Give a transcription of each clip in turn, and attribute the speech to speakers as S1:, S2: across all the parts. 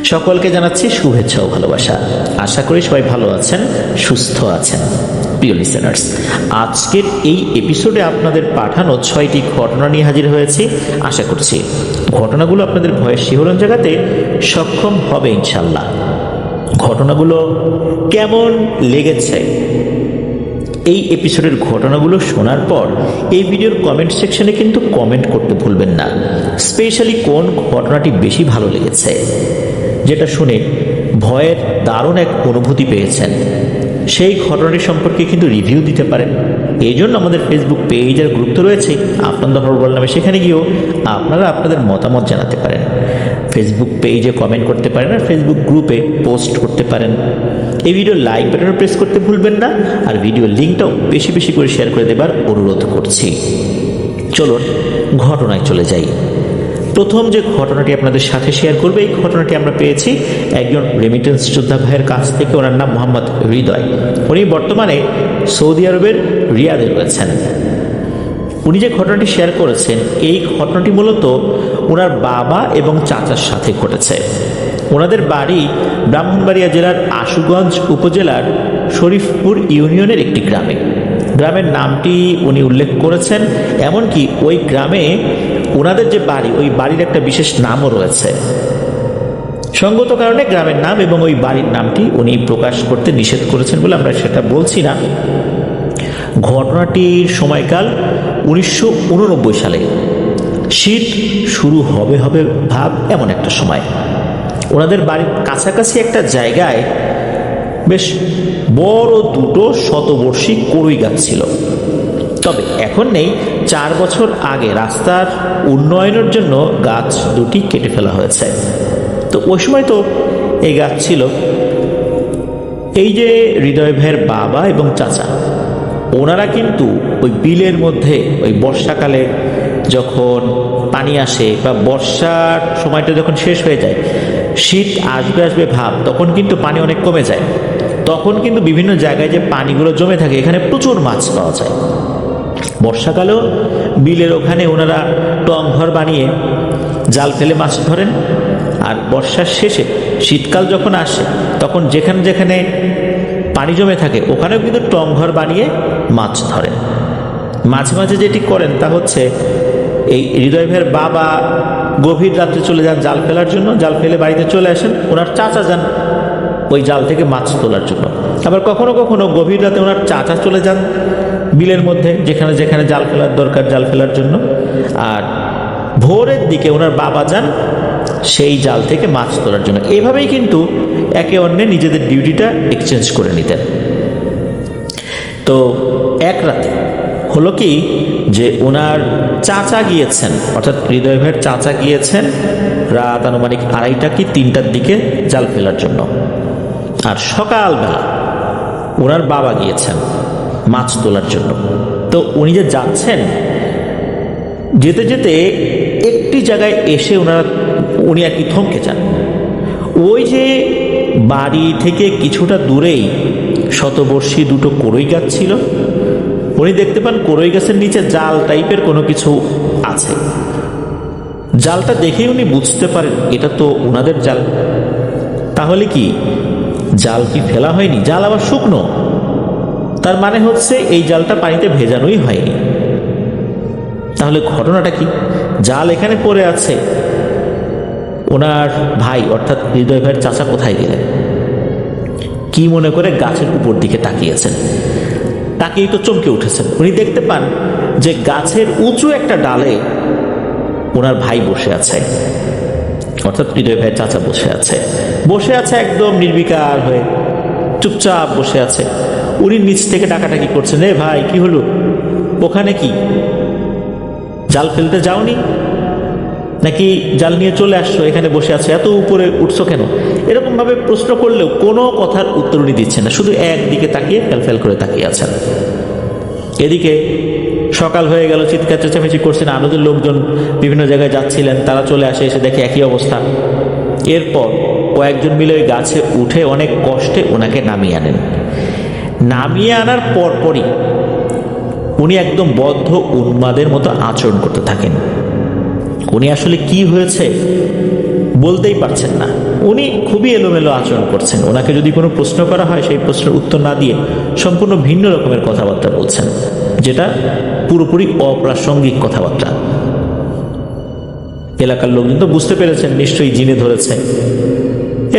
S1: সকলকে জানাচ্ছি শুভেচ্ছা ও ভালোবাসা। আশা করি সবাই ভালো আছেন, সুস্থ আছেন। প্রিয় লিসেনার্স, আজকের এই এপিসোডে আপনাদের পাঠানো 6টি ঘটনা নিয়ে হাজির হয়েছি। আশা করছি ঘটনাগুলো আপনাদের ভয়ের শিহরণ জাগাতে সক্ষম হবে ইনশাল্লাহ। ঘটনাগুলো কেমন লেগেছে এই এপিসোডের ঘটনাগুলো শোনার পর এই ভিডিওর কমেন্ট সেকশনে কিন্তু কমেন্ট করতে ভুলবেন না। স্পেশালি কোন ঘটনাটি বেশি ভালো লেগেছে, যেটা শুনে ভয়ের দারুণ এক অনুভূতি পেয়েছেন, সেই ঘটনাটি সম্পর্কে কিন্তু রিভিউ দিতে পারেন। এই জন্য আমাদের ফেসবুক পেজের গ্রুপ তো রয়েছে আপনাদের হরবল নামে, সেখানে গিয়েও আপনারা আপনাদের মতামত জানাতে পারেন। ফেসবুক পেজে কমেন্ট করতে পারেন আর ফেসবুক গ্রুপে পোস্ট করতে পারেন। এই ভিডিও লাইক বাটনে প্রেস করতে ভুলবেন না, আর ভিডিও লিঙ্কটাও বেশি বেশি করে শেয়ার করে দেবার অনুরোধ করছি। চলুন ঘটনায় চলে যাই। প্রথম যে ঘটনাটি আপনাদের সাথে শেয়ার করবে, এই ঘটনাটি আমরা পেয়েছি একজন রেমিটেন্স যোদ্ধা ভাইয়ের কাছ থেকে। ওনার নাম মোহাম্মদ হৃদয়। উনি বর্তমানে সৌদি আরবের রিয়াদে রয়েছেন। উনি যে ঘটনাটি শেয়ার করেছেন, এই ঘটনাটি মূলত ওনার বাবা এবং চাচার সাথে ঘটেছে। ওনাদের বাড়ি ব্রাহ্মণবাড়িয়া জেলার আশুগঞ্জ উপজেলার শরীফপুর ইউনিয়নের একটি গ্রামে। গ্রামের নামটি উনি উল্লেখ করেছেন, এমনকি ওই গ্রামে ওনাদের যে বাড়ি, ওই বাড়ির একটা বিশেষ নামও রয়েছে। সঙ্গত কারণে গ্রামের নাম এবং ওই বাড়ির নামটি উনি প্রকাশ করতে নিষেধ করেছেন বলে আমরা সেটা বলছি না। ঘটনাটির সময়কাল 1989 সালে। শীত শুরু হবে হবে ভাব এমন একটা সময়। ওনাদের বাড়ির কাছাকাছি একটা জায়গায় বেশ বড় দুটো শতবর্ষী কড়ই গাছ ছিল। তবে এখন নেই, 4 বছর আগে রাস্তার উন্নয়নের জন্য গাছ দুটি কেটে ফেলা হয়েছে। তো ওই সময় তো এই গাছ ছিল। এই যে হৃদয় ভাইয়ের বাবা এবং চাচা, ওনারা কিন্তু ওই বিলের মধ্যে ওই বর্ষাকালে যখন পানি আসে বা বর্ষার সময়টা যখন শেষ হয়ে যায়, শীত আসবে আসবে ভাব, তখন কিন্তু পানি অনেক কমে যায়। তখন কিন্তু বিভিন্ন জায়গায় যে পানিগুলো জমে থাকে, এখানে প্রচুর মাছ পাওয়া যায়। বর্ষাকালেও বিলের ওখানে ওনারা টং ঘর বানিয়ে জাল ফেলে মাছ ধরেন। আর বর্ষার শেষে শীতকাল যখন আসে, তখন যেখানে যেখানে পানি জমে থাকে ওখানেও কিন্তু টং ঘর বানিয়ে মাছ ধরেন। মাঝে মাঝে যেটি করেন তা হচ্ছে, এই হৃদয় ভাইয়ের বাবা গভীর রাত্রে চলে যান জাল ফেলার জন্য, জাল ফেলে বাড়িতে চলে আসেন। ওনার চাচা যান ওই জাল থেকে মাছ তোলার জন্য। আবার কখনো কখনো গভীর রাতে ওনার চাচা চলে যান বিলের মধ্যে, যেখানে যেখানে জাল ফেলার দরকার জাল ফেলার জন্য। আর ভোরের দিকে ওনার বাবা যান সেই জাল থেকে মাছ তোলার জন্য। এইভাবেই কিন্তু একে অন্যের নিজেদের ডিউটিটা এক্সচেঞ্জ করে নিতেন। তো এক রাতে হলো কি, যে ওনার চাচা গিয়েছেন, অর্থাৎ হৃদয় ভাইয়ের চাচা গিয়েছেন রাত আনুমানিক 2:30 কি 3টার দিকে জাল ফেলার জন্য। আর সকালবেলা ওনার বাবা গিয়েছেন মাছ তোলার জন্য। তো উনি যে যাচ্ছেন, যেতে যেতে একটি জায়গায় এসে উনি আর কি থমকে যান। ওই যে বাড়ি থেকে কিছুটা দূরেই শতবর্ষী দুটো কড়ই গাছ ছিল। উনি দেখতে পান কড়ই গাছের নিচে জাল টাইপের কোনো কিছু আছে। জালটা দেখেই উনি বুঝতে পারেন এটা তো ওনাদের জাল। তাহলে কি জাল কি ফেলা হয়নি? জাল আবার শুকনো, তার মানে হচ্ছে এই জালটা পানিতে ভেজানোই হয়নি। তাহলে ঘটনাটা কি? জাল এখানে পড়ে আছে, ওনার ভাই অর্থাৎ হৃদয় ভাইয়ের চাচা কোথায় গেলেন? কি মনে করে গাছের উপর দিকে তাকিয়েছেন। তাকিয়েই তো চমকে উঠেছেন। উনি দেখতে পান যে গাছের উঁচু একটা ডালে ওনার ভাই বসে আছে, অর্থাৎ হৃদয় ভাইয়ের চাচা বসে আছে একদম নির্বিকার হয়ে, চুপচাপ বসে আছে। উনি নিচ থেকে ডাকাডাকি করছেন, এ ভাই কি হলো, ওখানে কি জাল ফেলতে যাওনি নাকি জাল নিয়ে চলে আসছো, এখানে বসে আছো, এত উপরে উঠছো কেন? এরকম ভাবে প্রশ্ন করলেও কোনো কথার উত্তর উনি দিচ্ছেন না, শুধু একদিকে তাকিয়ে ফেল করে তাকিয়ে আছেন। এদিকে সকাল হয়ে গেল, চিৎকার চেঁচামেচি করছেন, আনন্দের লোকজন বিভিন্ন জায়গায় যাচ্ছিলেন, তারা চলে আসে, এসে দেখে একই অবস্থা। এরপর কয়েকজন মিলে ওই গাছে উঠে অনেক কষ্টে ওনাকে নামিয়ে আনেন। নামিয়ে আনার পরপরই উনি একদম বদ্ধ উন্মাদের মতো আচরণ করতে থাকেন। উনি আসলে কি হয়েছে বলতেই পারছেন না। উনি খুবই এলোমেলো আচরণ করছেন। ওনাকে যদি কোনো প্রশ্ন করা হয় সেই প্রশ্নের উত্তর না দিয়ে সম্পূর্ণ ভিন্ন রকমের কথাবার্তা বলছেন, যেটা পুরোপুরি অপ্রাসঙ্গিক কথাবার্তা। এলাকার লোকজন তো বুঝতে পেরেছেন নিশ্চয়ই জিনে ধরেছে।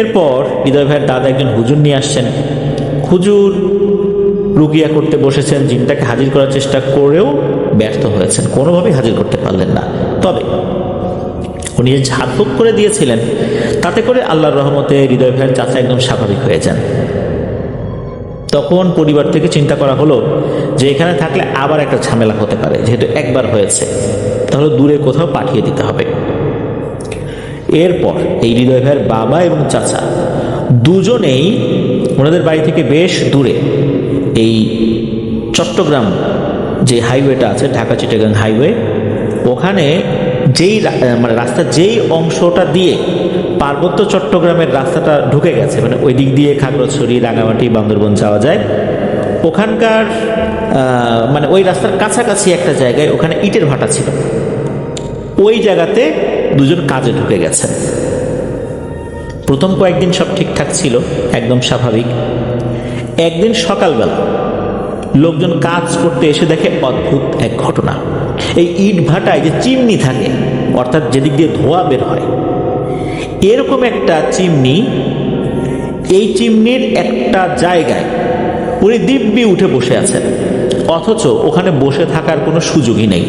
S1: এরপর হৃদয় ভাইয়ের দাদা একজন হুজুর নিয়ে আসছেন। হুজুর রুকিয়া করতে বসেছেন, জিনটাকে হাজির করার চেষ্টা করেও ব্যর্থ হয়েছেন, কোনোভাবেই হাজির করতে পারলেন না। তবে উনি যে ঝাড়ফুঁক করে দিয়েছিলেন তাতে করে আল্লাহর রহমতে হৃদয় ভাইয়ের চাচা একদম স্বাভাবিক হয়ে যান। তখন পরিবার থেকে চিন্তা করা হলো যে এখানে থাকলে আবার একটা ঝামেলা হতে পারে, যেহেতু একবার হয়েছে তাহলে দূরে কোথাও পাঠিয়ে দিতে হবে। এরপর এই হৃদয় ভাইয়ের বাবা এবং চাচা দুজনেই ওনাদের বাড়ি থেকে বেশ দূরে এই চট্টগ্রাম যে হাইওয়েটা আছে, ঢাকা চিটাগাং হাইওয়ে, ওখানে যেই মানে রাস্তা যেই অংশটা দিয়ে পার্বত্য চট্টগ্রামের রাস্তাটা ঢুকে গেছে, মানে ওই দিক দিয়ে খাগড়াছড়ি, রাঙামাটি, বান্দরবন যাওয়া যায়, ওখানকার মানে ওই রাস্তার কাছাকাছি একটা জায়গায় ওখানে ইটের ভাটা ছিল। ওই জায়গাতে দুজন কাজে ঢুকে গেছেন। প্রথম কয়েকদিন সব ঠিকঠাক ছিল, একদম স্বাভাবিক। একদিন সকালবেলা লোকজন কাজ করতে এসে দেখে অদ্ভুত এক ঘটনা। এই ইট ভাটায় যে চিমনি থাকে, অর্থাৎ যেদিক দিয়ে ধোঁয়া বের হয়, এরকম একটা চিমনি, এই চিমনির একটা জায়গায় উনি দিব্যি উঠে বসে আছেন, অথচ ওখানে বসে থাকার কোনো সুযোগই নেই।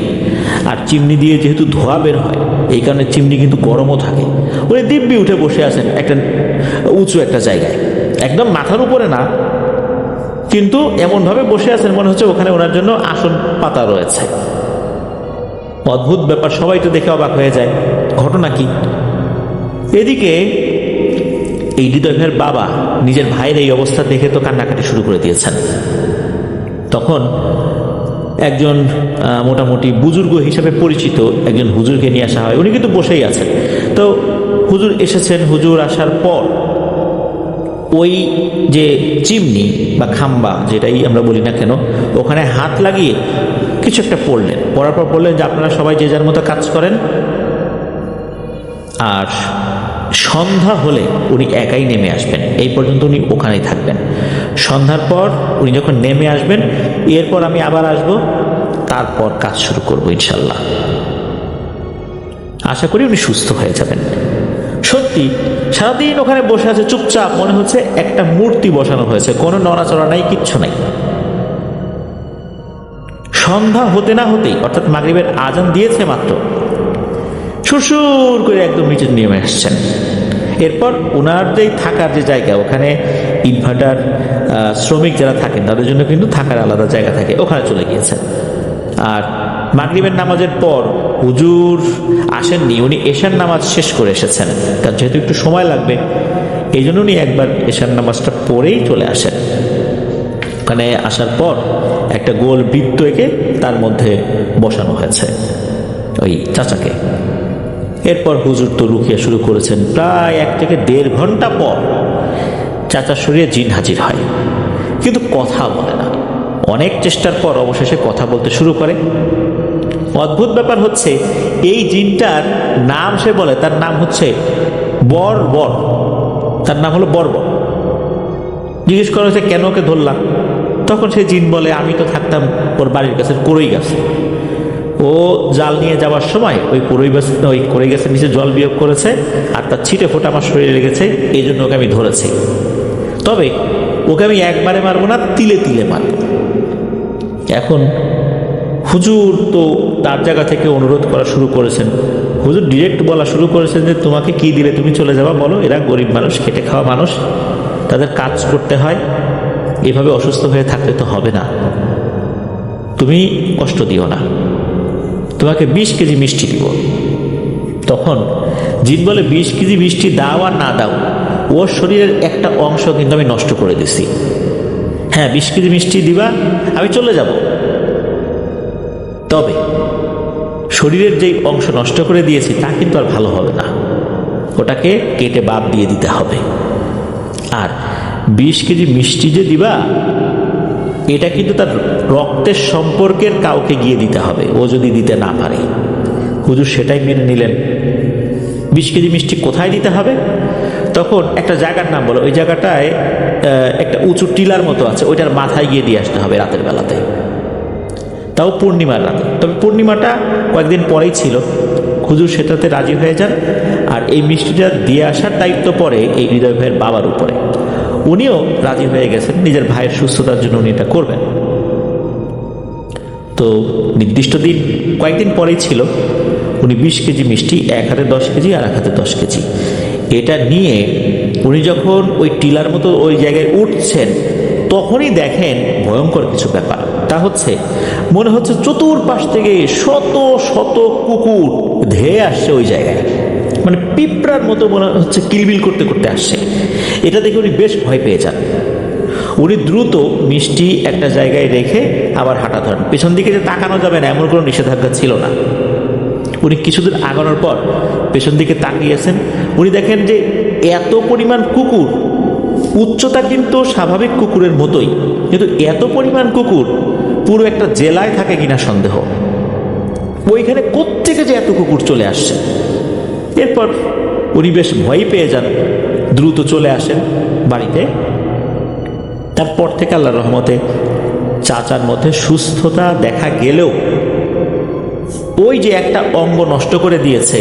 S1: আর চিমনি দিয়ে যেহেতু ধোঁয়া বের হয়, এই কারণে চিমনি কিন্তু গরমও থাকে। উনি দিব্যি উঠে বসে আছেন একটা উঁচু একটা জায়গায়, একদম মাথার উপরে না, কিন্তু এমনভাবে বসে আছেন মনে হচ্ছে ওখানে ওনার জন্য আসন পাতা রয়েছে। অদ্ভুত ব্যাপার, সবাই তো দেখে অবাক হয়ে যায়, ঘটনা কি? এদিকে এই হৃদয় ভাইয়ের বাবা নিজের ভাইয়ের এই অবস্থা দেখে তো কান্নাকাটি শুরু করে দিয়েছেন। তখন একজন মোটামুটি বুজুর্গ হিসাবে পরিচিত একজন হুজুরকে নিয়ে আসা হয়। উনি কিন্তু বসেই আছেন। তো হুজুর এসেছেন। হুজুর আসার পর ওই যে চিমনি বা খাম্বা, যেটাই আমরা বলি না কেন, ওখানে হাত লাগিয়ে কিছু একটা পড়লেন। পড়ার পর বললেন যে আপনারা সবাই যে যার মতো কাজ করেন, আর সন্ধ্যা হলে উনি একাই নেমে আসবেন, এই পর্যন্ত উনি ওখানেই থাকবেন। সন্ধ্যার পর উনি যখন নেমে আসবেন, এরপর আমি আবার আসব, তারপর কাজ শুরু করব ইনশাল্লাহ। আশা করি উনি সুস্থ হয়ে যাবেন। সত্যি সারাদিন ওখানে বসে আছে চুপচাপ, মনে হচ্ছে একটা মূর্তি বসানো হয়েছে, কোনো নড়াচড়া নাই, কিচ্ছু নাই। সন্ধ্যা হতে না হতেই, অর্থাৎ মাগরিবের আজান দিয়েছে মাত্র, সুরসুর করে একদম নিচে নেমে আসছেন। এরপর ওনার যে থাকার যে জায়গা, ওখানে ইটভাটার শ্রমিক যারা থাকেন তাদের জন্য কিন্তু থাকার আলাদা জায়গা থাকে, ওখানে চলে গিয়েছেন। আর মাগরিবের নামাজের পর হুজুর আসেননি, উনি এশার নামাজ শেষ করে এসেছেন। কারণ যেহেতু একটু সময় লাগবে, এই জন্য উনি একবার এশার নামাজটা পড়েই চলে আসেন। ওখানে আসার পর একটা গোল বৃত্ত এঁকে তার মধ্যে বসানো হয়েছে ওই চাচাকে। এরপর হুজুর তো রুকিয়া শুরু করেছেন। প্রায় 1 থেকে 1.5 ঘন্টা পর চাচার শরীরে জিন হাজির হয়, কিন্তু কথা বলে না। অনেক চেষ্টার পর অবশেষে কথা বলতে শুরু করে। অদ্ভুত ব্যাপার হচ্ছে, এই জিনটার নাম সে বলে, তার নাম হচ্ছে বর্বর, তার নাম হলো বর্বর। জিজ্ঞেস করা হচ্ছে কেন ওকে ধরলাম? তখন সে জিন বলে আমি তো থাকতাম ওর বাড়ির কাছে কড়ই গাছে, ও জাল নিয়ে যাওয়ার সময় ওই কড়ই গাছের নিচে জল বিয়োগ করেছে, আর তার ছিটে ফোঁটা আমার শরীরে লেগেছে, এই জন্য ওকে আমি ধরেছি। তবে ওকে আমি একবারে মারবো না, তিলে তিলে মারব। এখন হুজুর তো তার জায়গা থেকে অনুরোধ করা শুরু করেছেন। হুজুর ডিরেক্ট বলা শুরু করেছেন যে তোমাকে কি দিলে তুমি চলে যাবা বলো, এরা গরিব মানুষ, খেটে খাওয়া মানুষ, তাদের কাজ করতে হয়, এভাবে অসুস্থ হয়ে থাকলে তো হবে না, তুমি কষ্ট দিও না, তোমাকে 20 কেজি মিষ্টি দিব। তখন জিন বলে 20 কেজি মিষ্টি দাও আর না দাও, ওর শরীরের একটা অংশ কিন্তু আমি নষ্ট করে দিছি। হ্যাঁ 20 কেজি মিষ্টি দিবা, আমি চলে যাব, তবে শরীরের যেই অংশ নষ্ট করে দিয়েছি তা কিন্তু আর ভালো হবে না, ওটাকে কেটে বাদ দিয়ে দিতে হবে। আর 20 কেজি মিষ্টি যে দিবা, এটা কিন্তু তার রক্তের সম্পর্কের কাউকে গিয়ে দিতে হবে, ও যদি দিতে না পারে। হুজুর সেটাই মেনে নিলেন। 20 কেজি মিষ্টি কোথায় দিতে হবে? তখন একটা জায়গার নাম বলো, ওই জায়গাটায় একটা উঁচু টিলার মতো আছে, ওইটার মাথায় গিয়ে দিয়ে আসতে হবে রাতের বেলাতে, তাও পূর্ণিমার রাতে। তবে পূর্ণিমাটা কয়েকদিন পরেই ছিল। হুজুর সেটাতে রাজি হয়ে যান, আর এই মিষ্টিটা দিয়ে আসার দায়িত্ব পড়ে এই হৃদয় ভাইয়ের বাবার উপরে। উনিও রাজি হয়ে গেছেন, নিজের ভাইয়ের সুস্থতার জন্য উনি এটা করবেন। তো নির্দিষ্ট দিন কয়েকদিন পরেই ছিল। উনি 20 কেজি মিষ্টি, এক হাতে 10 কেজি আর এক হাতে 10 কেজি, এটা নিয়ে উনি যখন ওই টিলার মতো ওই জায়গায় উঠছেন, তখনই দেখেন ভয়ঙ্কর কিছু ব্যাপার। তা হচ্ছে, মনে হচ্ছে চতুর্পাশ থেকে শত শত কুকুর ধেয়ে আসছে ওই জায়গায়, মানে পিঁপড়ার মতো মনে হচ্ছে কিলবিল করতে করতে আসছে। এটা দেখে উনি বেশ ভয় পেয়ে যান। উনি দ্রুত মিষ্টি একটা জায়গায় রেখে আবার হাঁটা ধরেন। পেছন দিকে যে তাকানো যাবে না এমন কোনো নিষেধাজ্ঞা ছিল না। উনি কিছুদূর আগানোর পর পেছন দিকে তাকিয়েছেন। উনি দেখেন যে এত পরিমাণ কুকুর, উচ্চতা কিন্তু স্বাভাবিক কুকুরের মতোই, কিন্তু এত পরিমাণ কুকুর পুরো একটা জেলায় থাকে কিনা সন্দেহ। ওইখানে কোত্থেকে যে এত কুকুর চলে আসছে। এরপর উনি বেশ ভয় পেয়ে যান, দ্রুত চলে আসেন বাড়িতে। তারপর থেকে আল্লাহর রহমতে চাচার মধ্যে সুস্থতা দেখা গেলেও ওই যে একটা অঙ্গ নষ্ট করে দিয়েছে,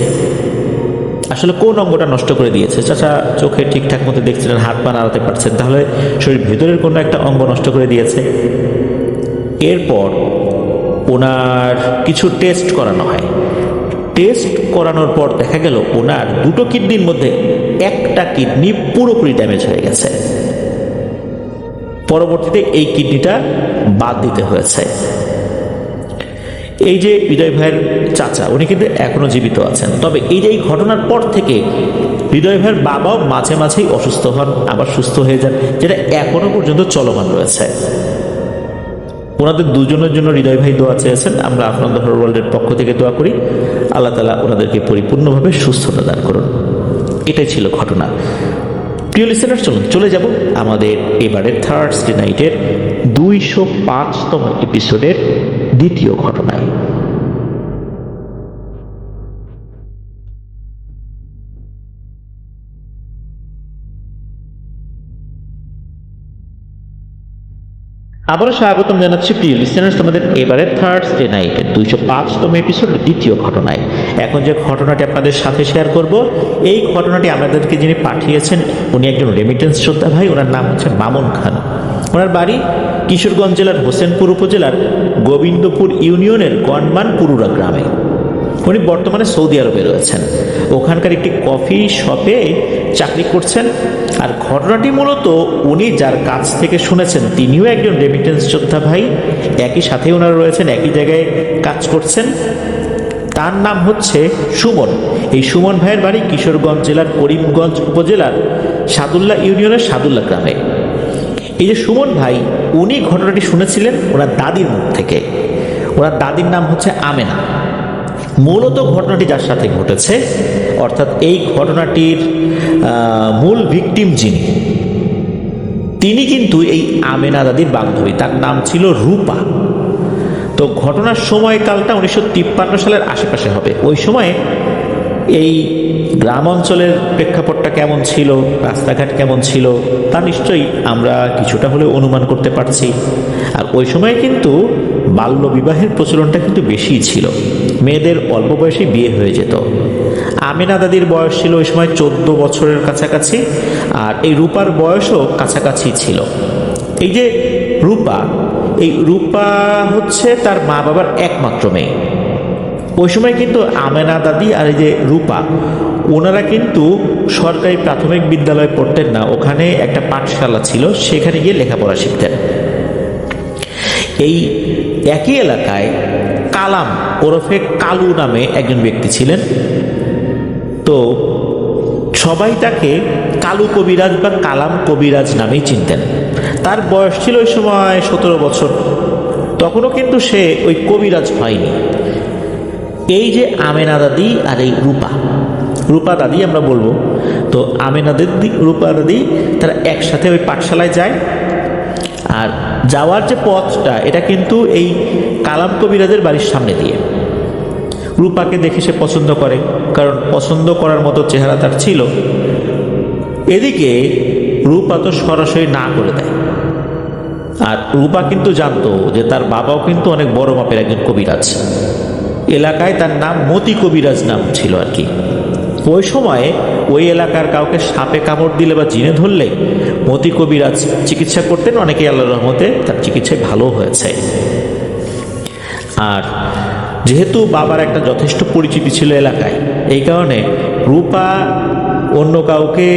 S1: আসলে কোন অঙ্গটা নষ্ট করে দিয়েছে? চাচা চোখে ঠিকঠাক মতো দেখছিলেন, হাত পা নাড়াতে পারছেন, তাহলে শরীর ভেতরের কোনো একটা অঙ্গ নষ্ট করে দিয়েছে। এরপর ওনার কিছু টেস্ট করানো হয়। টেস্ট করানোর পর দেখা গেল ওনার দুটো কিডনির মধ্যে একটা কিডনি পুরোপুরি ড্যামেজ হয়ে গেছে। পরবর্তীতে এই কিডনিটা বাদ দিতে হয়েছে। এই যে হৃদয় ভাইয়ের চাচা, উনি কিন্তু এখনো জীবিত আছেন। তবে এই যে এই ঘটনার পর থেকে হৃদয় ভাইয়ের বাবাও মাঝে মাঝেই অসুস্থ হন, আবার সুস্থ হয়ে যান, যেটা এখনো পর্যন্ত চলমান রয়েছে। ওনাদের দুজনের জন্য হৃদয় ভাই দোয়া চেয়েছেন। আমরা আপনাদের ওয়ার্ল্ডের পক্ষ থেকে দোয়া করি, আল্লাহ তাআলা ওনাদেরকে পরিপূর্ণভাবে সুস্থতা দান করুন। এটাই ছিল ঘটনা। প্রিয় লিসেনার, চলুন চলে যাব আমাদের এবারের থার্সডে নাইটের 205তম এপিসোডের দ্বিতীয় ঘটনায়। আবারও স্বাগতম জানাচ্ছি প্রিয় লিসেনার্স আমাদের এবারের থার্সডে নাইটের 205তম এপিসোডের দ্বিতীয় ঘটনায়। এখন যে ঘটনাটি আপনাদের সাথে শেয়ার করব, এই ঘটনাটি আমাদেরকে যিনি পাঠিয়েছেন উনি একজন রেমিটেন্স যোদ্ধা ভাই। ওনার নাম হচ্ছে মামুন খান। ওনার বাড়ি কিশোরগঞ্জ জেলার হোসেনপুর উপজেলার গোবিন্দপুর ইউনিয়নের গনমান পুরুরা গ্রামে। উনি বর্তমানে সৌদি আরবে রয়েছেন, ওখানকার একটি কফি শপে চাকরি করছেন। আর ঘটনাটি মূলত উনি যার কাছ থেকে শুনেছেন তিনিও একজন রেমিটেন্স যোদ্ধা ভাই, একই সাথে ওনারা রয়েছেন, একই জায়গায় কাজ করছেন। তার নাম হচ্ছে সুমন। এই সুমন ভাইয়ের বাড়ি কিশোরগঞ্জ জেলার করিমগঞ্জ উপজেলার সাদুল্লাহ ইউনিয়নের সাদুল্লাহ গ্রামে। এই যে সুমন ভাই, উনি ঘটনাটি শুনেছিলেন ওনার দাদির মুখ থেকে। ওনার দাদির নাম হচ্ছে আমেনা। মূলত ঘটনাটি যার সাথে ঘটেছে, অর্থাৎ এই ঘটনাটির মূল ভিকটিম যিনি, তিনি কিন্তু এই আমেনা দাদির বান্ধবী। তার নাম ছিল রূপা। তো ঘটনার সময়কালটা 1953 সালের আশেপাশে হবে। ওই সময়ে এই গ্রাম অঞ্চলের প্রেক্ষাপটটা কেমন ছিল, রাস্তাঘাট কেমন ছিল, তা নিশ্চয়ই আমরা কিছুটা হলেও অনুমান করতে পারছি। আর ওই সময়ে কিন্তু বাল্য বিবাহের প্রচলনটা কিন্তু বেশিই ছিল, মেয়েদের অল্প বয়সে বিয়ে হয়ে যেত। আমেনা দাদির বয়স ছিল ওই সময় 14 বছরের কাছাকাছি, আর এই রূপার বয়সও কাছাকাছি ছিল। এই যে রূপা, এই রূপা হচ্ছে তার মা বাবার একমাত্র মেয়ে। ওই সময় কিন্তু আমেনা দাদি আর এই যে রূপা, ওনারা কিন্তু সরকারি প্রাথমিক বিদ্যালয়ে পড়তেন না, ওখানে একটা পাঠশালা ছিল, সেখানে গিয়ে লেখাপড়া শিখতেন। এই একই এলাকায় কালাম ওরফে কালু নামে একজন ব্যক্তি ছিলেন। তো সবাই তাকে কালু কবিরাজ বা কালাম কবিরাজ নামেই চিনতেন। তার বয়স ছিল ওই সময় 17 বছর। তখনও কিন্তু সে ওই কবিরাজ হয়নি। এই যে আমেনা দাদি আর এই রূপা দাদি আমরা বলবো, তো আমেনা দাদি রূপা দাদি তারা একসাথে ওই পাঠশালায় যায়। আর যাওয়ার যে পথটা, এটা কিন্তু এই কালাম কবিরাজের বাড়ির সামনে দিয়ে। রূপাকে দেখে সে পছন্দ করে, কারণ পছন্দ করার মতো চেহারা তার ছিল। এদিকে রূপা তো সরাসরি না করে দেয়। আর রূপা কিন্তু জানতো যে তার বাবাও কিন্তু অনেক বড় মাপের একজন কবিরাজ, এলাকায় তার নাম মতি কবিরাজ নাম ছিল আর কি। ওই সময়ে ওই এলাকার কাউকে সাপে কামড় দিলে বা জিনে ধরলে মতি কবিরাজ চিকিৎসা করতেন, অনেকেই আল্লাহর রহমতে তার চিকিৎসায় ভালো হয়েছে। আর যেহেতু বাবার একটা যথেষ্ট পরিচিতি ছিল এলাকায়, এই কারণে রূপা অন্য কাউকে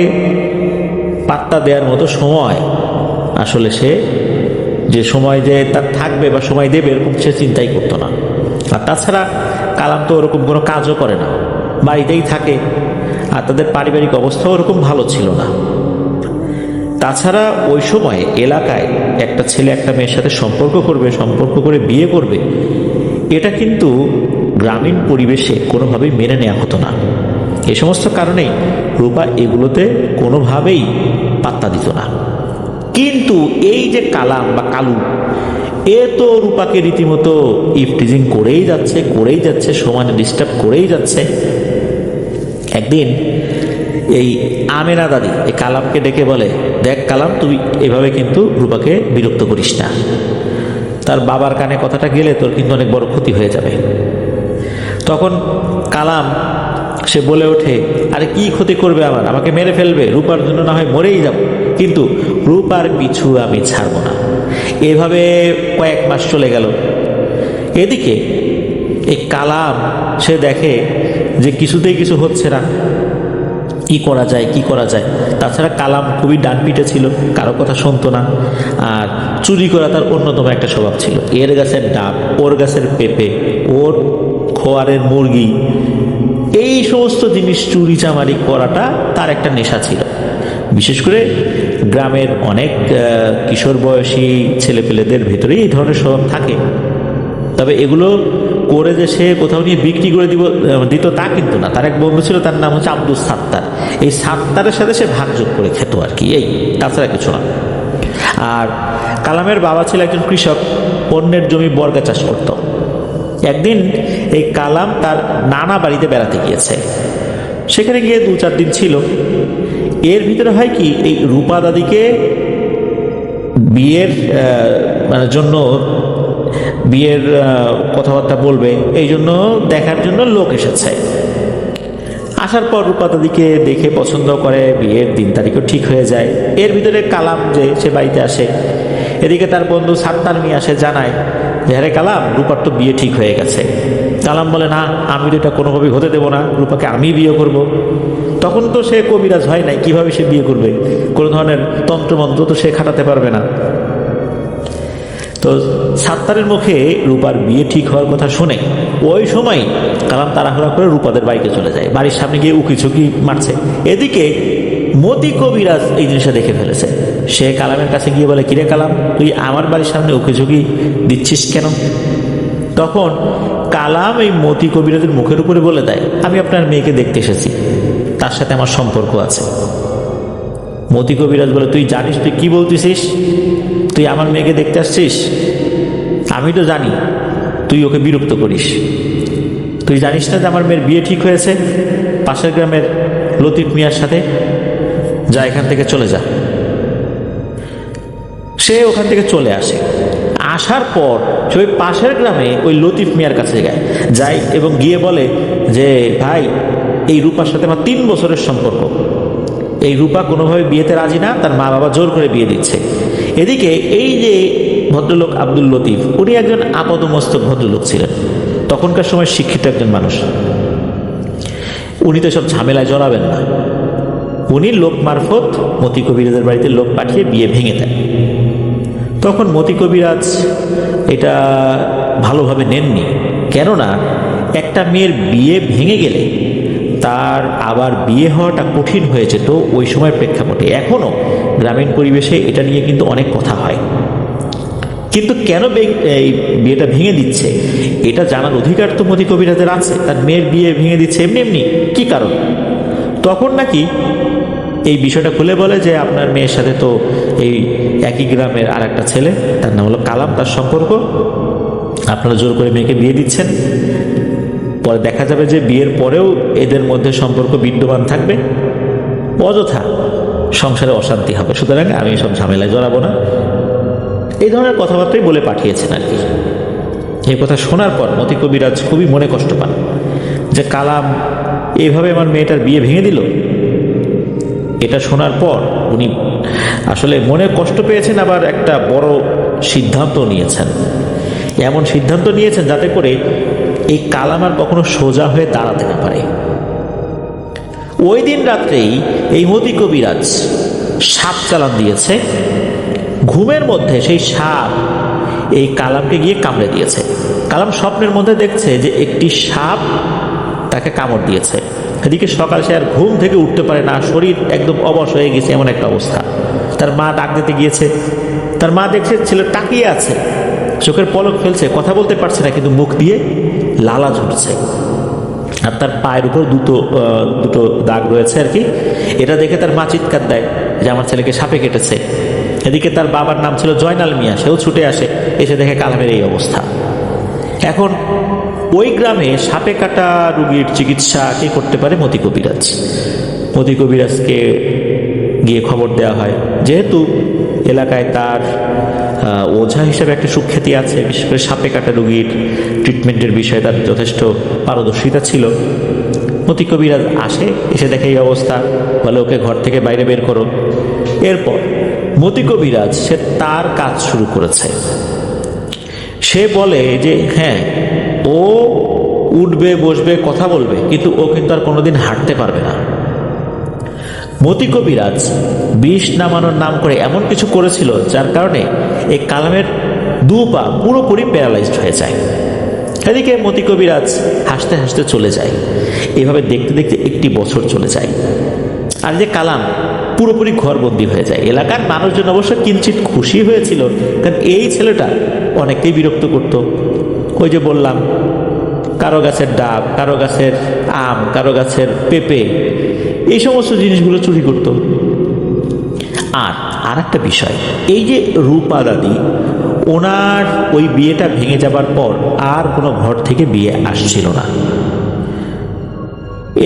S1: পাত্তা দেওয়ার মতো সময় আসলে সে যে সময় যে তার থাকবে বা সময় দেবে এরকম সে চিন্তাই করতো না। আর তাছাড়া কালাম তো ওরকম কোনো কাজও করে না, বাড়িতেই থাকে, আর তাদের পারিবারিক অবস্থাও ওরকম ভালো ছিল না। তাছাড়া ওই সময় এলাকায় একটা ছেলে একটা মেয়ের সাথে সম্পর্ক করবে, সম্পর্ক করে বিয়ে করবে, এটা কিন্তু গ্রামীণ পরিবেশে কোনোভাবেই মেনে নেওয়া হতো না। এই সমস্ত কারণেই রূপা এগুলোতে কোনোভাবেই পাত্তা দিত না। কিন্তু এই যে কালাম বা কালু, এ তো রূপাকে রীতিমতো ইফটিজিং করেই যাচ্ছে, সমানে ডিস্টার্ব করেই যাচ্ছে। একদিন এই আমেনা দাদি এই কালামকে ডেকে বলে, দেখ কালাম, তুই এভাবে কিন্তু রূপাকে বিরক্ত করিস না, তার বাবার কানে কথাটা গেলে তোর কিন্তু অনেক বড় ক্ষতি হয়ে যাবে। তখন কালাম সে বলে ওঠে, আরে কি ক্ষতি করবে আমার, আমাকে মেরে ফেলবে, রূপার জন্য না হয় মরেই যাব, কিন্তু রূপার পিছু আমি ছাড়ব না। এভাবে কয়েক মাস চলে গেল। এদিকে এই কালাম সে দেখে যে কিছুতেই কিছু হচ্ছে না, কি করা যায়। তাছাড়া কালাম খুবই ডানপিটে ছিল, কারো কথা শুনতো না, আর চুরি করা তার অন্যতম একটা স্বভাব ছিল। এর গাছের ডাব, ওর গাছের পেঁপে, ওর খোয়ারের মুরগি, এই সমস্ত জিনিস চুরি চামারি করাটা তার একটা নেশা ছিল। বিশেষ করে গ্রামের অনেক কিশোর বয়সী ছেলেপেলেদের ভেতরেই এই ধরনের স্বভাব থাকে। তবে এগুলো করে যে সে কোথাও নিয়ে বিক্রি করে দিত তা কিন্তু না। তার এক বন্ধু ছিল, তার নাম হচ্ছে আব্দুল সাত্তার। এই সাত্তারের সাথে সে ভাগযোগ করে খেত আর কি, এই তাছাড়া কিছু না। আর কালামের বাবা ছিল একজন কৃষক, অন্যের জমি বর্গা চাষ করত। একদিন এই কালাম তার নানা বাড়িতে বেড়াতে গিয়েছে। সেখানে গিয়ে 2-4 দিন ছিল। এর ভিতরে হয় কি, এই রূপা দাদিকে বিয়ের জন্য বিয়ের কথাবার্তা বলবে, এই জন্য দেখার জন্য লোক এসেছে। আসার পর রূপা দাদিকে দেখে পছন্দ করে, বিয়ের দিন তারিখও ঠিক হয়ে যায়। এর ভিতরে কালাম যে সে বাড়িতে আসে, এদিকে তার বন্ধু সাত্তার নিয়ে আসে, জানায় যে আরে কালাম, রূপার তো বিয়ে ঠিক হয়ে গেছে। কালাম বলে, না, আমি তো এটা কোনোভাবেই হতে দেবো না, রূপাকে আমি বিয়ে করব। তখন তো সে কবিরাজ হয় নাই, কিভাবে সে বিয়ে করবে? কোনো ধরনের তন্ত্রমন্ত্র তো সে খাটাতে পারবে না। তো সাত্তারের মুখে রূপার বিয়ে ঠিক হওয়ার কথা শুনে ওই সময় কালাম তাড়াহুড়া করে রূপাদের বাড়িতে চলে যায়। বাড়ির সামনে গিয়ে উকিঝুঁকি মারছে। এদিকে মতি কবিরাজ এই জিনিসটা দেখে ফেলেছে। সে কালামের কাছে গিয়ে বলে, কিরে কালাম, তুই আমার বাড়ির সামনে উকিঝুঁকি দিচ্ছিস কেন? তখন কালাম এই মতি কবিরাজের মুখের উপরে বলে দেয়, আমি আপনার মেয়েকে দেখতে এসেছি, তার সাথে আমার সম্পর্ক আছে। মতি কবিরাজ বলে, তুই জানিস তুই কি বলতেছিস? তুই আমার মেয়েকে দেখতে আসছিস? আমি তো জানি তুই ওকে বিরক্ত করিস। তুই জানিস না যে আমার মেয়ের বিয়ে ঠিক হয়েছে পাশের গ্রামের লতিফ মিয়ার সাথে? যা, এখান থেকে চলে যা। সে ওখান থেকে চলে আসে। আসার পর সে ওই পাশের গ্রামে ওই লতিফ মিয়ার কাছে যায় এবং গিয়ে বলে যে, ভাই, এই রূপার সাথে আমার 3 বছরের সম্পর্ক, এই রূপা কোনোভাবে বিয়েতে রাজি না, তার মা বাবা জোর করে বিয়ে দিচ্ছে। এদিকে এই যে ভদ্রলোক আব্দুল লতিফ, উনি একজন আপাদমস্তক ভদ্রলোক ছিলেন, তখনকার সময় শিক্ষিত একজন মানুষ। উনি তো সব ঝামেলায় জড়াবেন না। উনি লোক মারফত মতি কবিরাজের বাড়িতে লোক পাঠিয়ে বিয়ে ভেঙে দেন। তখন মতি কবিরাজ এটা ভালোভাবে নেননি, কেননা একটা মেয়ের বিয়ে ভেঙে গেলে তার আবার বিয়ে হওয়াটা কঠিন হয়ে যেত ওই সময়ের প্রেক্ষাপটে। এখনও গ্রামীণ পরিবেশে এটা নিয়ে কিন্তু অনেক কথা হয়। কিন্তু কেন এই বিয়েটা ভেঙে দিচ্ছে এটা জানার অধিকার তো মতি কবিরাজের আছে। তার মেয়ের বিয়ে ভেঙে দিচ্ছে এমনি এমনি, কি কারণ? তখন নাকি এই বিষয়টা খুলে বলে যে, আপনার মেয়ের সাথে তো এই একই গ্রামের আর একটা ছেলে, তার নাম হলো কালাম, তার সম্পর্ক, আপনারা জোর করে মেয়েকে বিয়ে দিচ্ছেন। পরে দেখা যাবে যে বিয়ের পরেও এদের মধ্যে সম্পর্ক বিদ্যমান থাকবে। অযথা সংসারে অশান্তি হবে, সুতরাং আমি এসব ঝামেলায় জড়াবো না। এই ধরনের কথাবার্তাই বলে পাঠিয়েছেন আর কি। এই কথা শোনার পর মতি কবিরাজ খুবই মনে কষ্ট পান যে কালাম এইভাবে আমার মেয়েটার বিয়ে ভেঙে দিল। এটা শোনার পর উনি আসলে মনে কষ্ট পেয়েছেন, আবার একটা বড় সিদ্ধান্ত নিয়েছেন। এমন সিদ্ধান্ত নিয়েছেন যাতে করে এই কালাম আর কখনো সোজা হয়ে দাঁড়াতে না পারে। ওই দিন রাত্রেই এই মতি কবিরাজ সাপ চালান দিয়েছে। ঘুমের মধ্যে সেই সাপ এই কালামকে গিয়ে কামড়ে দিয়েছে। কালাম স্বপ্নের মধ্যে দেখছে যে একটি সাপ তাকে কামড় দিয়েছে। এদিকে সকাল সে আর ঘুম থেকে উঠতে পারে না, শরীর একদম অবশ হয়ে গেছে, এমন একটা অবস্থা। তার মা ডাক দিতে গিয়েছে, তার মা দেখছে ছেলে তাকিয়ে আছে, চোখের পলক ফেলছে, কথা বলতে পারছে না, কিন্তু মুখ দিয়ে লালা ঝরছে, আর তার পায়ের উপর দুটো দাগ রয়েছে আর কি। এটা দেখে তার মা চিৎকার দেয় যে আমার ছেলেকে সাপে কেটেছে। এদিকে তার বাবার নাম ছিল জয়নাল মিয়া, সেও ছুটে আসে, এসে দেখে কালামের এই অবস্থা। এখন ওই গ্রামে সাপে কাটা রোগীর চিকিৎসা কে করতে পারে? মতি কবিরাজ। মতি কবিরাজকে গিয়ে খবর দেওয়া হয়, যেহেতু এলাকায় তার ওঝা হিসেবে একটা সুখ্যাতি আছে, বিশেষ করে সাপে কাটা রোগীর ট্রিটমেন্টের বিষয়ে তার যথেষ্ট পারদর্শিতা ছিল। মতি কবিরাজ আসে, এসে দেখে এই অবস্থা, বলে ওকে ঘর থেকে বাইরে বের করো। এরপর মতি কবিরাজ সে তার কাজ শুরু করেছে। সে বলে যে হ্যাঁ, ও উঠবে, বসবে, কথা বলবে, কিন্তু ও কিন্তু আর কোনোদিন হাঁটতে পারবে না। মতি কবিরাজ বিষ নামানোর নাম করে এমন কিছু করেছিল যার কারণে এই কালামের দু পা পুরোপুরি প্যারালাইজড হয়ে যায়। এদিকে মতি কবিরাজ হাসতে হাসতে চলে যায়। এভাবে দেখতে দেখতে একটি বছর চলে যায়, আর যে কালাম পুরোপুরি ঘরবন্দি হয়ে যায়। এলাকার মানুষজন অবশ্য কিঞ্চিত খুশি হয়েছিল, কারণ এই ছেলেটা অনেককেই বিরক্ত করত। ওই যে বললাম, কারো গাছের ডাব, কারো গাছের আম, কারো গাছের পেঁপে, এই সমস্ত জিনিসগুলো চুরি করত। আর একটা বিষয়, এই যে রূপা দাদি, ওনার ওই বিয়েটা ভেঙে যাবার পর আর কোনো ঘর থেকে বিয়ে আসছিল না।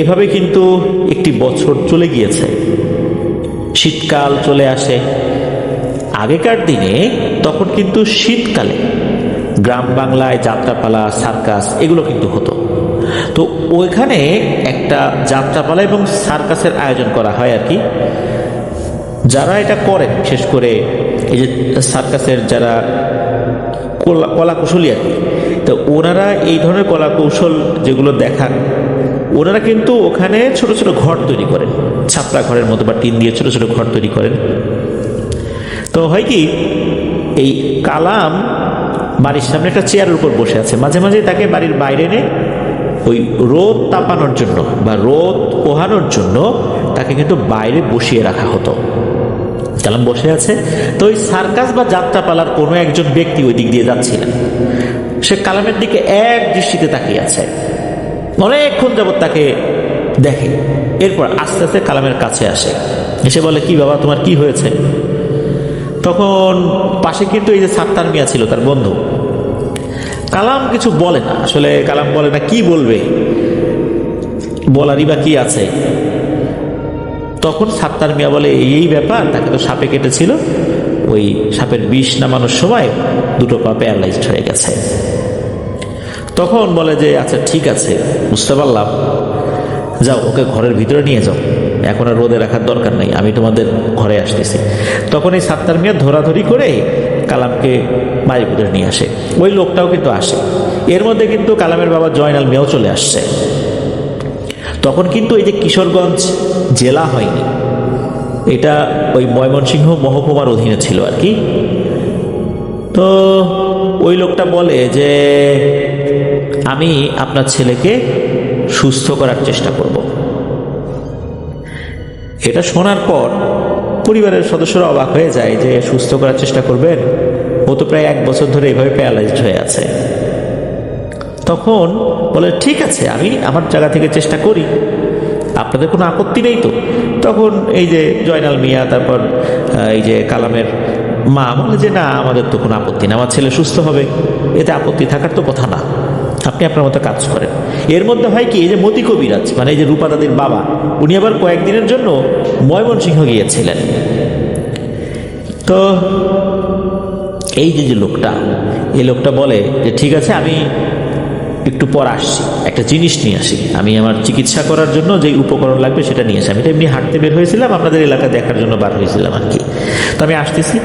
S1: এভাবে কিন্তু একটি বছর চলে গিয়েছে। শীতকাল চলে আসে। আগেকার দিনে তখন কিন্তু শীতকালে গ্রাম বাংলায় যাত্রাপালা, সার্কাস এগুলো কিন্তু হতো। তো ওইখানে একটা যাত্রাপালা এবং সার্কাসের আয়োজন করা হয় আর কি। যারা এটা করেন, বিশেষ করে এই যে সার্কাসের যারা কলাকুশলী আর কি, তো ওনারা এই ধরনের কলাকৌশল যেগুলো দেখান, ওনারা কিন্তু ওখানে ছোট ছোট ঘর তৈরি করেন, ছাপড়া ঘরের মতো বা টিন দিয়ে ছোট ছোট ঘর তৈরি করেন। তো হয় কি, এই কালাম বাড়ির সামনে একটা চেয়ারের উপর বসে আছে, মাঝে মাঝে তাকে বাড়ির বাইরে এনে ওই রোদ তাপানোর জন্য বা রোদ পোহানোর জন্য তাকে কিন্তু বাইরে বসিয়ে রাখা হতো। কালাম বসে আছে, তো ওই সার্কাস বা যাত্রাপালার কোনো একজন ব্যক্তি ওই দিক দিয়ে যাচ্ছিলেন। সে কালামের দিকে এক দৃষ্টিতে তাকিয়ে আছে, অনেকক্ষণ যাবৎ তাকে দেখে। এরপর আস্তে আস্তে কালামের কাছে আসে, এসে বলে, কি বাবা, তোমার কি হয়েছে? তখন পাশে কিন্তু এই যে সাত্তার মিয়া ছিল, তার বন্ধু। কালাম কিছু বলে না, আসলে কালাম বলে না, কি বলবে, বলারই বা কি আছে। তখন সাত্তার মিয়া বলে, এই ব্যাপার, তাকে তো সাপে কেটেছিল, ওই সাপের বিষ নামানোর সময় দুটো পা প্যারালাইজড হয়ে গেছে। তখন বলে যে আচ্ছা ঠিক আছে, বুঝতে পারলাম, যাও ওকে ঘরের ভিতরে নিয়ে যাও, এখন আর রোদে রাখার দরকার নেই, আমি তোমাদের ঘরে আসতেছি। তখন এই সাত্তার মিয়া ধরাধরি করে কালামকে বাড়ির ভিতরে নিয়ে আসে। ওই লোকটাও কিন্তু আসে। এর মধ্যে কিন্তু কালামের বাবা জয়নাল মিয়াও চলে আসছে। তখন কিন্তু এই যে কিশোরগঞ্জ জেলা হয়নি, এটা ওই ময়মনসিংহ মহকুমার অধীনে ছিল আর কি। তো ওই লোকটা বলে যে আমি আপনার ছেলেকে সুস্থ করার চেষ্টা করব। এটা শোনার পর পরিবারের সদস্যরা অবাক হয়ে যায় যে সুস্থ করার চেষ্টা করবেন, ও তো প্রায় 1 বছর ধরে এভাবে প্যারালাইজড হয়ে আছে। তখন বলে ঠিক আছে, আমি আমার জায়গা থেকে চেষ্টা করি, আপনাদের কোনো আপত্তি নেই তো? তখন এই যে জয়নাল মিয়া, তারপর এই যে কালামের মা বলে যে না, আমাদের তো কোনো আপত্তি না, আমার ছেলে সুস্থ হবে, এতে আপত্তি থাকার তো কথা না। আপনি আপনার মতো কাজ করেন। এর মধ্যে হয় কি, এই যে মতি কবিরাজ মানে এই যে রূপা দাদির বাবা, উনি আবার কয়েকদিনের জন্য ময়মনসিংহ গিয়েছিলেন। তো এই যে লোকটা, এই লোকটা বলে যে ঠিক আছে আমি একটু পর আসছি, একটা জিনিস নিয়ে আসি, আমি আমার চিকিৎসা করার জন্য যে উপকরণ লাগবে সেটা নিয়ে আসি। আমি তো এমনি হাঁটতে বের হয়েছিলাম, আপনাদের এলাকা দেখার জন্য বার হয়েছিলাম আর কি। তো আমি আসতেছি।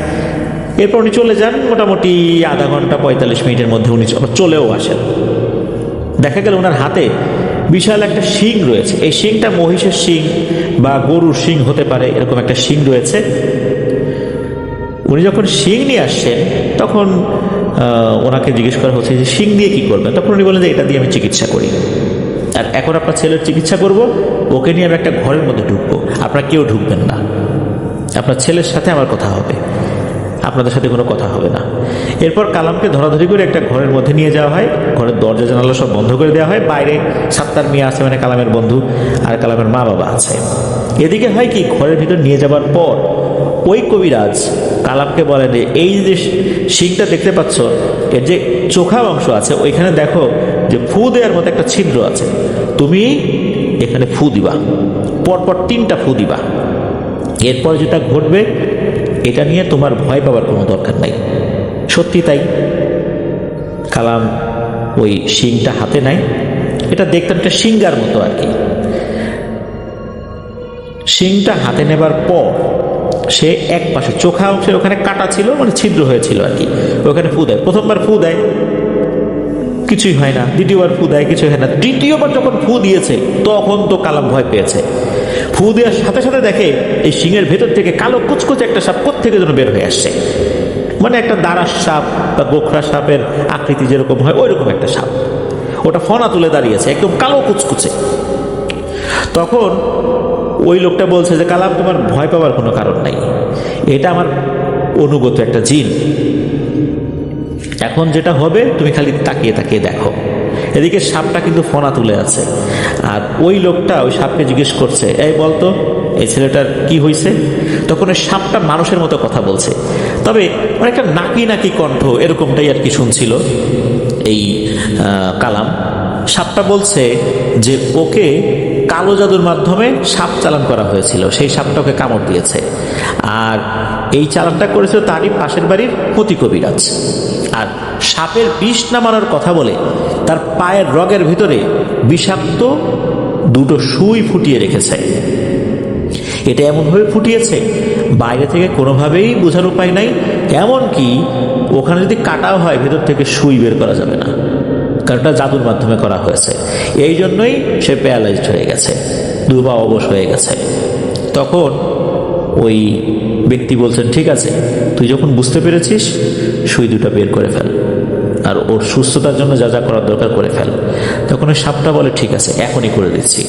S1: এরপর উনি চলে যান, মোটামুটি আধা ঘন্টা 45 মিনিটের মধ্যে উনি আবার চলেও আসেন। দেখা গেল ওনার হাতে বিশাল একটা শিং রয়েছে। এই শিংটা মহিষের শিং বা গরুর শিং হতে পারে, এরকম একটা শিং রয়েছে। উনি যখন শিং নিয়ে আসছেন তখন ওনাকে জিজ্ঞেস করা হচ্ছে যে শিং দিয়ে কি করবেন? তখন উনি বলেন যে এটা দিয়ে আমি চিকিৎসা করি, আর এখন আপনার ছেলের চিকিৎসা করব, ওকে নিয়ে আমি একটা ঘরের মধ্যে ঢুকবো, আপনারা কেউ ঢুকবেন না, আপনার ছেলের সাথে আমার কথা হবে, আপনাদের সাথে কোনো কথা হবে না। এরপর কালামকে ধরাধরি করে একটা ঘরের মধ্যে নিয়ে যাওয়া হয়, ঘরের দরজা জানালা সব বন্ধ করে দেওয়া হয়। বাইরে সাত্তার মিয়া আছে, মানে কালামের বন্ধু, আর কালামের মা বাবা আছে। এদিকে হয় কি, ঘরের ভিতর নিয়ে যাবার পর ওই কবিরাজ কালামকে বলে যে এই যে শিংটা দেখতে পাচ্ছ, এর যে চোখা অংশ আছে ওইখানে দেখো যে ফু দেওয়ার মতো একটা ছিদ্র আছে, তুমি এখানে ফু দিবা, পরপর 3টা ফু দিবা। এরপর যেটা ঘটবে এটা নিয়ে তোমার ভয় পাওয়ার কোনো দরকার নাই। সত্যি তাই, কালাম ওই শিংটা হাতে নেয়। এটা দেখতাম একটা শিংগার মতো আর কি। শিংটা হাতে নেবার পর সে এক পাশে চোখা অংশের ওখানে কাটা ছিল, মানে ছিদ্র হয়েছিল আর কি, ওখানে ফু দেয়। প্রথমবার ফু দেয়, কিছুই হয় না। দ্বিতীয়বার ফু দেয়, কিছুই হয় না। তৃতীয়বার যখন ফু দিয়েছে তখন তো কালাম ভয় পেয়েছে। ফু দেওয়ার সাথে সাথে দেখে এই শিংয়ের ভেতর থেকে কালো কুচকুচে একটা সাপ কোত্থেকে যেন বের হয়ে আসছে, মানে একটা দারাস সাপ বা গোখরা সাপের আকৃতি যেরকম হয় ওইরকম একটা সাপ, ওটা ফনা তুলে দাঁড়িয়েছে, একদম কালো কুচকুচে। তখন ওই লোকটা বলছে যে কালাম তোমার ভয় পাওয়ার কোনো কারণ নাই, এটা আমার অনুগত একটা জিন, এখন যেটা হবে তুমি খালি তাকিয়ে তাকিয়ে দেখো। এদিকে সাপটা কিন্তু ফনা তুলে আছে, আর ওই লোকটা ওই সাপকে জিজ্ঞেস করছে এই বলতো এই ছেলেটার কি হয়েছে? তখন ওই সাপটা মানুষের মতো কথা বলছে, তবে অনেকটা নাকি নাকি কণ্ঠ এরকমটাই আর কি শুনছিল এই কালাম। সাপটা বলছে যে ওকে কালো জাদুর মাধ্যমে সাপ চালান করা হয়েছিল, সেই সাপটা ওকে কামড় দিয়েছে, আর এই চালানটা করেছিল তারই পাশের বাড়ির মতি কবিরাজ। আর সাপের বিষ নামানোর কথা বলে তার পায়ের রগের ভিতরে বিষাক্ত 2টো সুই ফুটিয়ে রেখেছে। এটা এমনভাবে ফুটিয়েছে বাইরে থেকে কোনোভাবেই বোঝার উপায় নাই, এমনকি ওখানে যদি কাটাও হয় ভেতর থেকে সুই বের করা যাবে না, কারণ এটা জাদুর মাধ্যমে করা হয়েছে। এই জন্যই সে প্যারালাইজড হয়ে গেছে, 2 পা অবশ হয়ে গেছে। তখন ওই ব্যক্তি বলছেন ঠিক আছে, তুই যখন বুঝতে পেরেছিস সুই 2টা বের করে ফেল, আর ওর সুস্থতার জন্য যা যা করার দরকার করে ফেল। তখন ওই সাপটা বলে ঠিক আছে এখনই করে দিচ্ছি।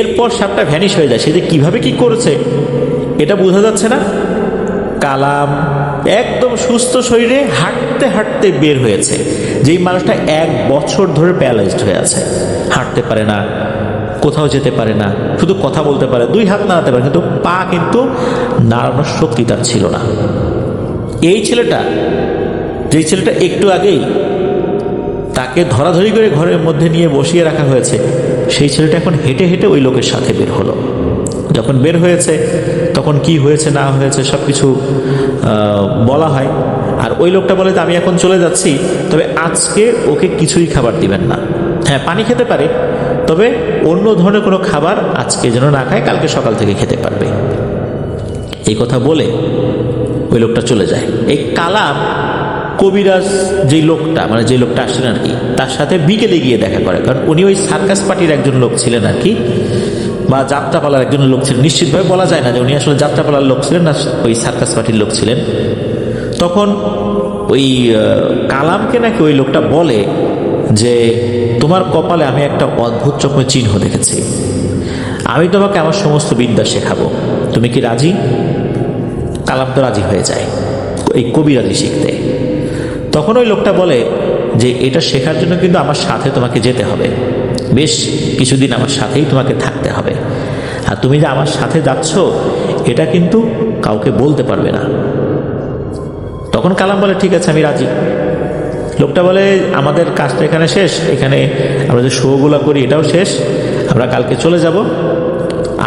S1: এরপর সাপটা ভ্যানিশ হয়ে যায়। সে যে কীভাবে কি করেছে এটা বোঝা যাচ্ছে না। কালাম একদম সুস্থ শরীরে হাঁটতে হাঁটতে বের হয়েছে। যেই মানুষটা 1 বছর ধরে প্যারালাইজড হয়ে আছে, হাঁটতে পারে না, কোথাও যেতে পারে না, শুধু কথা বলতে পারে, 2 হাত নাড়াতে পারে, কিন্তু পা কিন্তু নাড়ানোর শক্তি তার ছিল না। এই ছেলেটা, যেই ছেলেটা একটু আগেই তাকে ধরাধরি করে ঘরের মধ্যে নিয়ে বসিয়ে রাখা হয়েছে, সেই ছেলেটা এখন হেঁটে হেঁটে ওই লোকের সাথে বের হলো। যখন বের হয়েছে তখন কি হয়েছে না হয়েছে সব কিছু বলা হয়। আর ওই লোকটা বলে যে আমি এখন চলে যাচ্ছি, তবে আজকে ওকে কিছুই খাবার দিবেন না। হ্যাঁ, পানি খেতে পারে, তবে অন্য ধরনের কোনো খাবার আজকে যেন না খায়, কালকে সকাল থেকে খেতে পারবে। এই কথা বলে ওই লোকটা চলে যায়। এই কালাম কবিরাজ যেই লোকটা, মানে যে লোকটা আসলেন আর কি, তার সাথে বিকেলে গিয়ে দেখা করে, কারণ উনি ওই সার্কাস পার্টির একজন লোক ছিলেন আর কি, বা যাত্রাপালার একজন লোক ছিলেন। নিশ্চিতভাবে বলা যায় না যে উনি আসলে যাত্রাপালার লোক ছিলেন না ওই সার্কাস পার্টির লোক ছিলেন। তখন ওই কালামকে নাকি ওই লোকটা বলে যে তোমার কপালে আমি একটা অদ্ভুত চক্র চিহ্ন দেখেছি, আমি তোমাকে আমার সমস্ত বিদ্যা শেখাবো, তুমি কি রাজি? কালাম তো রাজি হয়ে যায় এই কবিরাজি শিখতে। তখন ওই লোকটা বলে যে এটা শেখার জন্য কিন্তু আমার সাথে তোমাকে যেতে হবে, বেশ কিছুদিন আমার সাথেই তোমাকে থাকতে হবে, আর তুমি যে আমার সাথে যাচ্ছ এটা কিন্তু কাউকে বলতে পারবে না। তখন কালাম বলে ঠিক আছে আমি রাজি। লোকটা বলে আমাদের কাজটা এখানে শেষ, এখানে আমরা যে শোগুলো করি এটাও শেষ, আমরা কালকে চলে যাব,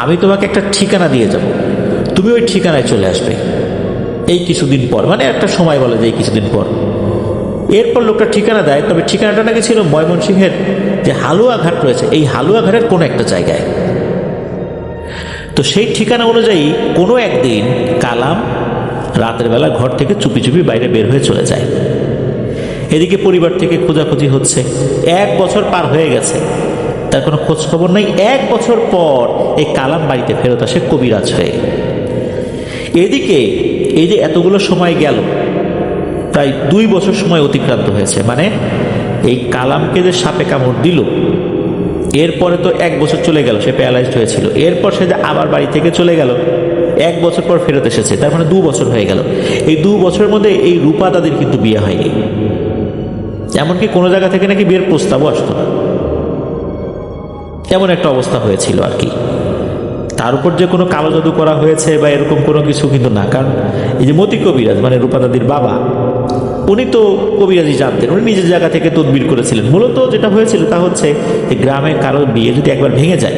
S1: আমি তোমাকে একটা ঠিকানা দিয়ে যাব, তুমি ওই ঠিকানায় চলে আসবে এই কিছুদিন পর, মানে একটা সময় বলে যে এই কিছুদিন পর। এরপর লোকটা ঠিকানা দেয়, তবে ঠিকানাটা নাকি ছিল ময়মনসিংহের যে হালুয়াঘাট রয়েছে এই হালুয়াঘাটের কোনো একটা জায়গায়। তো সেই ঠিকানা অনুযায়ী কোনো একদিন কালাম রাতের বেলা ঘর থেকে চুপি চুপি বাইরে বের হয়ে চলে যায়। এদিকে পরিবার থেকে খোঁজাখুঁজি হচ্ছে, 1 বছর পার হয়ে গেছে, তার কোনো খোঁজ খবর নাই। 1 বছর পর এই কালাম বাড়িতে ফেরত আসে কবিরাজ হয়ে। এদিকে এই যে এতগুলো সময় গেল, প্রায় 2 বছর সময় অতিক্রান্ত হয়েছে, মানে এই কালামকে যে সাপে কামড় দিল এরপরে তো 1 বছর চলে গেল, সে প্যারালাইজড হয়েছিল। এরপর সে যে আবার বাড়ি থেকে চলে গেল, 1 বছর পর ফেরত এসেছে, তার মানে 2 বছর হয়ে গেল। এই 2 বছরের মধ্যে এই রূপা দাদির কিন্তু বিয়ে হয়নি, এমনকি কোনো জায়গা থেকে নাকি বিয়ের প্রস্তাবও আসতো না, এমন একটা অবস্থা হয়েছিল আর কি। তার উপর যে কোনো কালো জাদু করা হয়েছে বা এরকম কোনো কিছু কিন্তু না, কারণ এই যে মতি কবিরাজ মানে রূপা দাদির বাবা, উনি তো কবিরাজি জানতেন, উনি নিজের জায়গা থেকে তদবির করেছিলেন। মূলত যেটা হয়েছিল তা হচ্ছে যে গ্রামে কারো বিয়ে যদি একবার ভেঙে যায়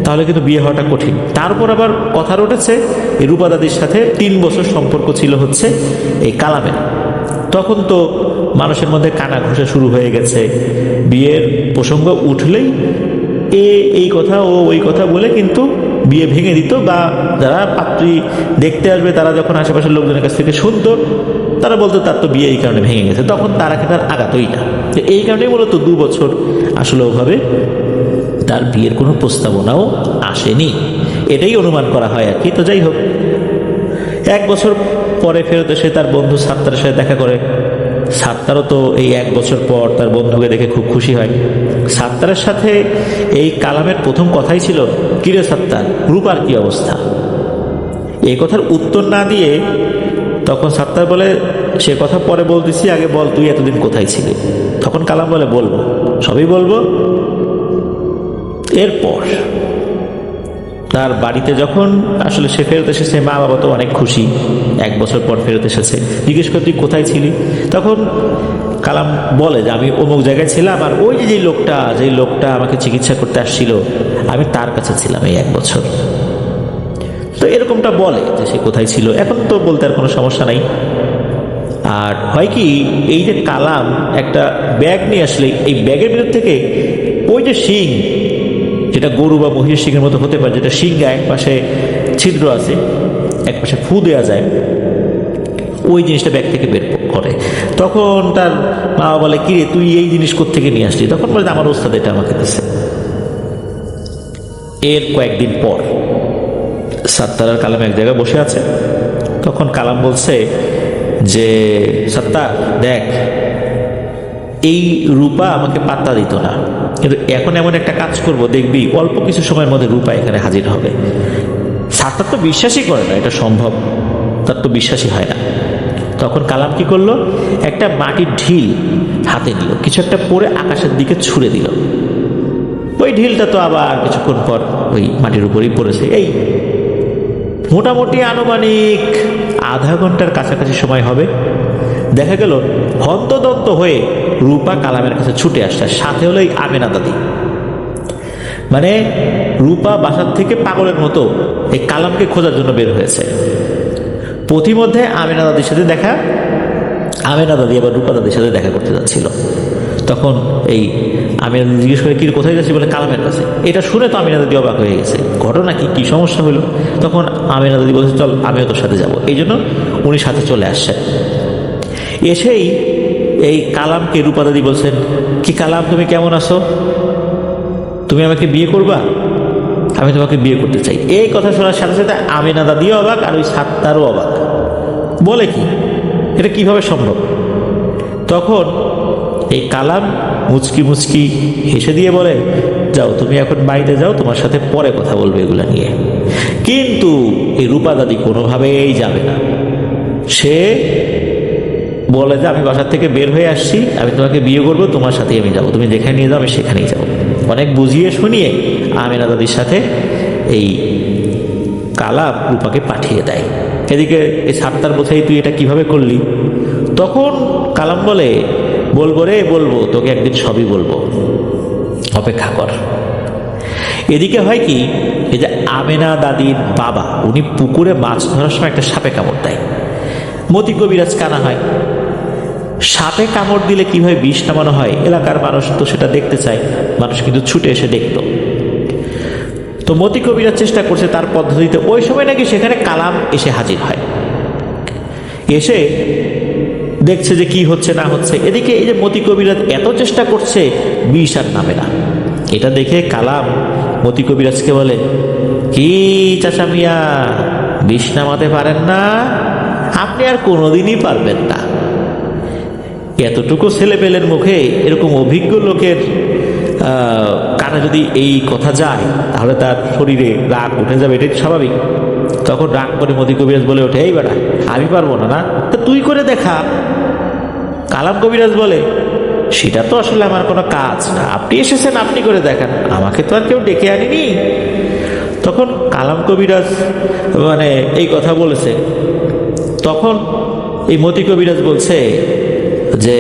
S1: তাহলে কিন্তু বিয়ে হওয়াটা কঠিন। তারপর আবার কথা উঠেছে এই রূপা দাদির সাথে 3 বছর সম্পর্ক ছিল হচ্ছে এই কালামের। তখন তো মানুষের মধ্যে কানা ঘষা শুরু হয়ে গেছে, বিয়ের প্রসঙ্গ উঠলেই এই কথা ও ওই কথা বলে কিন্তু বিয়ে ভেঙে দিত, বা যারা পাত্রী দেখতে আসবে তারা যখন আশেপাশের লোকজনের কাছ থেকে শুনতো তারা বলতো তার তো বিয়ে এই কারণে ভেঙে গেছে, তখন তারা কিন্তু আর আগাতই না। এই কারণেই মূলত 2 বছর আসলে ওভাবে তার বিয়ের কোনো প্রস্তাবনাও আসেনি, এটাই অনুমান করা হয় আর কি। তো যাই হোক, 1 বছর পরে ফেরত এসে তার বন্ধু সাত্তারের সাথে দেখা করে। সাত্তারও তো এই 1 বছর পর তার বন্ধুকে দেখে খুব খুশি হয়। সাত্তারের সাথে এই কালামের প্রথম কথাই ছিল, কিরে সাত্তার, রূপার কি অবস্থা? এই কথার উত্তর না দিয়ে তখন সাত্তার বলে, সে কথা পরে বলতেছি, আগে বল তুই এতদিন কোথায় ছিলি? তখন কালাম বলে, বলবো, সবই বলবো। এরপর তার বাড়িতে যখন আসলে সে ফেরত এসেছে, মা বাবা তো অনেক খুশি, 1 বছর পর ফেরত এসেছে। জিজ্ঞেস করে তুই কোথায় ছিলি? তখন কালাম বলে যে আমি অমুক জায়গায় ছিলাম, আর ওই যে লোকটা আমাকে চিকিৎসা করতে আসছিল আমি তার কাছে ছিলাম এই 1 বছর। তো এরকমটা বলে যে সে কোথায় ছিল। এখন তো বলতে আর কোনো সমস্যা নাই। আর হয় কি, এই যে কালাম একটা ব্যাগ নিয়ে আসলে এই ব্যাগের ভিতর থেকে ওই যে শিং, যেটা গরু বা মহিষের শিংয়ের মতো হতে পারে, যেটা শিংটা এক পাশে ছিদ্র আছে, এক পাশে ফু দেওয়া যায়, ওই জিনিসটা ব্যাগ থেকে বের করে। তখন তার মা বলে, কিরে তুই এই জিনিস কোত্থেকে নিয়ে আসলি? তখন বলে, আমার ওস্তাদ এটা আমাকে দিচ্ছে। এর কয়েকদিন পর সাত্তার আর কালাম এক জায়গায় বসে আছে। তখন কালাম বলছে যে, সাত্তার দেখ, এই রূপা আমাকে পাত্তা দিত না, কিন্তু এখন এমন একটা কাজ করব, দেখবি অল্প কিছু সময়ের মধ্যে রূপা এখানে হাজির হবে। সাত্তার তো বিশ্বাসই করে না এটা সম্ভব, তার তো বিশ্বাসই হয় না। তখন কালাম কি করলো, একটা মাটির ঢিল হাতে নিল, কিছু একটা পরে আকাশের দিকে ছুঁড়ে দিল। ওই ঢিলটা তো আবার কিছুক্ষণ পর ওই মাটির উপরেই পড়েছে। এই মোটামুটি আনুমানিক আধা ঘন্টার কাছাকাছি সময় হবে। দেখা গেল হন্তদন্ত হয়ে রূপা কালামের কাছে ছুটে আসছে, সাথে হলো এই আমেনা দাদি। মানে রূপা বাসার থেকে পাগলের মতো এই কালামকে খোঁজার জন্য বের হয়েছে। পথিমধ্যে আমেনা দাদির সাথে দেখা, আমেনা দাদি আবার রূপা দাদির সাথে দেখা করতে যাচ্ছিল। তখন এই আমেনা দাদি জিজ্ঞেস করে, কি কোথায় যাচ্ছি? বলে কালামের কাছে। এটা শুনে তো আমেনা দাদি অবাক হয়ে গেছে, ঘটনা কি সমস্যা হলো? তখন আমেনা দাদি বলছে, চল আমিও তোর সাথে যাবো। এই জন্য উনি সাথে চলে আসছে। এসেই এই কালামকে রূপা দাদি বলছেন, কি কালাম, তুমি কেমন আছো? তুমি আমাকে বিয়ে করবা? আমি তোমাকে বিয়ে করতে চাই। এই কথা শোনার সাথে সাথে আমেনা দাদিও অবাক, আর ওই সাত্তারও অবাক। বলে কি, এটা কিভাবে সম্ভব? তখন এই কালাম মুচকি মুচকি হেসে দিয়ে বলে, যাও তুমি এখন বাড়িতে যাও, তোমার সাথে পরে কথা বলবে এগুলা নিয়ে। কিন্তু এই রূপা দাদি কোনোভাবেই যাবে না। সে বলে যে, আমি বাসার থেকে বের হয়ে আসছি, আমি তোমাকে বিয়ে করবো, তোমার সাথেই আমি যাবো, তুমি যেখানে নিয়ে যাও আমি সেখানেই যাবো। অনেক বুঝিয়ে শুনিয়ে আমেনা দাদির সাথে এই কালাম রূপাকে পাঠিয়ে দেয়। এদিকে এই সাত্তার বোঝাই, তুই এটা কিভাবে করলি? তখন কালাম বলে, বলবো রে বলবো, তোকে একদিন সবই বলবো, অপেক্ষা কর। এদিকে হয় কি, এই যে আমেনা দাদির বাবা, উনি পুকুরে মাছ ধরার সময় একটা সাপে কামড় দেয়। মতি কবিরাজ কানা হয়, সাপে কামড় দিলে কিভাবে বিষ নামানো হয় এলাকার মানুষ তো সেটা দেখতে চায়, মানুষ কিন্তু ছুটে এসে দেখতো। তো মতি কবিরাজ চেষ্টা করছে তার পদ্ধতিতে। ওই সময় নাকি সেখানে কালাম এসে হাজির হয়, এসে দেখছে যে কি হচ্ছে না হচ্ছে। এদিকে এই যে মতি কবিরাজ এত চেষ্টা করছে, বিষ আর নামে না। এটা দেখে কালাম মতি কবিরাজকে বলে, কি চাচা মিয়া, বিষ নামাতে পারেন না? আপনি আর কোনোদিনই পারবেন না। এতটুকু ছেলেপেলের মুখে এরকম অভিজ্ঞ লোকের কানে যদি এই কথা যায়, তাহলে তার শরীরে রাগ উঠে যাবে, এটাই স্বাভাবিক। তখন রাগ করে মতি কবিরাজ বলে ওঠে, এই বেটা, আমি পারবো না, না তা তুই করে দেখা। কালাম কবিরাজ বলে, সেটা তো আসলে আমার কোনো কাজ না, আপনি এসেছেন, আপনি করে দেখান, আমাকে তো আর কেউ ডেকে আনিনি। তখন কালাম কবিরাজ মানে এই কথা বলেছে। তখন এই মতি কবিরাজ বলছে যে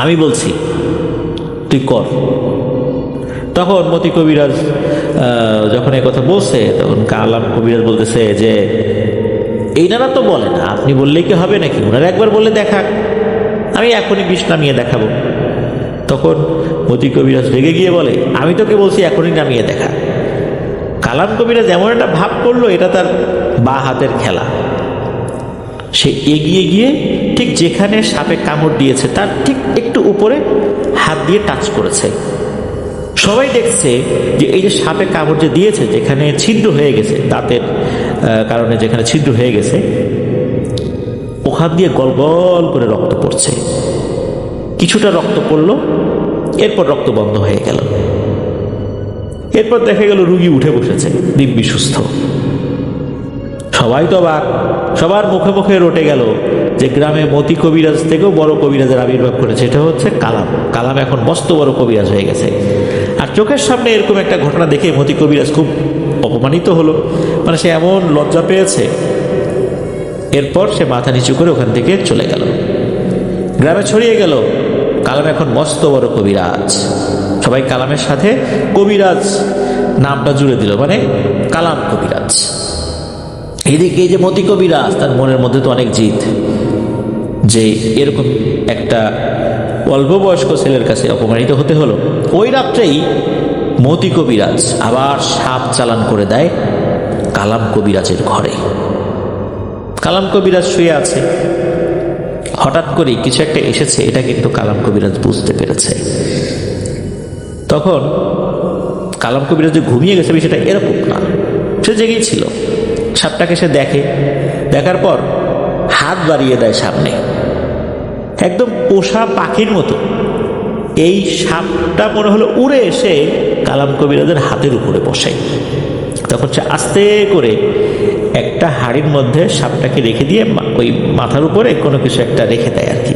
S1: আমি বলছি, তুই কর। তখন মতি কবিরাজ যখন এই কথা বলছে, তখন কালাম কবিরাজ বলতেছে যে এইনারা তো বলে না, আপনি বললেই কি হবে নাকি? ওনারা একবার বললে দেখাক, আমি এখনই বিষ নামিয়ে দেখাবো। তখন মতি কবিরাজ রেগে গিয়ে বলে, আমি তোকে বলছি এখনই নামিয়ে দেখা। কালাম কবিরাজ এমন একটা ভাব করলো, এটা তার বা হাতের খেলা। সে এগিয়ে গিয়ে ঠিক যেখানে সাপে কামড় দিয়েছে তার ঠিক একটু উপরে হাত দিয়ে টাচ করেছে। সবাই দেখছে যে এই যে সাপে কামড় যে দিয়েছে, যেখানে ছিদ্র হয়ে গেছে, দাঁতের কারণে যেখানে ছিদ্র হয়ে গেছে, ওখান দিয়ে গল গল করে রক্ত পড়ছে। কিছুটা রক্ত পড়লো, এরপর রক্ত বন্ধ হয়ে গেল। এরপর দেখা গেল রুগী উঠে বসেছে, দিব্যি সুস্থ। সবাই তো অবাক, সবার মুখে মুখে রটে গেল যে গ্রামে মতি কবিরাজ থেকেও বড় কবিরাজের আবির্ভাব করেছে। এটা হচ্ছে কালাম। কালাম এখন মস্ত বড় কবিরাজ হয়ে গেছে। আর চোখের সামনে এরকম একটা ঘটনা দেখে মতি কবিরাজ খুব অপমানিত হলো, মানে সে এমন লজ্জা পেয়েছে। এরপর সে মাথা নিচু করে ওখান থেকে চলে গেল। গ্রামে ছড়িয়ে গেল কালাম এখন মস্ত বড় কবিরাজ। সবাই কালামের সাথে কবিরাজ নামটা জুড়ে দিল, মানে কালাম কবিরাজ। এদিকে এই যে মতি কবিরাজ, তার মনের মধ্যে তো অনেক জিদ যে এরকম একটা অল্প বয়স্ক ছেলের কাছে অপমানিত হতে হলো। ওই রাত্রেই মতি কবিরাজ আবার সাপ চালান করে দেয় কালাম কবিরাজের ঘরে। কালাম কবিরাজ শুয়ে আছে, হঠাৎ করে কিছু একটা এসেছে, এটা কিন্তু কালাম কবিরাজ বুঝতে পেরেছে। তখন কালাম কবিরাজ যে ঘুমিয়ে গেছে বিষয়টা এরকম না, সে জেগেই ছিল। সাপটাকে সে দেখে, দেখার পর হাত বাড়িয়ে দেয় সামনে, একদম পোষা পাখির মতো। এই সাপটা মনে হলো উড়ে এসে কালাম কবিরাজের হাতের উপরে বসে। তখন সে আস্তে করে একটা হাড়ির মধ্যে সাপটাকে রেখে দিয়ে ওই মাথার উপরে কোনো কিছু একটা রেখে দেয় আর কি।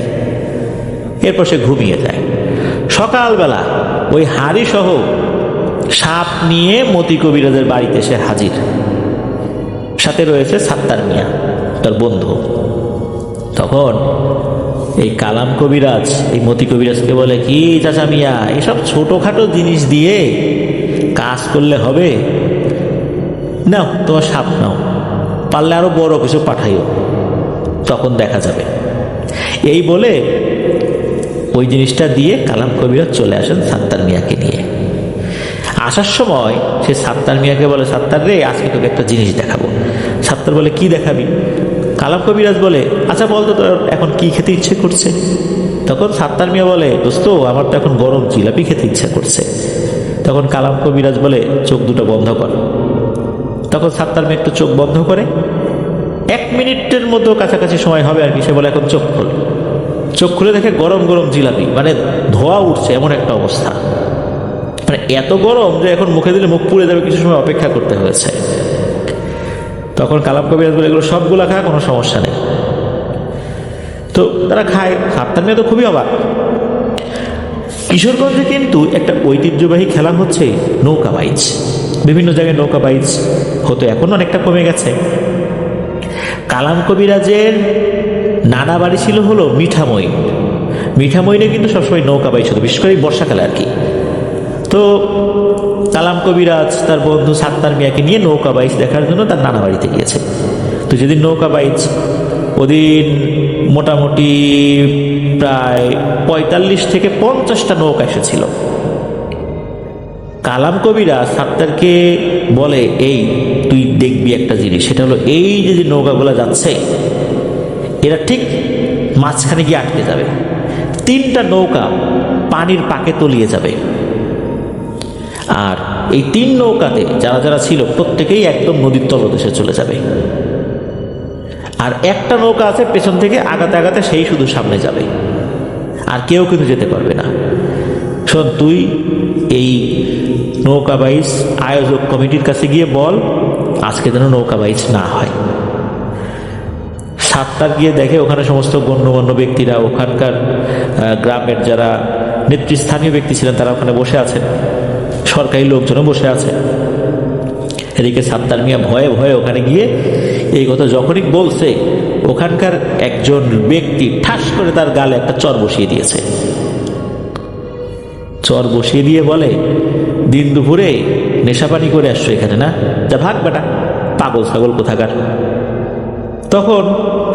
S1: এরপর সে ঘুমিয়ে যায়। সকালবেলা ওই হাড়ি সহ সাপ নিয়ে মতি কবিরাজের বাড়িতে সে হাজির। সাথে রয়েছে সাত্তার মিয়া, তার বন্ধু। তখন এই কালাম কবিরাজ এই মতি কবিরাজকে বলে, কি চাচা মিয়া, এসব ছোটখাটো জিনিস দিয়ে কাজ করলে হবে? নাও তোমার সাপ নাও, পারলে আরো বড় কিছু পাঠাইও, তখন দেখা যাবে। এই বলে ওই জিনিসটা দিয়ে কালাম কবিরাজ চলে আসেন সাত্তার মিয়াকে নিয়ে। আসার সময় সে সাত্তার মিয়াকে বলে, সাত্তার রে, আজকে তোকে একটা জিনিস দেখাবো। সাত্তার বলে, কি দেখাবি? কালাম কবিরাজ বলে, আচ্ছা বলতো তোর এখন কি খেতে ইচ্ছে করছে? তখন সাত্তার মিয়া বলে, দোস্ত, আমার তো এখন গরম জিলাপি খেতে ইচ্ছা করছে। তখন কালাম কবিরাজ বলে, চোখ দুটো বন্ধ কর। তখন সাত্তার মিয়া একটু চোখ বন্ধ করে, 1 মিনিটের মতো কাছাকাছি সময় হবে আর কি। সে বলে, এখন চোখ খোল। চোখ খুলে দেখে গরম গরম জিলাপি, মানে ধোয়া উঠছে এমন একটা অবস্থা, মানে এত গরম যে এখন মুখে দিলে মুখ পুড়ে যাবে, কিছু সময় অপেক্ষা করতে হয়েছে। তখন কালাম কবিরাজ বলে, এগুলো সবগুলা খা, কোনো সমস্যা নেই। তো তারা খায়। সাত্তার মিয়া তো খুবই অবাক। কিশোরগঞ্জে কিন্তু একটা ঐতিহ্যবাহী খেলা হচ্ছে নৌকা বাইচ। বিভিন্ন জায়গায় নৌকা বাইচ হতো, এখন অনেকটা কমে গেছে। কালাম কবিরাজের নানা বাড়ি ছিল হলো মিঠামই। মিঠামইনে কিন্তু সবসময় নৌকা বাইচ হতো, বিশেষ করে এই বর্ষাকালে আর কি। তো কালাম কবিরাজ তার বন্ধু সাত্তার মিয়াকে নিয়ে নৌকা বাইচ দেখার জন্য তার নানা বাড়িতে গিয়েছে। তো যেদিন নৌকা বাইচ, ওদিন মোটামুটি প্রায় ৪৫ থেকে ৫০টা নৌকা এসেছিল। কালাম কবিরাজ সাত্তারকে বলে, এই তুই দেখবি একটা জিনিস, সেটা হলো এই যে নৌকাগুলো যাচ্ছে এরা ঠিক মাঝখানে গিয়ে আটকে যাবে, 3টা নৌকা পানির পাকে তলিয়ে যাবে, আর এই 3 নৌকাতে যারা যারা ছিল প্রত্যেকেই একদম নদীর তলদেশে চলে যাবে, আর একটা নৌকা আছে পেছন থেকে আগাতে আগাতে সেই শুধু সামনে যাবে, আর কেউ কিন্তু যেতে পারবে না। শোন, তুই এই নৌকা বাইচ আয়োজক কমিটির কাছে গিয়ে বল আজকে যেন নৌকা বাইচ না হয়। সাত্তার গিয়ে দেখে ওখানে সমস্ত গণ্যমান্য ব্যক্তিরা, ওখানকার গ্রামের যারা নেতৃস্থানীয় ব্যক্তি ছিলেন তারা ওখানে বসে আছেন, সরকারি লোকজনও বসে আছে। এদিকে সাত্তার মিয়া ভয়ে ভয়ে ওখানে গিয়ে এই কথা যখনই বলছে, ওখানকার একজন ব্যক্তি ঠাস করে তার গালে একটা চর বসিয়ে দিয়েছে। চর বসিয়ে দিয়ে বলে, দিন দুপুরে নেশাপানি করে আসছো এখানে না, যা ভাগ বেটা, পাগল ছাগল কোথাকার। তখন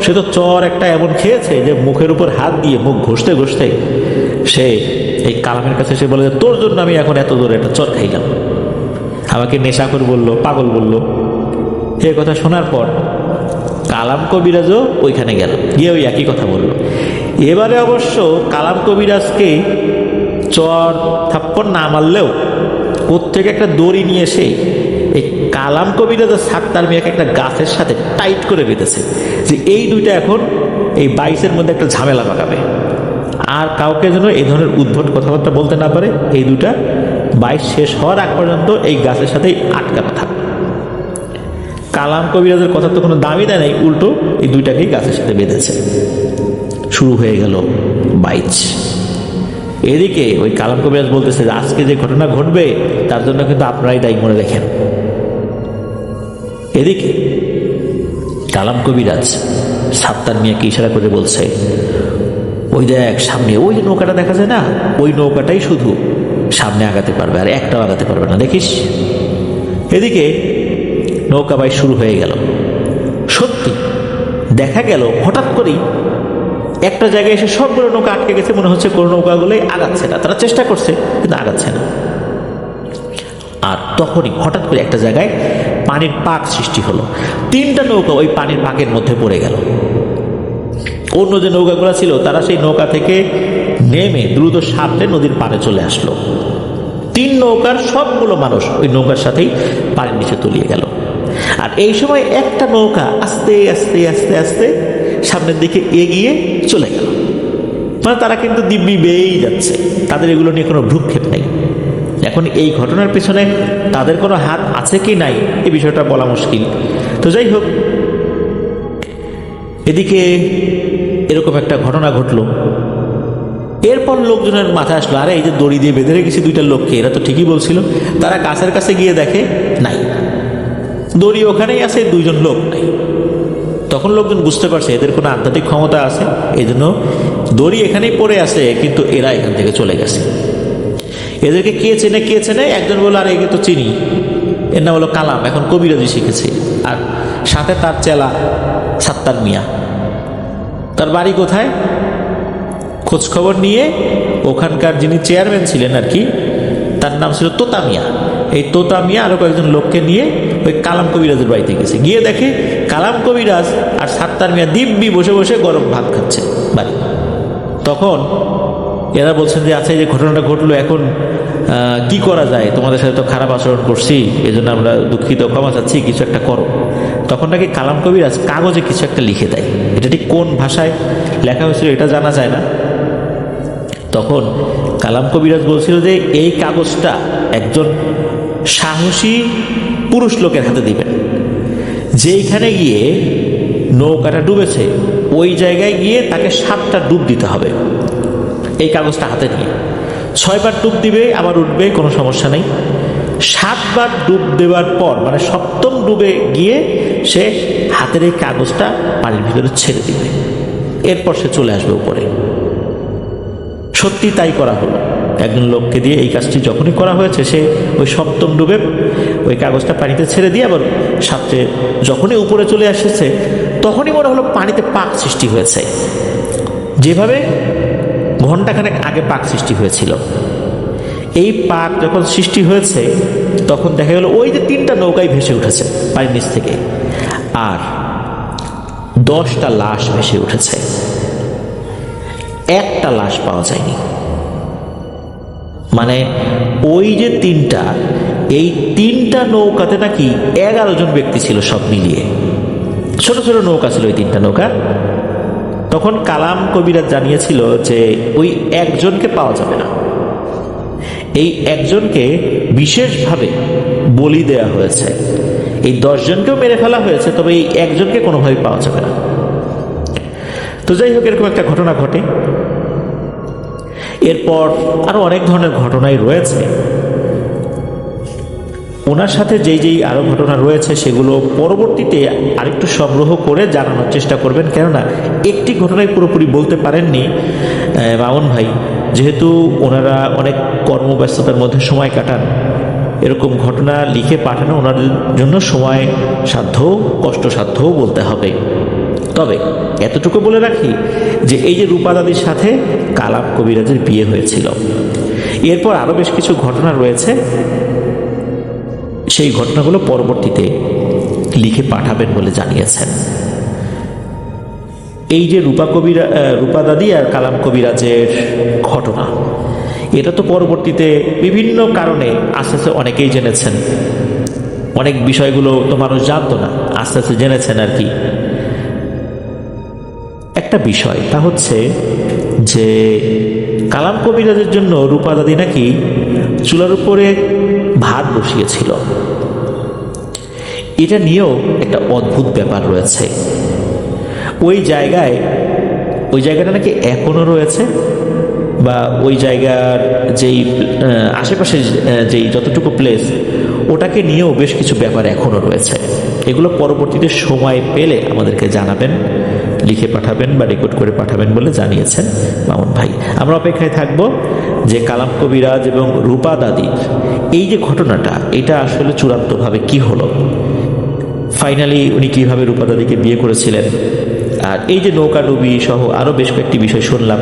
S1: সে তো চর একটা এমন খেয়েছে যে মুখের উপর হাত দিয়ে মুখ ঘষতে ঘষতে সে এই কালামের কাছে এসে বলে, তোর জন্য আমি এখন এত জোরে একটা চর খাইলাম, আমাকে নেশাখোর বললো, পাগল বললো। এ কথা শোনার পর কালাম কবিরাজও ওইখানে গেল, গিয়ে ওই একই কথা বলল। এবারে অবশ্য কালাম কবিরাজকে চর থাপ্পড় না মারলেও কোত্থেকে একটা দড়ি নিয়ে এসে এই কালাম কবিরাজ সাত্তার মিয়াকে একটা গাছের সাথে টাইট করে বেঁধেছে, যে এই দুইটা এখন এই বাইচের মধ্যে একটা ঝামেলা পাকাবে, আর কাউকে যেন এই ধরনের উদ্ভট কথাবার্তা বলতে না পারে। এই দুটা বাইচ শেষ হওয়ার আগ পর্যন্ত এই গাছের সাথেই আটকানো থাকবে। কালাম কবিরাজের কথা তো কোনো দামই দেয় নাই, উল্টো এই দুইটাকেই গাছের সাথে বেঁধেছে। শুরু হয়ে গেল বাইচ। এদিকে ওই কালাম কবিরাজ বলতেছে যে আজকে যে ঘটনা ঘটবে তার জন্য কিন্তু আপনারাই দায়ী, মনে রেখেন। এদিকে কালাম কবিরাজ সাত্তার মিয়াকে ইশারা করে বলছে, ওই দেখ সামনে ওই যে নৌকাটা দেখা যায় না, ওই নৌকাটাই শুধু সামনে আগাতে পারবে, আর একটাও আগাতে পারবে না, দেখিস। এদিকে নৌকা বাইচ শুরু হয়ে গেল। সত্যি দেখা গেল হঠাৎ করেই একটা জায়গায় এসে সবগুলো নৌকা আটকে গেছে, মনে হচ্ছে কোনো নৌকাগুলোই আগাচ্ছে না, তারা চেষ্টা করছে কিন্তু আগাচ্ছে না। আর তখনই হঠাৎ করে একটা জায়গায় পানির পাক সৃষ্টি হলো, 3টা নৌকা ওই পানির পাকের মধ্যে পড়ে গেল। অন্য যে নৌকাগুলো ছিল তারা সেই নৌকা থেকে নেমে দ্রুত সামনে নদীর পাড়ে চলে আসলো। 3 নৌকার সবগুলো মানুষ ওই নৌকার সাথেই পানির নিচে তলিয়ে গেল। আর এই সময় একটা নৌকা আস্তে আস্তে আস্তে আস্তে সামনের দিকে এগিয়ে চলে গেল, মানে তারা কিন্তু দিব্যি বেয়েই যাচ্ছে, তাদের এগুলো নিয়ে কোনো ভ্রুক্ষেপ নেই। এখন এই ঘটনার পেছনে তাদের কোনো হাত আছে কি নাই এই বিষয়টা বলা মুশকিল। তো যাই হোক, এদিকে এরকম একটা ঘটনা ঘটলো। এরপর লোকজনের মাথায় আসলো, আরে এই যে দড়ি দিয়ে বেঁধে রেখেছি 2টা লোককে, এরা তো ঠিকই বলছিল। তারা গাছের কাছে গিয়ে দেখে নাই, দড়ি ওখানেই আছে, 2জন লোক নাই। তখন লোকজন বুঝতে পারছে এদের কোনো আধ্যাত্মিক ক্ষমতা আছে, এই জন্য দড়ি এখানেই পড়ে আছে, কিন্তু এরা এখান থেকে চলে গেছে। এদেরকে কে চেনে? একজন বলল, আর একে তো চিনি, এর নাম হলো কালাম, এখন কবিরাজি শিখেছে, আর সাথে তার চেলা সাত্তার মিয়া। তার বাড়ি কোথায়? খোঁজ খবর নিয়ে ওখানকার যিনি চেয়ারম্যান ছিলেন আর কি, তার নাম ছিল তোতা মিয়া। এই তোতা মিয়া আরো কয়েকজন লোককে নিয়ে ওই কালাম কবিরাজের বাড়িতে গেছে। গিয়ে দেখে কালাম কবিরাজ আর সাত্তার মিয়া দিব্যি বসে বসে গরম ভাত খাচ্ছে বাড়ি। তখন এরা বলছেন যে আচ্ছা, এই যে ঘটনাটা ঘটলো, এখন কি করা যায়, তোমাদের সাথে তো খারাপ আচরণ করছি, এই জন্য আমরা দুঃখিত, ক্ষমা চাচ্ছি, কিছু একটা করো। তখন নাকি কালাম কবিরাজ কাগজে কিছু একটা লিখে দেয়। এটা ঠিক কোন ভাষায় লেখা হয়েছিল এটা জানা যায় না। তখন কালাম কবিরাজ বলছিল যে এই কাগজটা একজন সাহসী পুরুষ লোকের হাতে দিবেন, যেইখানে গিয়ে নৌকাটা ডুবেছে ওই জায়গায় গিয়ে তাকে 7টা ডুব দিতে হবে। এই কাগজটা হাতে নিয়ে 6 বার ডুব দিবে, আবার উঠবে, কোনো সমস্যা নেই। 7 বার ডুব দেওয়ার পর, মানে 7ম ডুবে গিয়ে সে হাতের এই কাগজটা পানির ভিতরে ছেড়ে দিবে, এরপর সে চলে আসবে উপরে। সত্যি তাই করা হলো। একজন লোককে দিয়ে এই কাজটি যখনই করা হয়েছে, সে ওই সপ্তম ডুবে ওই কাগজটা পানিতে ছেড়ে দিয়ে আবার সাথে যখনই উপরে চলে এসেছে তখনই মনে হলো পানিতে পাক সৃষ্টি হয়েছে, যেভাবে ঘন্টাখানেক আগে পাক সৃষ্টি হয়েছিল। এই পাক যখন সৃষ্টি হয়েছে তখন দেখা গেল ওই যে 3টা নৌকায় ভেসে উঠেছে পানির নিচ থেকে, আর 10টা লাশ ভেসে উঠেছে, একটা লাশ পাওয়া যায়নি। মানে ওই যে 3টা, এই 3টা নৌকাতে নাকি 11 জন ব্যক্তি ছিল সব মিলিয়ে। ছোট ছোট নৌকা ছিল ওই 3টা নৌকা। তখন কালাম কবিরাজ জানিয়েছিল যে ওই একজনকে পাওয়া যাবে না, এই একজনকে বিশেষভাবে বলি দেয়া হয়েছে। এই 10 জনকেও মেরে ফেলা হয়েছে, তবে এই একজনকে কোনোভাবেই পাওয়া যাবে না। তো যাই হোক, এরকম একটা ঘটনা ঘটে। এরপর আরো অনেক ধরনের ঘটনাই রয়েছে। ওনার সাথে যেই আরো ঘটনা রয়েছে সেগুলো পরবর্তীতে আরেকটু সংগ্রহ করে জানানোর চেষ্টা করবেন, কেননা একটি ঘটনাই পুরোপুরি বলতে পারেননি মামুন ভাই, যেহেতু ওনারা অনেক কর্মব্যস্ততার মধ্যে সময় কাটান। এরকম ঘটনা লিখে পাঠানো ওনাদের জন্য সময় সাধ্য, কষ্টসাধ্যও বলতে হবে। তবে এতটুকু বলে রাখি যে এই যে রূপা দাদির সাথে কালাম কবিরাজের বিয়ে হয়েছিল, এরপর আরো বেশ কিছু ঘটনা রয়েছে। সেই ঘটনাগুলো পরবর্তীতে লিখে পাঠাবেন বলে জানিয়েছেন। এই যে রূপা দাদি আর কালাম কবিরাজের ঘটনা, এটা তো পরবর্তীতে বিভিন্ন কারণে আস্তে আস্তে অনেকেই জেনেছেন। অনেক বিষয়গুলো তো মানুষ জানতো না, আস্তে আস্তে জেনেছেন আর কি। একটা বিষয় তা হচ্ছে যে কালাম কবিরাজের জন্য রূপা দাদি নাকি চুলার উপরে ভাত বসিয়েছিল। এটা নিয়েও একটা অদ্ভুত ব্যাপার রয়েছে। ওই জায়গাটা নাকি এখনো রয়েছে, বা ওই জায়গার যেই আশেপাশে যেই যতটুকু প্লেস, ওটাকে নিয়েও বেশ কিছু ব্যাপার এখনো রয়েছে। এগুলো পরবর্তীতে সময় পেলে আমাদেরকে জানাবেন, লিখে পাঠাবেন বা রেকর্ড করে পাঠাবেন বলে জানিয়েছেন মামুন ভাই। আমরা অপেক্ষায় থাকব যে কালাম কবিরাজ এবং রূপা দাদির এই যে ঘটনাটা, এটা আসলে চূড়ান্তভাবে কি হলো, ফাইনালি উনি কিভাবে রূপা দাদিকে বিয়ে করেছিলেন, আর এই যে নৌকাডুবি সহ আরো বেশ কয়েকটি বিষয় শুনলাম,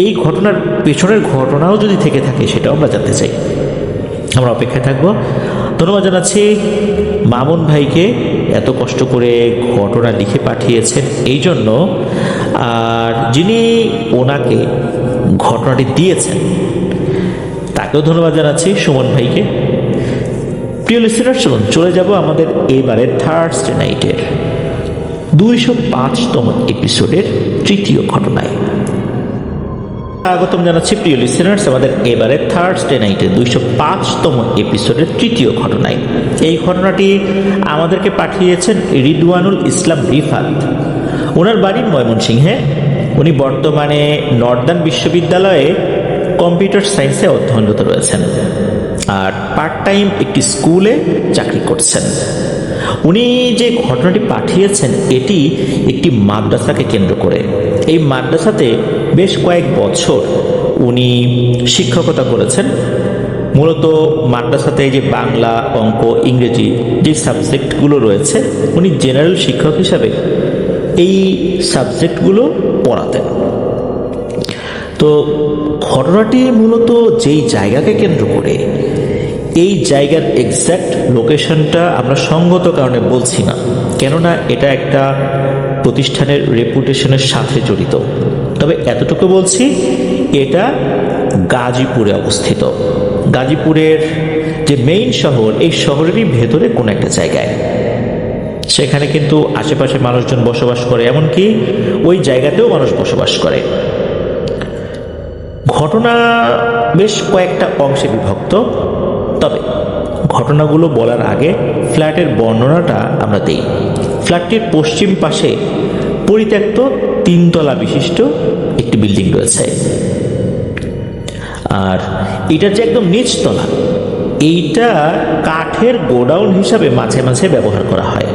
S1: এই ঘটনার পেছনের ঘটনাও যদি থেকে থাকে সেটাও আমরা জানতে চাই। আমরা অপেক্ষায় থাকবো। ধন্যবাদ জানাচ্ছি মামুন ভাইকে, এত কষ্ট করে ঘটনা লিখে পাঠিয়েছেন এই জন্য। আর যিনি ওনাকে ঘটনাটি দিয়েছেন তাকেও ধন্যবাদ জানাচ্ছি, সুমন ভাইকে। প্রিয় লিসেনার, চলুন চলে যাব আমাদের এবারের থার্সডে নাইটের 205তম এপিসোডের তৃতীয় ঘটনায়। স্বাগতম জানাচ্ছি প্রিয় লিসেনার্স আমাদের এবারে থার্সডে নাইটের 205তম এপিসোডের তৃতীয় ঘটনায়। এই ঘটনাটি আমাদেরকে পাঠিয়েছেন রিদওয়ানুল ইসলাম রিফাত। ওনার বাড়ি ময়মনসিংহে। উনি বর্তমানে নর্দার্ন বিশ্ববিদ্যালয়ে কম্পিউটার সায়েন্সে অধ্যয়নরত রয়েছেন, আর পার্ট টাইম একটি স্কুলে চাকরি করছেন। উনি যে ঘটনাটি পাঠিয়েছেন এটি একটি মাদ্রাসাকে কেন্দ্র করে। এই মাদ্রাসাতে বেশ কয়েক বছর উনি শিক্ষকতা করেছেন। মূলত মাদ্রাসাতে যে বাংলা, অঙ্ক, ইংরেজি যে সাবজেক্টগুলো রয়েছে, উনি জেনারেল শিক্ষক হিসাবে এই সাবজেক্টগুলো পড়াতেন। তো ঘটনাটি মূলত যেই জায়গাকে কেন্দ্র করে, এই জায়গার এক্স্যাক্ট লোকেশনটা আমরা সঙ্গত কারণে বলছি না, কেননা এটা একটা প্রতিষ্ঠানের রেপুটেশনের সাথে জড়িত। তবে এতটুকু বলছি, এটা গাজীপুরে অবস্থিত। গাজীপুরের যে মেইন শহর, এই শহরেরই ভেতরে কোন একটা জায়গায়। সেখানে কিন্তু আশেপাশে মানুষজন বসবাস করে, এমনকি ওই জায়গাতেও মানুষ বসবাস করে। ঘটনা বেশ কয়েকটা অংশে বিভক্ত। তবে ঘটনাগুলো বলার আগে ফ্ল্যাটের বর্ণনাটা আমরা দেই। ফ্ল্যাটটির পশ্চিম পাশে পরিত্যক্ত 3 তলা বিশিষ্ট একটি বিল্ডিং রয়েছে, আর এটার যে একদম নিচতলা, এইটা কাঠের গোডাউন হিসাবে মাঝে মাঝে ব্যবহার করা হয়।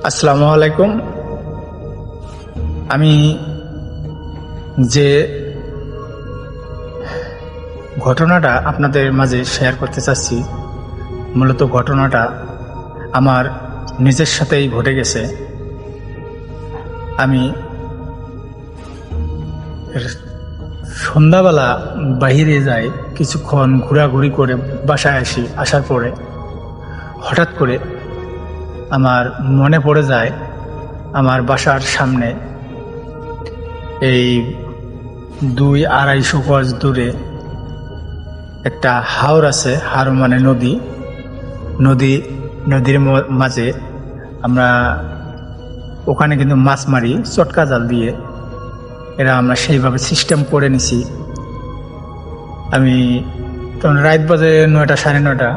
S2: আসসালামু আলাইকুম। আমি যে ঘটনাটা আপনাদের মাঝে শেয়ার করতে চাচ্ছি, মূলত ঘটনাটা আমার নিজের সাথেই ঘটে গেছে। আমি সন্ধ্যাবেলা বাইরে যাই, কিছুক্ষণ ঘোরাঘুরি করে বাসায় আসি। আসার পরে হঠাৎ করে আমার মনে পড়ে যায় আমার বাসার সামনে এই 200-250 গজ দূরে একটা হাওর আছে। হাওর মানে নদীর মাঝে আমরা ওখানে কিন্তু মাছ মারি চটকা জাল দিয়ে। আমরা সেইভাবে সিস্টেম করে নিছি। আমি তখন রাত বাজে 9টা 9:30,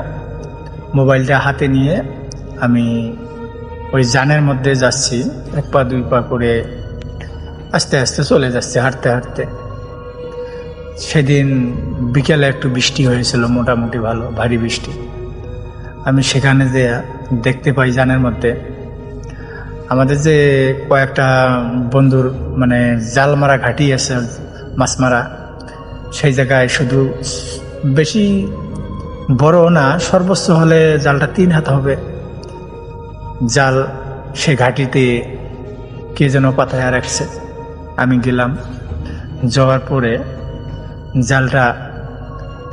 S2: মোবাইলটা হাতে নিয়ে আমি ওই জানের মধ্যে যাচ্ছি, 1 পা 2 পা করে আস্তে আস্তে চলে যাচ্ছি হাঁটতে হাঁটতে। সেদিন বিকেলে একটু বৃষ্টি হয়েছিল, মোটামুটি ভারী বৃষ্টি। আমি সেখানে যে দেখতে পাই জানের মধ্যে আমাদের যে কয়েকটা বন্ধুর মানে জাল মারা ঘাঁটি আছে, মাছ মারা, সেই জায়গায় শুধু বেশি বড় না, সর্বোচ্চ হলে জালটা 3 হাত হবে জাল। সে ঘাঁটিতে কে যেন পাতায় রাখছে। আমি গেলাম, যাওয়ার পরে জালটা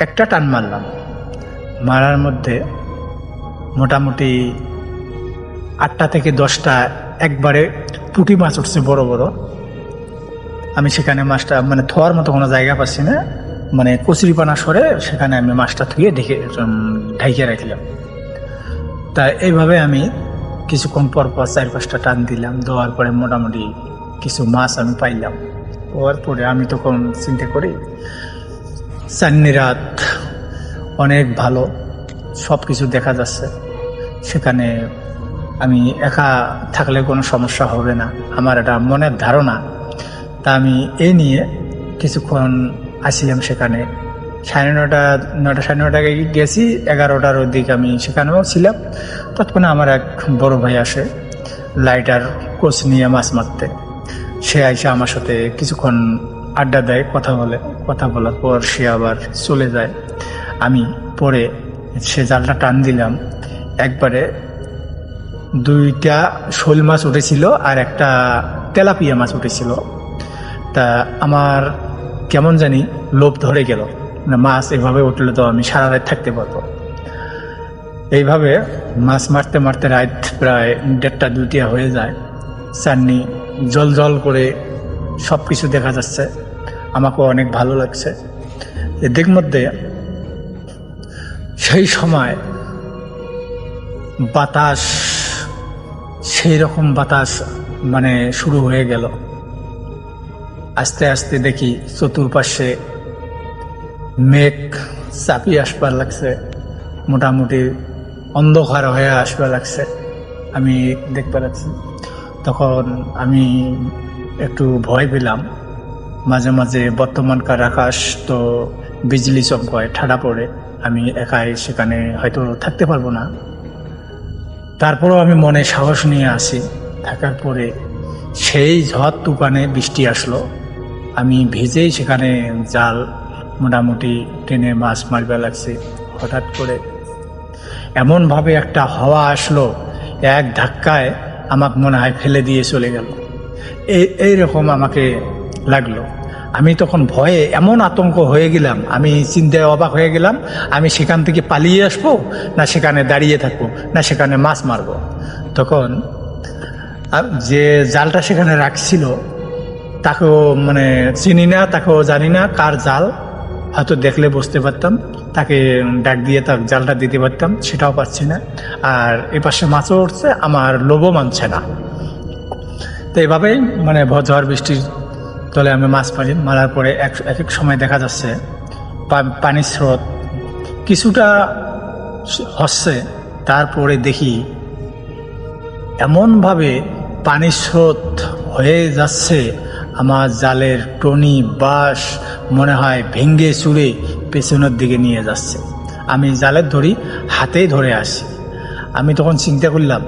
S2: একটা টান মারলাম। মারার মধ্যে মোটামুটি 8টা থেকে 10টা একবারে পুঁটি মাছ উঠছে, বড় বড়। আমি সেখানে মাছটা মানে থোয়ার মতো কোনো জায়গা পাচ্ছি না, মানে কচুরিপানা সরে সেখানে আমি মাছটা ধুয়ে ঢাইকে রাখলাম। তা এইভাবে আমি কিছুক্ষণ পর 4-5টা টান দিলাম। দেওয়ার পরে মোটামুটি কিছু মাছ আমি পাইলাম। পাওয়ার পরে আমি তখন চিন্তা করি চাঁদনি রাত, অনেক ভালো, সব কিছু দেখা যাচ্ছে। সেখানে আমি একা থাকলে কোনো সমস্যা হবে না, আমার এটা মনের ধারণা। তা আমি এই নিয়ে কিছুক্ষণ আসছিলাম সেখানে। 9:30 গেছি, 11টার দিকে আমি সেখানেও ছিলাম। তৎক্ষণে আমার এক বড় ভাই আসে লাইটার কোচ নিয়ে মাছ মারতে। সে আইসে আমার সাথে কিছুক্ষণ আড্ডা দেয়, কথা বলার পর সে আবার চলে যায়। আমি পরে সে জালটা টান দিলাম, একবারে 2টা শোল মাছ উঠেছিল আর একটা তেলাপিয়া মাছ উঠেছিল। তা আমার কেমন জানি লোভ ধরে গেল, মাছ এভাবে উঠলে তো আমি সারা রাত থাকতে পারবো। এইভাবে মাছ মারতে মারতে রাত প্রায় 1:30 2টা হয়ে যায়। চাঁদনি জল জল করে সব কিছু দেখা যাচ্ছে, আমাকেও অনেক ভালো লাগছে। এদিক মধ্যে সেই সময় বাতাস, সেই রকম বাতাস মানে শুরু হয়ে গেল। আস্তে আস্তে দেখি চতুর্পাশে মেঘ চাপিয়ে আসবার লাগছে, মোটামুটি অন্ধকার হয়ে আসবার লাগছে, আমি দেখতে পাচ্ছি। তখন আমি একটু ভয় পেলাম। মাঝে মাঝে বর্তমানকার আকাশ তো বিজলি চমকায়, ঠাডা পড়ে, আমি একাই সেখানে হয়তো থাকতে পারবো না। তারপরেও আমি মনে সাহস নিয়ে আসি। থাকার পরে সেই ঝড় তুফানে বৃষ্টি আসলো, আমি ভিজেই সেখানে জাল মোটামুটি টেনে মাছ মারবে লাগছে। হঠাৎ করে এমনভাবে একটা হাওয়া আসলো, এক ধাক্কায় আমাকে মনে হয় ফেলে দিয়ে চলে গেল। এইরকম আমাকে লাগলো। আমি তখন ভয়ে এমন আতঙ্ক হয়ে গেলাম, আমি চিন্তায় অবাক হয়ে গেলাম, আমি সেখান থেকে পালিয়ে আসবো না সেখানে দাঁড়িয়ে থাকবো না সেখানে মাছ মারবো। তখন যে জালটা সেখানে রাখছিল তাকেও মানে চিনি না, তাকেও জানি না কার জাল, হয়তো দেখলে বুঝতে পারতাম, তাকে ডাক দিয়ে তার জালটা দিতে পারতাম, সেটাও পাচ্ছি না। আর এপাশে মাছও উঠছে, আমার লোভও মানছে না। তো এভাবেই মানে ঝড় বৃষ্টির তলে আমি মাছ মারার পরে এক এক সময় দেখা যাচ্ছে পানির স্রোত কিছুটা হচ্ছে, তারপরে দেখি এমনভাবে পানির স্রোত হয়ে যাচ্ছে, আমার জালের টনি বাঁশ মনে হয় ভেঙ্গে চুরে পেছনের দিকে নিয়ে যাচ্ছে। আমি জালের ধরি, হাতেই ধরে আসি। আমি তখন চিন্তা করলাম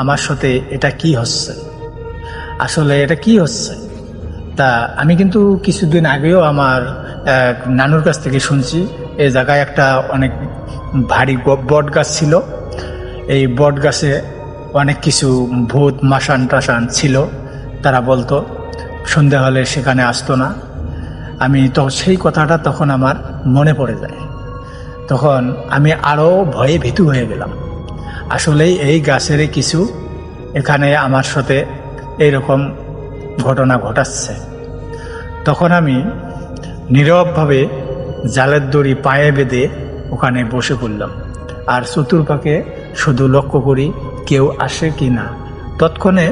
S2: আমার সাথে এটা কি হচ্ছে। আসলে এটা কি হচ্ছে। তা আমি কিন্তু কিছুদিন আগেও আমার এক নানুর কাছ থেকে শুনছি এই জায়গায় একটা অনেক ভারী বট গাছ ছিল। এই বট গাছে অনেক কিছু ভূত মাসান টাসান ছিল। তারা বলতো সন্ধে হলে সেখানে আসতো না। আমি তো সেই কথাটা তখন আমার মনে পড়ে যায়। তখন আমি আরও ভয়ে ভীতু হয়ে গেলাম। আসলেই এই গাছেরই কিছু এখানে আমার সাথে এইরকম ঘটনা ঘটাচ্ছে। তখন আমি নীরবভাবে জালের দড়ি পায়ে বেঁধে ওখানে বসে পড়লাম, আর চতুর্পাকে শুধু লক্ষ্য করি কেউ আসে কি না। তৎক্ষণে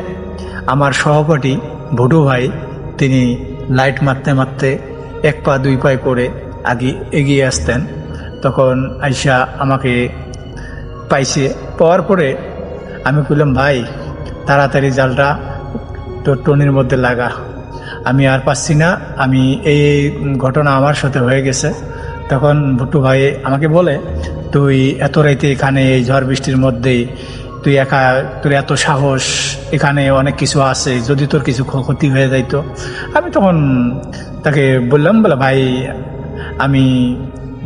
S2: আমার সহপাঠী ভুটু ভাই তিনি লাইট মারতে মারতে 1 পা 2 পায়ে করে এগিয়ে আসতেন। তখন আইসা আমাকে পাইছে, পাওয়ার পরে আমি বললাম, ভাই তাড়াতাড়ি জালটা তোর টনির মধ্যে লাগা, আমি আর পাচ্ছি না, আমি এই ঘটনা আমার সাথে হয়ে গেছে। তখন ভুট্টু ভাই আমাকে বলে, তুই এত রাইতে এখানে এই ঝড় বৃষ্টির মধ্যেই তুই একা, তোর এত সাহস, এখানে অনেক কিছু আছে, যদি তোর কিছু ক্ষতি হয়ে যাইতো। আমি তখন তাকে বললাম, বলে ভাই আমি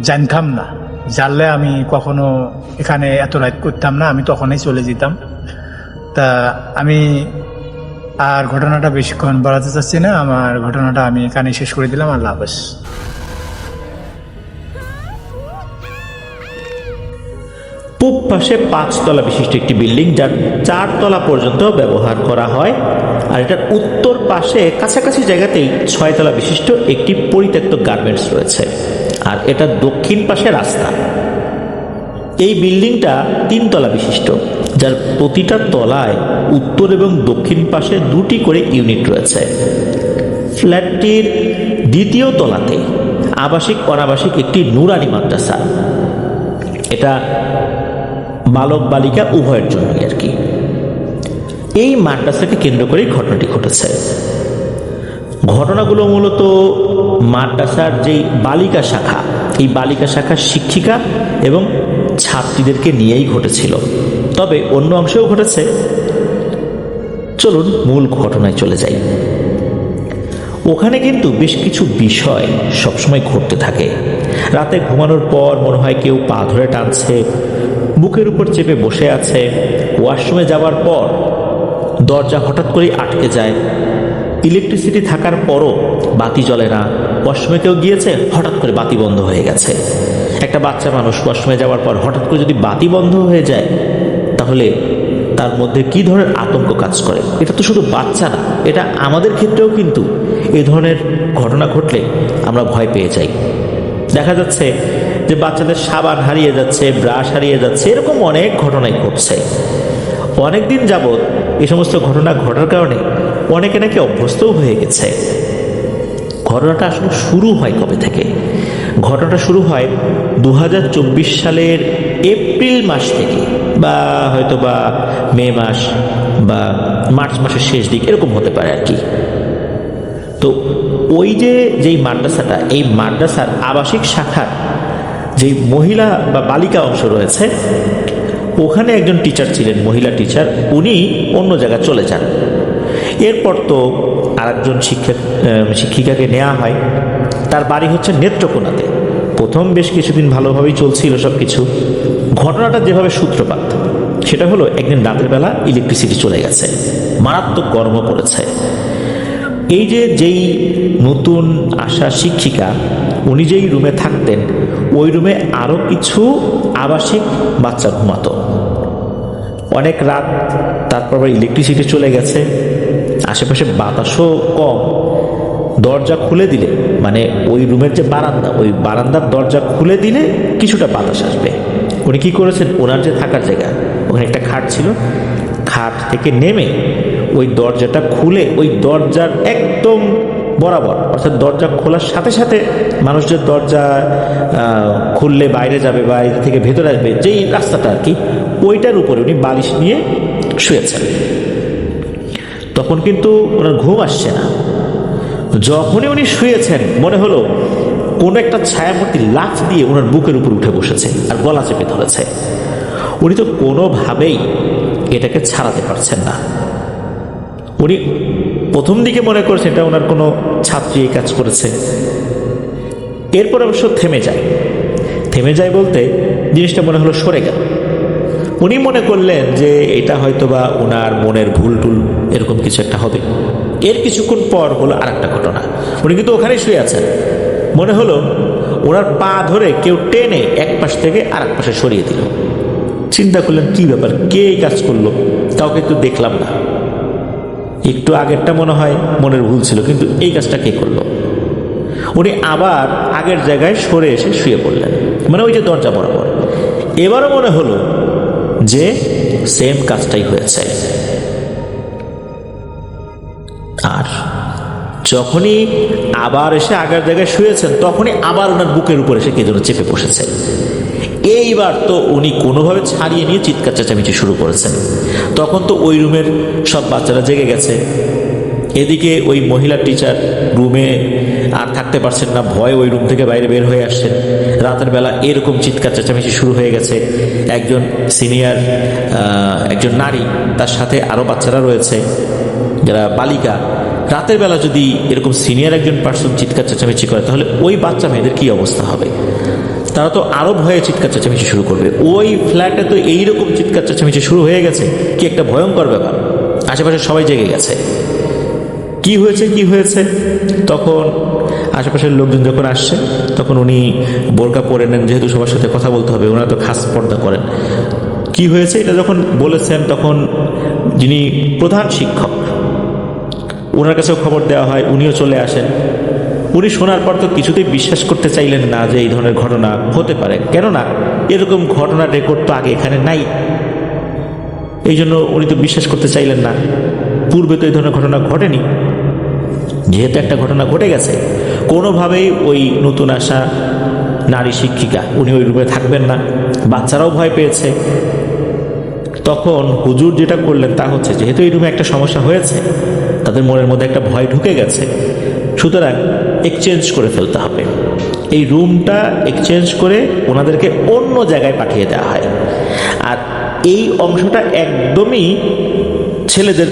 S2: জানতাম না, জানলে আমি কখনো এখানে এত রাত করতাম না, আমি তখনই চলে যেতাম। তা আমি আর ঘটনাটা বেশিক্ষণ বাড়াতে চাচ্ছি না, আমার ঘটনাটা আমি এখানে শেষ করে দিলাম। আল্লাহ হাফেজ।
S1: পূব পাশে 5 তলা বিশিষ্ট একটি বিল্ডিং, যার 4 তলা পর্যন্ত ব্যবহার করা হয়, আর এটার উত্তর পাশে কাছাকাছি জায়গাতেই 6 তলা বিশিষ্ট একটি পরিত্যক্ত গার্মেন্টস রয়েছে, আর এটা দক্ষিণ পাশে রাস্তা। এই বিল্ডিংটা 3 তলা বিশিষ্ট, যার প্রতিটা তলায় উত্তর এবং দক্ষিণ পাশে 2টি করে ইউনিট রয়েছে। ফ্ল্যাটটির 2য় তলাতে আবাসিক অনাবাসিক একটি নুরানি মাদ্রাসা। এটা বালক বালিকা উভয়ের জন্যই আর কি। এই মাদ্রাসাকে কেন্দ্র করেই ঘটনাটি ঘটেছে। ঘটনাগুলো মূলত মাদ্রাসার যেই বালিকা শাখা, এই বালিকা শাখার শিক্ষিকা এবং ছাত্রীদেরকে নিয়েই ঘটেছিল, তবে অন্য অংশেও ঘটেছে। চলুন মূল ঘটনায় চলে যাই। ওখানে কিন্তু বেশ কিছু বিষয় সবসময় ঘটতে থাকে। রাতে ঘুমানোর পর মনে হয় কেউ পা ধরে টানছে, বুকের উপর চেপে বসে আছে। ওয়াশরুমে যাওয়ার পর দরজা হঠাৎ করেই আটকে যায়। ইলেকট্রিসিটি থাকার পরও বাতি জ্বলে না। ওয়াশরুমে কেউ গিয়েছে, হঠাৎ করে বাতি বন্ধ হয়ে গেছে। একটা বাচ্চা মানুষ ওয়াশরুমে যাওয়ার পর হঠাৎ করে যদি বাতি বন্ধ হয়ে যায়, তাহলে তার মধ্যে কি ধরনের আতঙ্ক কাজ করে। এটা তো শুধু বাচ্চা না, এটা আমাদের ক্ষেত্রেও কিন্তু এই ধরনের ঘটনা ঘটলে আমরা ভয় পেয়ে যাই। দেখা যাচ্ছে যে বাচ্চাদের সাবান হারিয়ে যাচ্ছে, ব্রাশ হারিয়ে যাচ্ছে, এরকম অনেক ঘটনাই ঘটছে। অনেক দিন যাবৎ এই সমস্ত ঘটনা ঘটার কারণে অনেকে নাকি অভ্যস্তও হয়ে গেছে। ঘটনাটা আসলে শুরু হয় কবে থেকে? ঘটনাটা শুরু হয় 2024 সালের এপ্রিল মাস থেকে, বা হয়তো বা মে মাস বা মার্চ মাসের শেষ দিক, এরকম হতে পারে আর কি। তো ওই যেই মাদ্রাসাটা, এই মাদ্রাসার আবাসিক শাখার যেই মহিলা বা বালিকা অংশ রয়েছে, ওখানে একজন টিচার ছিলেন, মহিলা টিচার। উনি অন্য জায়গায় চলে যান। এরপর তো আরেকজন শিক্ষিকাকে নেওয়া হয়। তার বাড়ি হচ্ছে নেত্রকোনাতে। প্রথম বেশ কিছুদিন ভালোভাবেই চলছিল সব কিছু। ঘটনাটা যেভাবে সূত্রপাত, সেটা হলো একদিন রাতের বেলা ইলেকট্রিসিটি চলে গেছে, মারাত্মক গরম পড়েছে। এই যেই নতুন আসা শিক্ষিকা, উনি যেই রুমে থাকতেন, ওই রুমে আরও কিছু আবাসিক বাচ্চা ঘুমাতো। অনেক রাত, তারপর আবার ইলেকট্রিসিটি চলে গেছে, আশেপাশে বাতাসও কম। দরজা খুলে দিলে, মানে ওই রুমের যে বারান্দা, ওই বারান্দার দরজা খুলে দিলে কিছুটা বাতাস আসবে। উনি কী করেছেন, ওনার যে থাকার জায়গা, ওখানে একটা খাট ছিল, খাট থেকে নেমে ওই দরজাটা খুলে, ওই দরজার একদম বরাবর, অর্থাৎ দরজা খোলার সাথে সাথে মানুষ যে দরজা খুললে বাইরে যাবে, বাইরে থেকে ভেতরে আসবে, যেই রাস্তাটা আর কি, ওইটার উপরে উনি বালিশ নিয়ে শুয়েছেন। তখন কিন্তু ওনার ঘুম আসছে না। যখনই উনি শুয়েছেন, মনে হলো কোনো একটা ছায়ামূর্তি লাফ দিয়ে ওনার বুকের উপর উঠে বসেছে আর গলা চেপে ধরেছে। উনি তো কোনোভাবেই এটাকে ছাড়াতে পারছেন না। উনি প্রথম দিকে মনে করছে এটা ওনার কোনো ছাত্রী এই কাজ করেছে। এরপর অবশ্য থেমে যায় বলতে জিনিসটা মনে হলো সরে গেল। উনি মনে করলেন যে এটা হয়তো বা ওনার মনের ভুল টুল এরকম কিছু একটা হবে। এর কিছুক্ষণ পর হলো আর একটা ঘটনা। উনি কিন্তু ওখানেই শুয়ে আছেন, মনে হলো ওনার পা ধরে কেউ টেনে এক পাশ থেকে আর এক পাশে সরিয়ে দিল। চিন্তা করলেন কি ব্যাপার, কে এই কাজ করলো, কাউকে একটু দেখলাম না। একটু আগেরটা মনে হয় মনের ভুল ছিল, কিন্তু এই কাজটা কে করলো? উনি আবার আগের জায়গায় সরে এসে শুয়ে পড়লেন, মানে ওই যে দরজা বরাবর। এবারও মনে হলো যে সেম কাজটাই হয়েছে। আর যখনই আবার এসে আগের জায়গায় শুয়েছেন, তখনই আবার ওনার বুকের উপর এসে কে যেন চেপে বসেছে। এইবার তো উনি কোনোভাবে ছাড়িয়ে নিয়ে চিৎকার চেঁচামেচি শুরু করেছেন। তখন তো ওই রুমের সব বাচ্চারা জেগে গেছে। এদিকে ওই মহিলা টিচার রুমে আর থাকতে পারছেন না, ভয় ওই রুম থেকে বাইরে বের হয়ে আসছেন। রাতের বেলা এরকম চিৎকার চেঁচামেচি শুরু হয়ে গেছে। একজন সিনিয়র একজন নারী, তার সাথে আরও বাচ্চারা রয়েছে যারা বালিকা। রাতের বেলা যদি এরকম সিনিয়র একজন পার্সন চিৎকার চেঁচামেচি করে, তাহলে ওই বাচ্চা মেয়েদের কী অবস্থা হবে? তারা তো আরও ভয়ে চিৎকার চেঁচামেচি শুরু করবে। ওই ফ্ল্যাটে তো এইরকম চিৎকার চেঁচামেচি শুরু হয়ে গেছে, কি একটা ভয়ঙ্কর ব্যাপার। আশেপাশে সবাই জেগে গেছে। কি হয়েছে তখন আশেপাশের লোকজন যখন আসছে, তখন উনি বোরকা পরে নেন, যেহেতু সবার সাথে কথা বলতে হবে, ওনারা তো খাস পর্দা করেন। কি হয়েছে এটা যখন বলেছেন, তখন যিনি প্রধান শিক্ষক ওনার কাছেও খবর দেওয়া হয়, উনিও চলে আসেন। উনি শোনার পর তো কিছুতেই বিশ্বাস করতে চাইলেন না যে এই ধরনের ঘটনা হতে পারে, কেননা এরকম ঘটনার রেকর্ড তো আগে এখানে নাই। এই জন্য উনি তো বিশ্বাস করতে চাইলেন না। পূর্বে তো এই ধরনের ঘটনা ঘটেনি, যেহেতু একটা ঘটনা ঘটে গেছে, কোনোভাবেই ওই নতুন আসা নারী শিক্ষিকা উনি ওই রুমে থাকবেন না। বাচ্চারাও ভয় পেয়েছে। তখন হুজুর যেটা করলেন তা হচ্ছে, যেহেতু এই রুমে একটা সমস্যা হয়েছে, তাদের মনের মধ্যে একটা ভয় ঢুকে গেছে, সুতরাং এক্সচেঞ্জ করে ফেলতে হবে। এই রুমটা এক্সচেঞ্জ করে ওনাদেরকে অন্য জায়গায় পাঠিয়ে দেওয়া হয়। আর এই অংশটা একদমই ছেলেদের,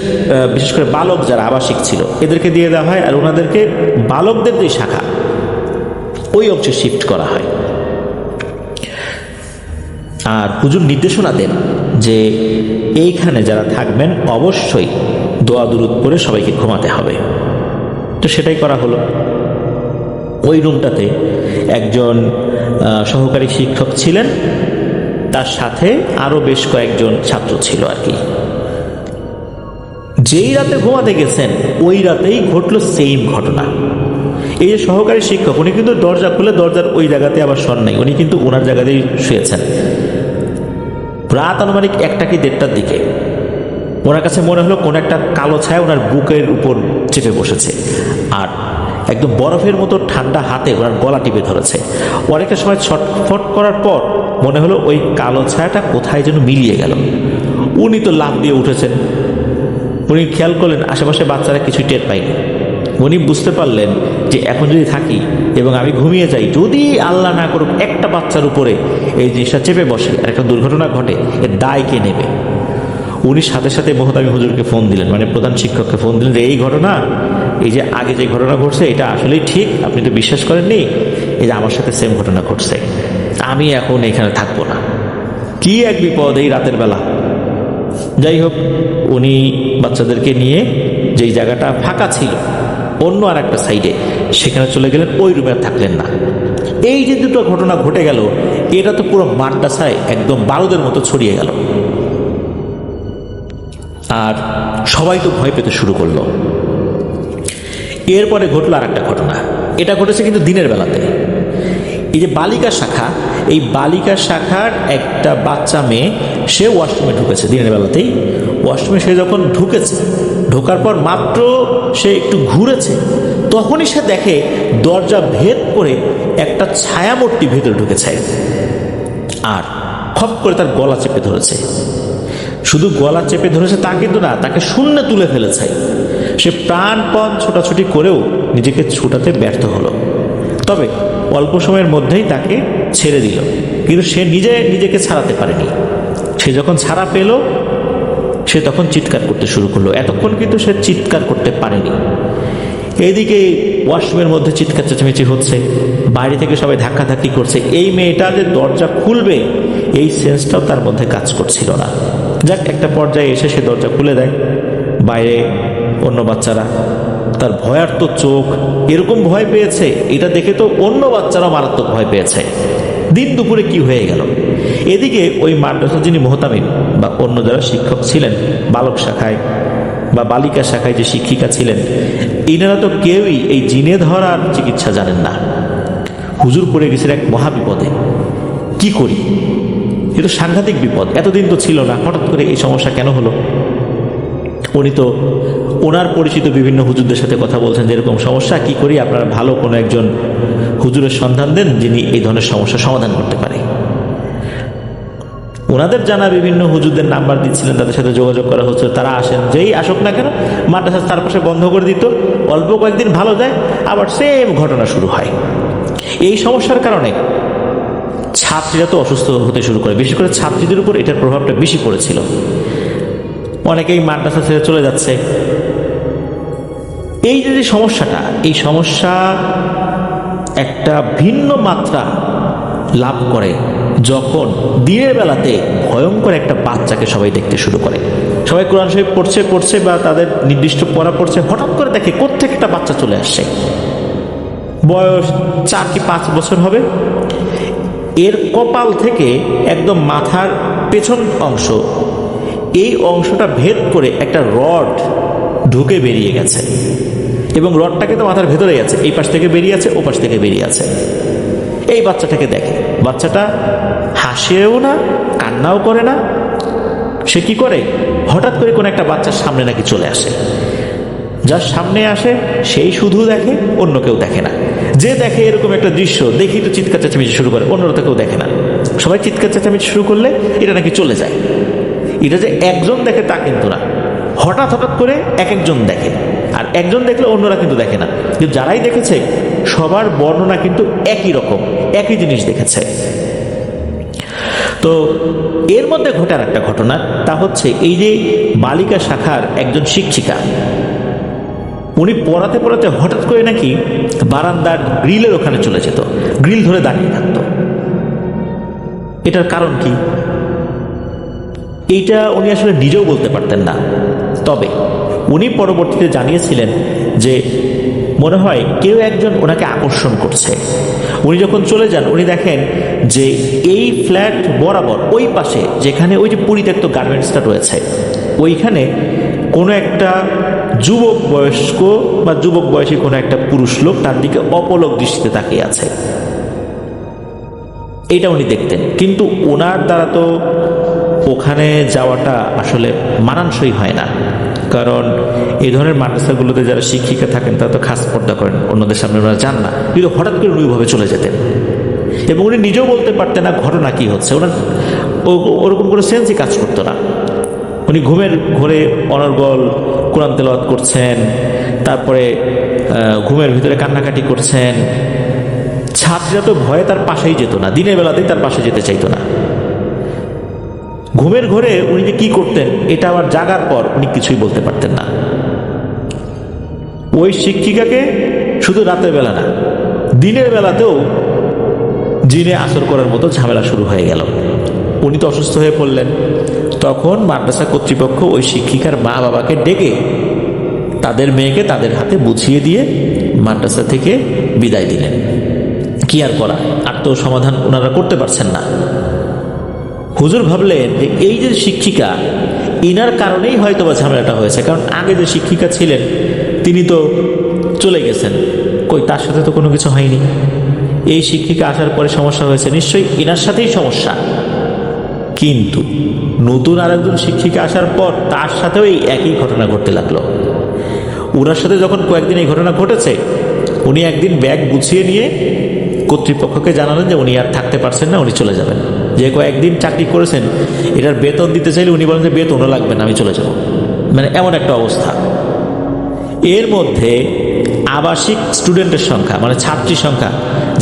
S1: বিশেষ করে বালক যারা আবাসিক ছিল এদেরকে দিয়ে দেওয়া হয়, আর ওনাদেরকে বালকদের যে শাখা ওই অংশে শিফট করা হয়। আর হুজুর নির্দেশনা দেন যে এইখানে যারা থাকবেন অবশ্যই দোয়া দুরূদ করে সবাইকে ঘুমাতে হবে। তো সেটাই করা হলো। ওই রুমটাতে একজন সহকারী শিক্ষক ছিলেন, তার সাথে আরও বেশ কয়েকজন ছাত্র ছিল আর কি। যেই রাতে ঘুমাতে গেছেন ওই রাতেই ঘটল সেম ঘটনা। এই যে সহকারী শিক্ষক, উনি কিন্তু দরজা খুলে দরজার ওই জায়গাতে আবার শোন নাই, উনি কিন্তু ওনার জায়গাতেই শুয়েছেন। রাত আনুমানিক 1টা কি 1:30টার দিকে ওনার কাছে মনে হলো কোন একটা কালো ছায়া ওনার বুকের উপর চেপে বসেছে, আর একদম বরফের মতো ঠান্ডা হাতে ওনার গলা টিপে ধরেছে। অনেকটা সময় ছটফট করার পর মনে হলো ওই কালো ছায়াটা কোথায় যেন মিলিয়ে গেল। উনি তো লাফ দিয়ে উঠেছেন। উনি খেয়াল করলেন আশেপাশে বাচ্চারা কিছুই টের পায়নি। উনি বুঝতে পারলেন যে এখন যদি থাকি এবং আমি ঘুমিয়ে যাই, যদি আল্লাহ না করুক একটা বাচ্চার উপরে এই জিনিসটা চেপে বসে আর একটা দুর্ঘটনা ঘটে, এর দায় কে নেবে? উনি সাথে সাথে মোহতামি হুজুরকে ফোন দিলেন, মানে প্রধান শিক্ষককে ফোন দিলেন, এই ঘটনা, এই যে আগে যে ঘটনা ঘটছে এটা আসলেই ঠিক, আপনি তো বিশ্বাস করেননি, এই যে আমার সাথে সেম ঘটনা ঘটছে, আমি এখন এখানে থাকবো না। কি এক বিপদ এই রাতের বেলা। যাই হোক, উনি বাচ্চাদেরকে নিয়ে যেই জায়গাটা ফাঁকা ছিল অন্য আর একটা সাইডে, সেখানে চলে গেলেন। ওই রুমে আর থাকলেন না। এই যে দুটো ঘটনা ঘটে গেল, এটা তো পুরো মাদ্রাসায় একদম বারুদের মতো ছড়িয়ে গেল। আর সবাই তো ভয় পেতে শুরু করলো। এরপরে ঘটলো আর একটা ঘটনা। এটা ঘটেছে কিন্তু দিনের বেলাতে। এই যে বালিকা শাখা, এই বালিকা শাখার একটা বাচ্চা মেয়ে, সে ওয়াশরুমে ঢুকেছে দিনের বেলাতেই। ওয়াশরুমে সে যখন ঢুকেছে, ঢোকার পর মাত্র সে একটু ঘুরেছে, তখনই সে দেখে দরজা ভেদ করে একটা ছায়ামূর্তি ভেতরে ঢুকেছে, আর খপ করে তার গলা চেপে ধরেছে। শুধু গলা চেপে ধরেছে তা কিন্তু না, তাকে শূন্যে তুলে ফেলেছে। সে প্রাণপণ ছোটাছুটি করেও নিজেকে ছোটাতে ব্যর্থ হলো, তবে অল্প সময়ের মধ্যেই তাকে ছেড়ে দিল। কিন্তু সে নিজেকে ছাড়াতে পারেনি। সে যখন ছাড়া পেল, সে তখন চিৎকার করতে শুরু করলো। এতক্ষণ কিন্তু সে চিৎকার করতে পারেনি। এইদিকে ওয়াশরুমের মধ্যে চিৎকার চেঁচামেচি হচ্ছে, বাইরে থেকে সবাই ধাক্কাধাক্কি করছে। এই মেয়েটা যে দরজা খুলবে এই সেন্সটাও তার মধ্যে কাজ করছিল না। যাক, একটা পর্যায়ে এসে সে দরজা খুলে দেয়। বাইরে অন্য বাচ্চারা, তার ভয়ার্ত চোখ, এরকম ভয় পেয়েছে, এটা দেখে তো অন্য বাচ্চারাও মারাত্মক ভয় পেয়েছে। দিন দুপুরে কি হয়ে গেল। এদিকে ওই মাদ্রাসার যিনি মোহতামিম বা অন্য যারা শিক্ষক ছিলেন বালক শাখায় বা বালিকা শাখায় যে শিক্ষিকা ছিলেন, ইনারা তো কেউই এই জিনে ধরার চিকিৎসা জানেন না। হুজুর পড়ে গেছেন এক মহাবিপদে। কি করি, এ তো সাংঘাতিক বিপদ, এতদিন তো ছিল না, হঠাৎ করে এই সমস্যা কেন হলো। উনি তো ওনার পরিচিত বিভিন্ন হুজুরদের সাথে কথা বলছেন যে এরকম সমস্যা, কি করি, আপনারা ভালো কোনো একজন হুজুরের সন্ধান দেন যিনি এই ধরনের সমস্যা সমাধান করতে পারে। ওনাদের জানা বিভিন্ন হুজুরদের নাম্বার দিচ্ছিলেন, তাদের সাথে যোগাযোগ করা হচ্ছে। তারা আসেন, যেই আসুক না কেন মাদ্রাসার চারপাশে বন্ধ করে দিত। অল্প কয়েকদিন ভালো যায়, আবার সেম ঘটনা শুরু হয়। এই সমস্যার কারণে ছাত্রীরা তো অসুস্থ হতে শুরু করে, বিশেষ করে ছাত্রীদের উপর এটার প্রভাবটা বেশি পড়েছিল। অনেকেই মাদ্রাসা ছেড়ে চলে যাচ্ছে। এই যে সমস্যাটা, এই সমস্যা একটা ভিন্ন মাত্রা লাভ করে যখন দিনের বেলাতে ভয়ঙ্কর একটা বাচ্চাকে সবাই দেখতে শুরু করে। সবাই কোরআন শরীফ পড়ছে বা তাদের নির্দিষ্ট পড়া পড়ছে, হঠাৎ করে দেখে কোত্থেকে একটা বাচ্চা চলে আসছে। বয়স 4 কি 5 বছর হবে। এর কপাল থেকে একদম মাথার পেছন অংশ, এই অংশটা ভেদ করে একটা রড ঢুকে বেরিয়ে গেছে এবং রডটাকে তো মাথার ভেতরেই আছে, এই পাশ থেকে বেরিয়ে আছে, ও পাশ থেকে বেরিয়ে আছে। এই বাচ্চাটাকে দেখে, বাচ্চাটা হাসেও না, কান্নাও করে না। সে কি করে, হঠাৎ করে কোনো একটা বাচ্চার সামনে নাকি চলে আসে। যার সামনে আসে সেই শুধু দেখে, অন্য কেউ দেখে না। যে দেখে এরকম একটা দৃশ্য দেখি তো চিৎকার চেঁচামেচি শুরু করে, অন্যরা তো কেউ দেখে না। সবাই চিৎকার চেঁচামেচি শুরু করলে এটা নাকি চলে যায়। এটা যে একজন দেখে তা কিন্তু না, হঠাৎ হঠাৎ করে এক একজন দেখে, আর একজন দেখলে অন্যরা কিন্তু দেখে না। কিন্তু যারাই দেখেছে সবার বর্ণনা কিন্তু একই রকম, একই জিনিস দেখেছে। তো এর মধ্যে ঘটার একটা ঘটনা, তা হচ্ছে এই যে বালিকা শাখার একজন শিক্ষিকা, উনি পড়াতে পড়াতে হঠাৎ করে নাকি বারান্দার গ্রিলের ওখানে চলে যেত, গ্রিল ধরে দাঁড়িয়ে থাকতো। এটার কারণ কি, এইটা উনি আসলে নিজেও বলতে পারতেন না। তবে উনি পরবর্তীতে জানিয়েছিলেন যে মনে হয় কেউ একজন ওনাকে আকর্ষণ করছে। উনি যখন চলে যান, উনি দেখেন যে এই ফ্ল্যাট বরাবর ওই পাশে যেখানে ওই যে পরিত্যক্ত গার্মেন্টসটা রয়েছে, ওইখানে কোনো একটা যুবক বয়স্ক বা যুবক বয়সী কোনো একটা পুরুষ লোক তার দিকে অপলক দৃষ্টিতে তাকিয়ে আছে। এটা উনি দেখতেন, কিন্তু ওনার দ্বারা তো ওখানে যাওয়াটা আসলে মানানসই হয় না। কারণ এই ধরনের মাদ্রাসাগুলোতে যারা শিক্ষিকা থাকেন তারা তো খাস পর্দা করেন, অন্যদের সামনে ওনারা যান না। কিন্তু হঠাৎ করে উনি ওইভাবে চলে যেতেন এবং উনি নিজেও বলতে পারতেন না ঘটনা কি হচ্ছে। ওনার ওরকম করে সেন্সই কাজ করতো না। উনি ঘুমের ঘোরে অনর্গল কোরআন তেলাওয়াত করছেন, তারপরে ঘুমের ভিতরে কান্নাকাটি করছেন। ছাত্রীরা তো ভয়ে তার পাশেই যেত না, দিনের বেলাতেই তার পাশে যেতে চাইতো না। ঘুমের ঘোরে উনি যে কি করতেন এটা আবার জাগার পর উনি কিছুই বলতে পারতেন না। ওই শিক্ষিকাকে শুধু রাতের বেলা না, দিনের বেলাতেও জিনে আসর করার মতো ঝামেলা শুরু হয়ে গেল। উনি তো অসুস্থ হয়ে পড়লেন। তখন মাদ্রাসা কর্তৃপক্ষ ওই শিক্ষিকার মা বাবাকে ডেকে তাদের মেয়েকে তাদের হাতে বুঝিয়ে দিয়ে মাদ্রাসা থেকে বিদায় দিলেন। কি আর করা, আর তো সমাধান ওনারা করতে পারছেন না। হুজুর ভাবলেন যে এই যে শিক্ষিকা, ইনার কারণেই হয়তো বা ঝামেলাটা হয়েছে। কারণ আগে যে শিক্ষিকা ছিলেন তিনি তো চলে গেছেন, কই তার সাথে তো কোনো কিছু হয়নি। এই শিক্ষিকা আসার পরে সমস্যা হয়েছে, নিশ্চয়ই ইনার সাথেই সমস্যা। কিন্তু নতুন আরেকজন শিক্ষিকা আসার পর তার সাথেও এই একই ঘটনা ঘটতে লাগলো। ওনার সাথে যখন কয়েকদিন এই ঘটনা ঘটেছে, উনি একদিন ব্যাগ গুছিয়ে নিয়ে কর্তৃপক্ষকে জানালেন যে উনি আর থাকতে পারছেন না, উনি চলে যাবেন। যে কয়েকদিন চাকরি করেছেন এটার বেতন দিতে চাইলে উনি বলেন যে বেতনও লাগবে না, আমি চলে যাব। মানে এমন একটা অবস্থা। এর মধ্যে আবাসিক স্টুডেন্টের সংখ্যা, মানে ছাত্রী সংখ্যা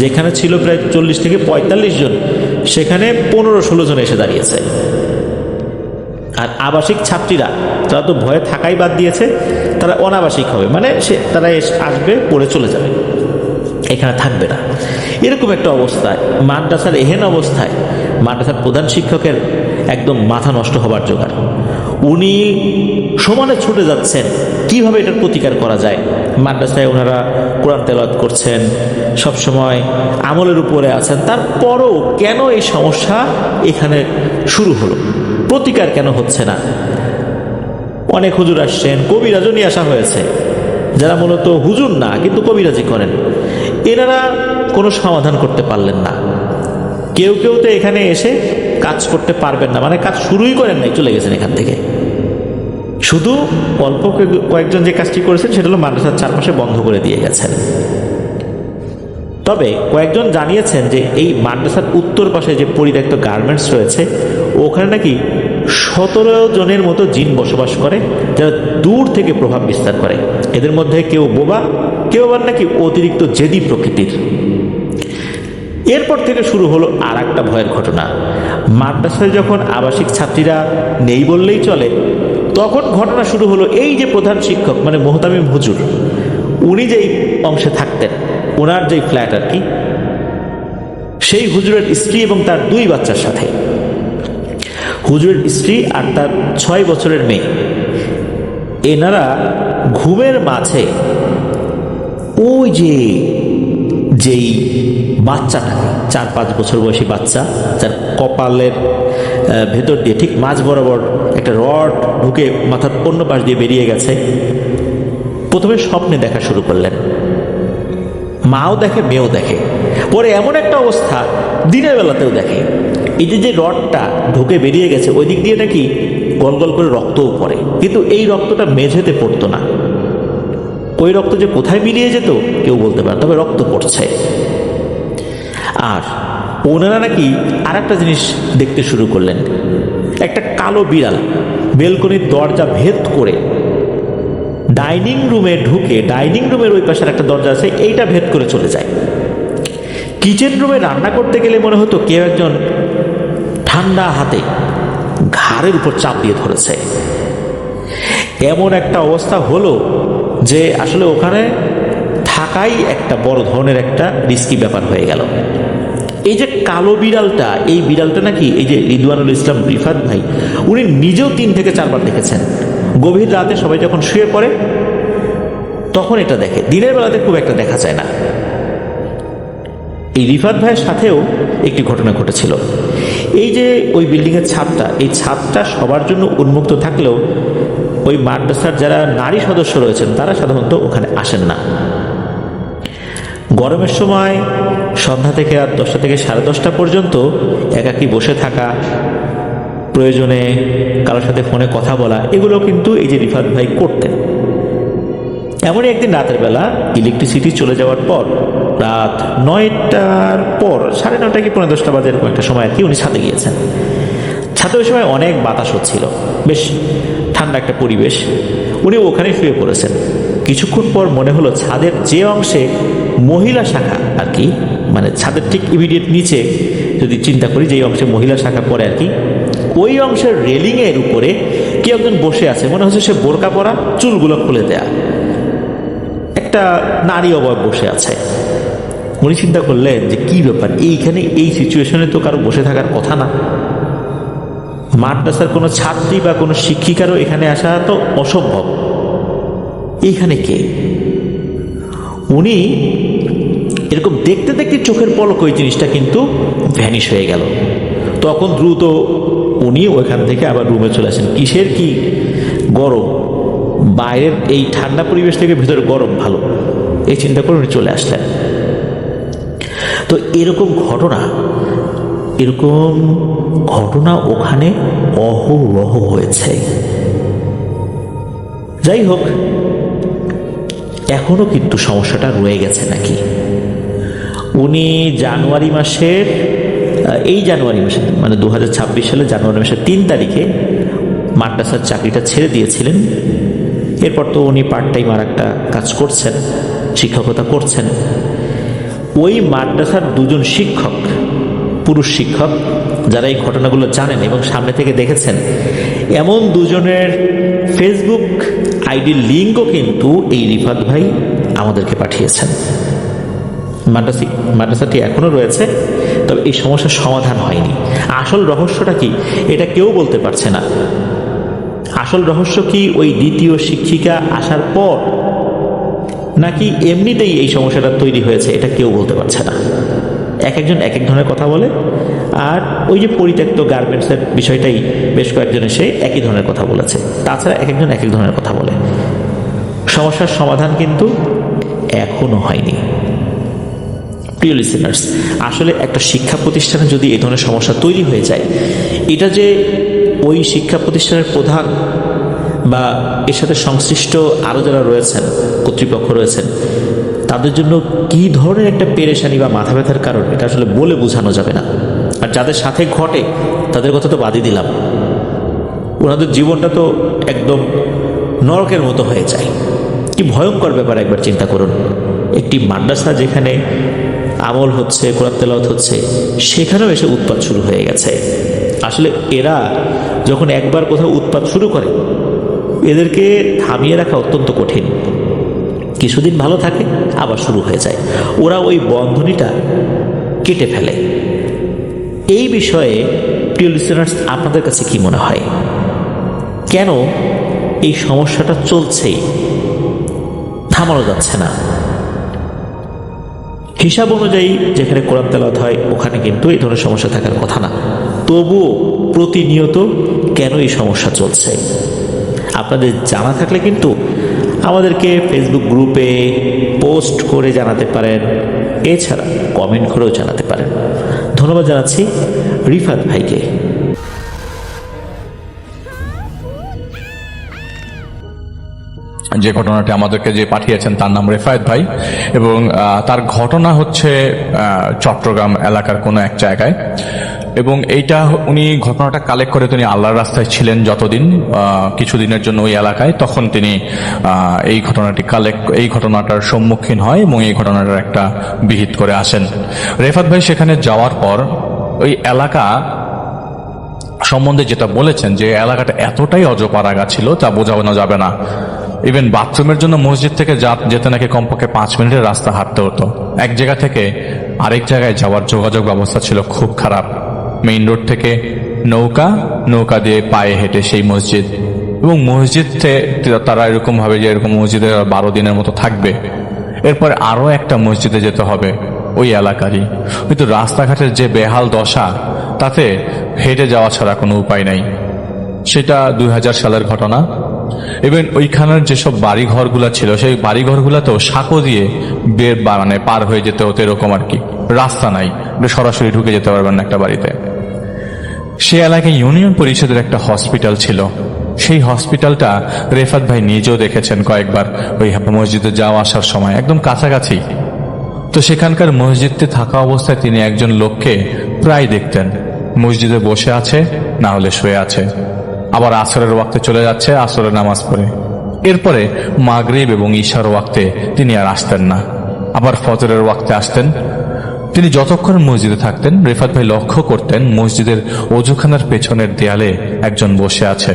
S1: যেখানে ছিল প্রায় 40 থেকে 45 জন, সেখানে 15-16 জন এসে দাঁড়িয়েছে। আর আবাসিক ছাত্রীরা তারা তো ভয়ে থাকাই বাদ দিয়েছে, তারা অনাবাসিক হবে, মানে তারা আসবে পড়ে চলে যাবে, এখানে থাকবে না। এরকম একটা অবস্থায় মাদ্রাসার এহেন অবস্থায় মাদ্রাসার প্রধান শিক্ষকের একদম মাথা নষ্ট হবার জোগাড়। উনি সমানে ছুটে যাচ্ছেন কিভাবে এটার প্রতিকার করা যায়। মাদ্রাসায় ওনারা কোরআন তেলাওয়াত করছেন, সবসময় আমলের উপরে আছেন, তারপরও কেন এই সমস্যা এখানে শুরু হলো, প্রতিকার কেন হচ্ছে না। অনেক হুজুর আসছেন, কবিরাজও নিয়ে আসা হয়েছে, যারা মূলত হুজুর না কিন্তু কবিরাজি করেন, এনারা কোনো সমাধান করতে পারলেন না। কেউ কেউ তো এখানে এসে কাজ করতে পারবেন না, মানে কাজ শুরুই করেন নাই, চলে গেছেন এখান থেকে। শুধু অল্প কয়েকজন যে কাজটি করেছেন সেটা হলো মাদ্রাসার চারপাশে বন্ধ করে দিয়ে গেছেন। তবে কয়েকজন জানিয়েছেন যে এই মাদ্রাসার উত্তর পাশে যে পরিত্যক্ত গার্মেন্টস রয়েছে ওখানে নাকি 17 জনের মতো জিন বসবাস করে, যারা দূর থেকে প্রভাব বিস্তার করে। এদের মধ্যে কেউ বোবা, কেউ আবার নাকি অতিরিক্ত জেদি প্রকৃতির। এরপর থেকে শুরু হলো আর একটা ভয়ের ঘটনা। মাদ্রাসায় যখন আবাসিক ছাত্রীরা নেই বললেই চলে, তখন ঘটনা শুরু হলো এই যে প্রধান শিক্ষক মানে মোহতামিম হুজুর, উনি যেই অংশে থাকতেন, ওনার যেই ফ্ল্যাট আর কি, সেই হুজুরের স্ত্রী এবং তার 2 বাচ্চার সাথে, হুজুরের স্ত্রী আর তার 6 বছরের মেয়ে, এনারা ঘুমের মাঝে ওই যেই বাচ্চাটাকে 4-5 বছর বয়সী বাচ্চা, যার কপালের ভেতর দিয়ে ঠিক মাঝ বরাবর একটা রড ঢুকে মাথার অন্য পাশ দিয়ে বেরিয়ে গেছে, প্রথমে স্বপ্নে দেখা শুরু করলেন। মাও দেখে, মেয়েও দেখে, পরে এমন একটা অবস্থা দিনের বেলাতেও দেখে। এই যে রডটা ঢুকে বেরিয়ে গেছে ওই দিক দিয়ে নাকি গল গল করে রক্তও পড়ে, কিন্তু এই রক্তটা মেঝেতে পড়তো না। ওই রক্ত যে কোথায় মিলিয়ে যেত কেউ বলতে পারে, তবে রক্ত পড়ছে। আর ওনারা নাকি আর একটা জিনিস দেখতে শুরু করলেন, একটা কালো বিড়াল বেলকনির দরজা ভেদ করে ডাইনিং রুমে ঢুকে, ডাইনিং রুমের ওই পাশের একটা দরজা আছে, এইটা ভেদ করে চলে যায়। কিচেন রুমে রান্না করতে গেলে মনে হতো কেউ একজন ঠান্ডা হাতে ঘাড়ের উপর চাপ দিয়ে ধরেছে। এমন একটা অবস্থা হলো যে আসলে ওখানে থাকাই একটা বড় ধরনের একটা রিস্কি ব্যাপার হয়ে গেল। এই যে কালো বিড়ালটা, এই বিড়ালটা নাকি এই যে রিদওয়ানুল ইসলাম রিফাত ভাই, উনি নিজেও 3 থেকে 4 বার দেখেছেন। গভীর রাতে সবাই যখন শুয়ে পড়ে তখন এটা দেখে, দিনের বেলাতে খুব একটা দেখা যায় না। এই রিফাত ভাইয়ের সাথেও একটি ঘটনা ঘটেছিল। এই যে ওই বিল্ডিংয়ের ছাদটা, এই ছাদটা সবার জন্য উন্মুক্ত থাকলেও ওই মাদ্রাসার যারা নারী সদস্য রয়েছেন তারা সাধারণত ওখানে আসেন না। গরমের সময় সন্ধ্যা থেকে রাত 10টা থেকে 10:30 পর্যন্ত একাকী বসে থাকা, প্রয়োজনে কারোর সাথে ফোনে কথা বলা, এগুলো কিন্তু এই যে রিফাত ভাই করতেন। এমনই একদিন রাতের বেলা ইলেকট্রিসিটি চলে যাওয়ার পর, রাত 9টার পর 9:30 কি 10:15 বাজে এরকম একটা সময় আর কি, উনি ছাদে গিয়েছেন। ছাদে ওই সময় অনেক বাতাস হচ্ছিল, বেশ ঠান্ডা একটা পরিবেশ। উনি ওখানে শুয়ে পড়েছেন। কিছুক্ষণ পর মনে হলো ছাদের যে অংশে মহিলা শাখা আর কি, মানে ছাদের ঠিক ইমিডিয়েট নিচে যদি চিন্তা করি যেই অংশে মহিলা শাখা পড়ে আর কি, ওই অংশের রেলিংয়ের উপরে কেউ একজন বসে আছে। মনে হচ্ছে সে বোরকা পরা, চুলগুলো খুলে দেয়া, একটা নারী অবয়ব বসে আছে। উনি চিন্তা করলেন যে কি ব্যাপার, এইখানে এই সিচুয়েশনে তো কারো বসে থাকার কথা না। মাদ্রাসার কোনো ছাত্রী বা কোনো শিক্ষিকারও এখানে আসা তো অসম্ভব, এইখানে কে? উনি এরকম দেখতে দেখতে চোখের পলক ওই জিনিসটা কিন্তু ভ্যানিশ হয়ে গেল। তখন দ্রুত উনি ওইখান থেকে আবার রুমে চলে আসেন। কিসের কি গরম, বাইরের এই ঠান্ডা পরিবেশ থেকে ভেতরে গরম ভালো, এই চিন্তা করে উনি চলে আসলেন। তো এরকম ঘটনা ওখানে অহরহ হয়েছে। যাই হোক, এখনো কিন্তু সমস্যাটা রয়ে গেছে নাকি। উনি জানুয়ারি মাসের মানে 2026 সালে জানুয়ারি মাসের 3 তারিখে মাদ্রাসার চাকরিটা ছেড়ে দিয়েছিলেন। এরপর তো উনি পার্ট টাইম আর একটা কাজ করছেন, শিক্ষকতা করছেন। ওই মাদ্রাসার 2 জন শিক্ষক পুরুষ শিক্ষক, যারা এই ঘটনাগুলো জানেন এবং সামনে থেকে দেখেছেন, এমন দুজনের ফেসবুক আইডির লিঙ্কও কিন্তু এই রিফাত ভাই আমাদেরকে পাঠিয়েছেন। মাদ্রাসাটি এখনও রয়েছে, তবে এই সমস্যার সমাধান হয়নি। আসল রহস্যটা কি এটা কেউ বলতে পারছে না। আসল রহস্য কি ওই দ্বিতীয় শিক্ষিকা আসার পর, নাকি এমনিতেই এই সমস্যাটা তৈরি হয়েছে, এটা কেউ বলতে পারছে না। এক একজন এক এক ধরনের কথা বলে। আর ওই যে পরিত্যক্ত গার্মেন্টসের বিষয়টাই বেশ কয়েকজন এসে একই ধরনের কথা বলেছে। তাছাড়া এক একজন এক এক ধরনের কথা বলে। সমস্যার সমাধান কিন্তু এখনো হয়নি। প্রিয় লিসেনার্স, আসলে একটা শিক্ষা প্রতিষ্ঠানে যদি এই ধরনের সমস্যা তৈরি হয়ে যায়, এটা যে ওই শিক্ষা প্রতিষ্ঠানের প্রধান বা এর সাথে সংশ্লিষ্ট আরও যারা রয়েছেন, কর্তৃপক্ষ রয়েছেন, তাদের জন্য কী ধরনের একটা পেরেশানি বা মাথা ব্যথার কারণ, এটা আসলে বলে বোঝানো যাবে না। আর যাদের সাথে ঘটে তাদের কথা তো বাদই দিলাম, ওনাদের জীবনটা তো একদম নরকের মতো হয়ে যায়। কি ভয়ঙ্কর ব্যাপার একবার চিন্তা করুন। একটি মাদ্রাসা যেখানে আমল হচ্ছে, কোরআন তেলাওয়াত হচ্ছে, সেখানেও এসে উৎপাত শুরু হয়ে গেছে। আসলে এরা যখন একবার কোথাও উৎপাত শুরু করে, এদেরকে থামিয়ে রাখা অত্যন্ত কঠিন। কিছুদিন ভালো থাকে, আবার শুরু হয়ে যায়। ওরা ওই বন্ধনীটা কেটে ফেলে। এই বিষয়ে প্রিয় লিসেনার্স, আপনাদের কাছে কি মনে হয়? কেন এই সমস্যাটা চলছেই, থামানো যাচ্ছে না? হিসাব অনুযায়ী যেখানে কোরআন তেলাওয়াত হয় ওখানে কিন্তু এই ধরনের সমস্যা থাকার কথা না, তবুও প্রতিনিয়ত কেন এই সমস্যা চলছে? আপনাদের জানা থাকলে কিন্তু আমাদেরকে ফেসবুক গ্রুপে পোস্ট করে জানাতে পারেন, এছাড়া কমেন্ট করেও জানাতে পারেন। ধন্যবাদ জানাচ্ছি রিফাত ভাইকে।
S3: যে ঘটনাটি আমাদেরকে যে পাঠিয়েছেন তার নাম রেফায়েত ভাই, এবং তার ঘটনা হচ্ছে চট্টগ্রাম এলাকার কোনো এক জায়গায়। এবং এইটা উনি ঘটনাটা কালেক্ট করে, তিনি আল্লাহর রাস্তায় ছিলেন যতদিন, কিছুদিনের জন্য ওই এলাকায়, তখন তিনি এই ঘটনাটার সম্মুখীন হয় এবং এই ঘটনাটার একটা বিহিত করে আসেন। রেফাত ভাই সেখানে যাওয়ার পর ওই এলাকা সম্বন্ধে যেটা বলেছেন, যে এলাকাটা এতটাই অজপাড়াগা ছিল তা বোঝানো যাবে না। ইভেন বাথরুমের জন্য মসজিদ থেকে যেতে নাকি কমপক্ষে 5 মিনিটের রাস্তা হাঁটতে হতো। এক জায়গা থেকে আরেক জায়গায় যাওয়ার যোগাযোগ ব্যবস্থা ছিল খুব খারাপ। মেইন রোড থেকে নৌকা দিয়ে পায়ে হেঁটে সেই মসজিদ, এবং মসজিদে তারা এরকম ভাবে যে এরকম মসজিদে 12 দিনের মতো থাকবে, এরপর আরো একটা মসজিদে যেতে হবে ওই এলাকারই। কিন্তু রাস্তাঘাটের যে বেহাল দশা, তাতে হেঁটে যাওয়া ছাড়া কোনো উপায় নাই। সেটা 2000 সালের ঘটনা। ইভেন ওইখানের যেসব বাড়িঘরগুলো ছিল, সেই বাড়িঘরগুলোতেও সাঁকো দিয়ে পার হয়ে যেতে হতো, এরকম আর কি। রাস্তা নাই, সরাসরি ঢুকে যেতে পারবেন না একটা বাড়িতে। সে এলাকায় ইউনিয়ন পরিষদের একটা হসপিটাল ছিল। সেই হসপিটালটা রেফাত ভাই নিজেও দেখেছেন কয়েকবার, ওই মসজিদে যাওয়া আসার সময় একদম কাছাকাছি। তো সেখানকার মসজিদে থাকা অবস্থায় তিনি একজন লোককে প্রায় দেখতেন, মসজিদে বসে আছে, না হলে শুয়ে আছে, আবার আসরের ওয়াক্তে চলে যাচ্ছে, আসরের নামাজ পড়ে। এরপরে মাগরিব এবং ঈশার ওয়াক্তে তিনি আর আসতেন না, আবার ফজরের ওয়াক্তে আসতেন। তিনি যতক্ষণ মসজিদে থাকতেন, রেফাত ভাই লক্ষ্য করতেন মসজিদের ওযুখানার পেছনের দেয়ালে একজন বসে আছে।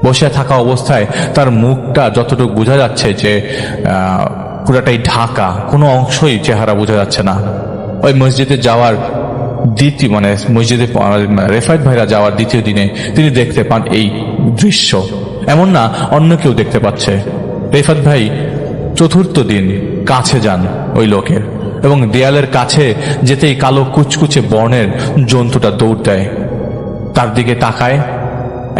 S3: বসে থাকা অবস্থায় তার মুখটা যতটুকু বোঝা যাচ্ছে যে পুরাটাই ঢাকা, কোনো অংশই চেহারা বোঝা যাচ্ছে না। ওই মসজিদে যাওয়ার মসজিদে রেফায়েত ভাইরা যাওয়ার দ্বিতীয় দিনে তিনি দেখতে পান এই দৃশ্য। এমন না অন্য কেউ দেখতে পাচ্ছে। রেফায়েত ভাই চতুর্থ দিন কাছে যান ওই লোকের, এবং দেয়ালের কাছে যেতেই কালো কুচকুচে বর্ণের জন্তুটা দৌড় দেয়, তার দিকে তাকায়,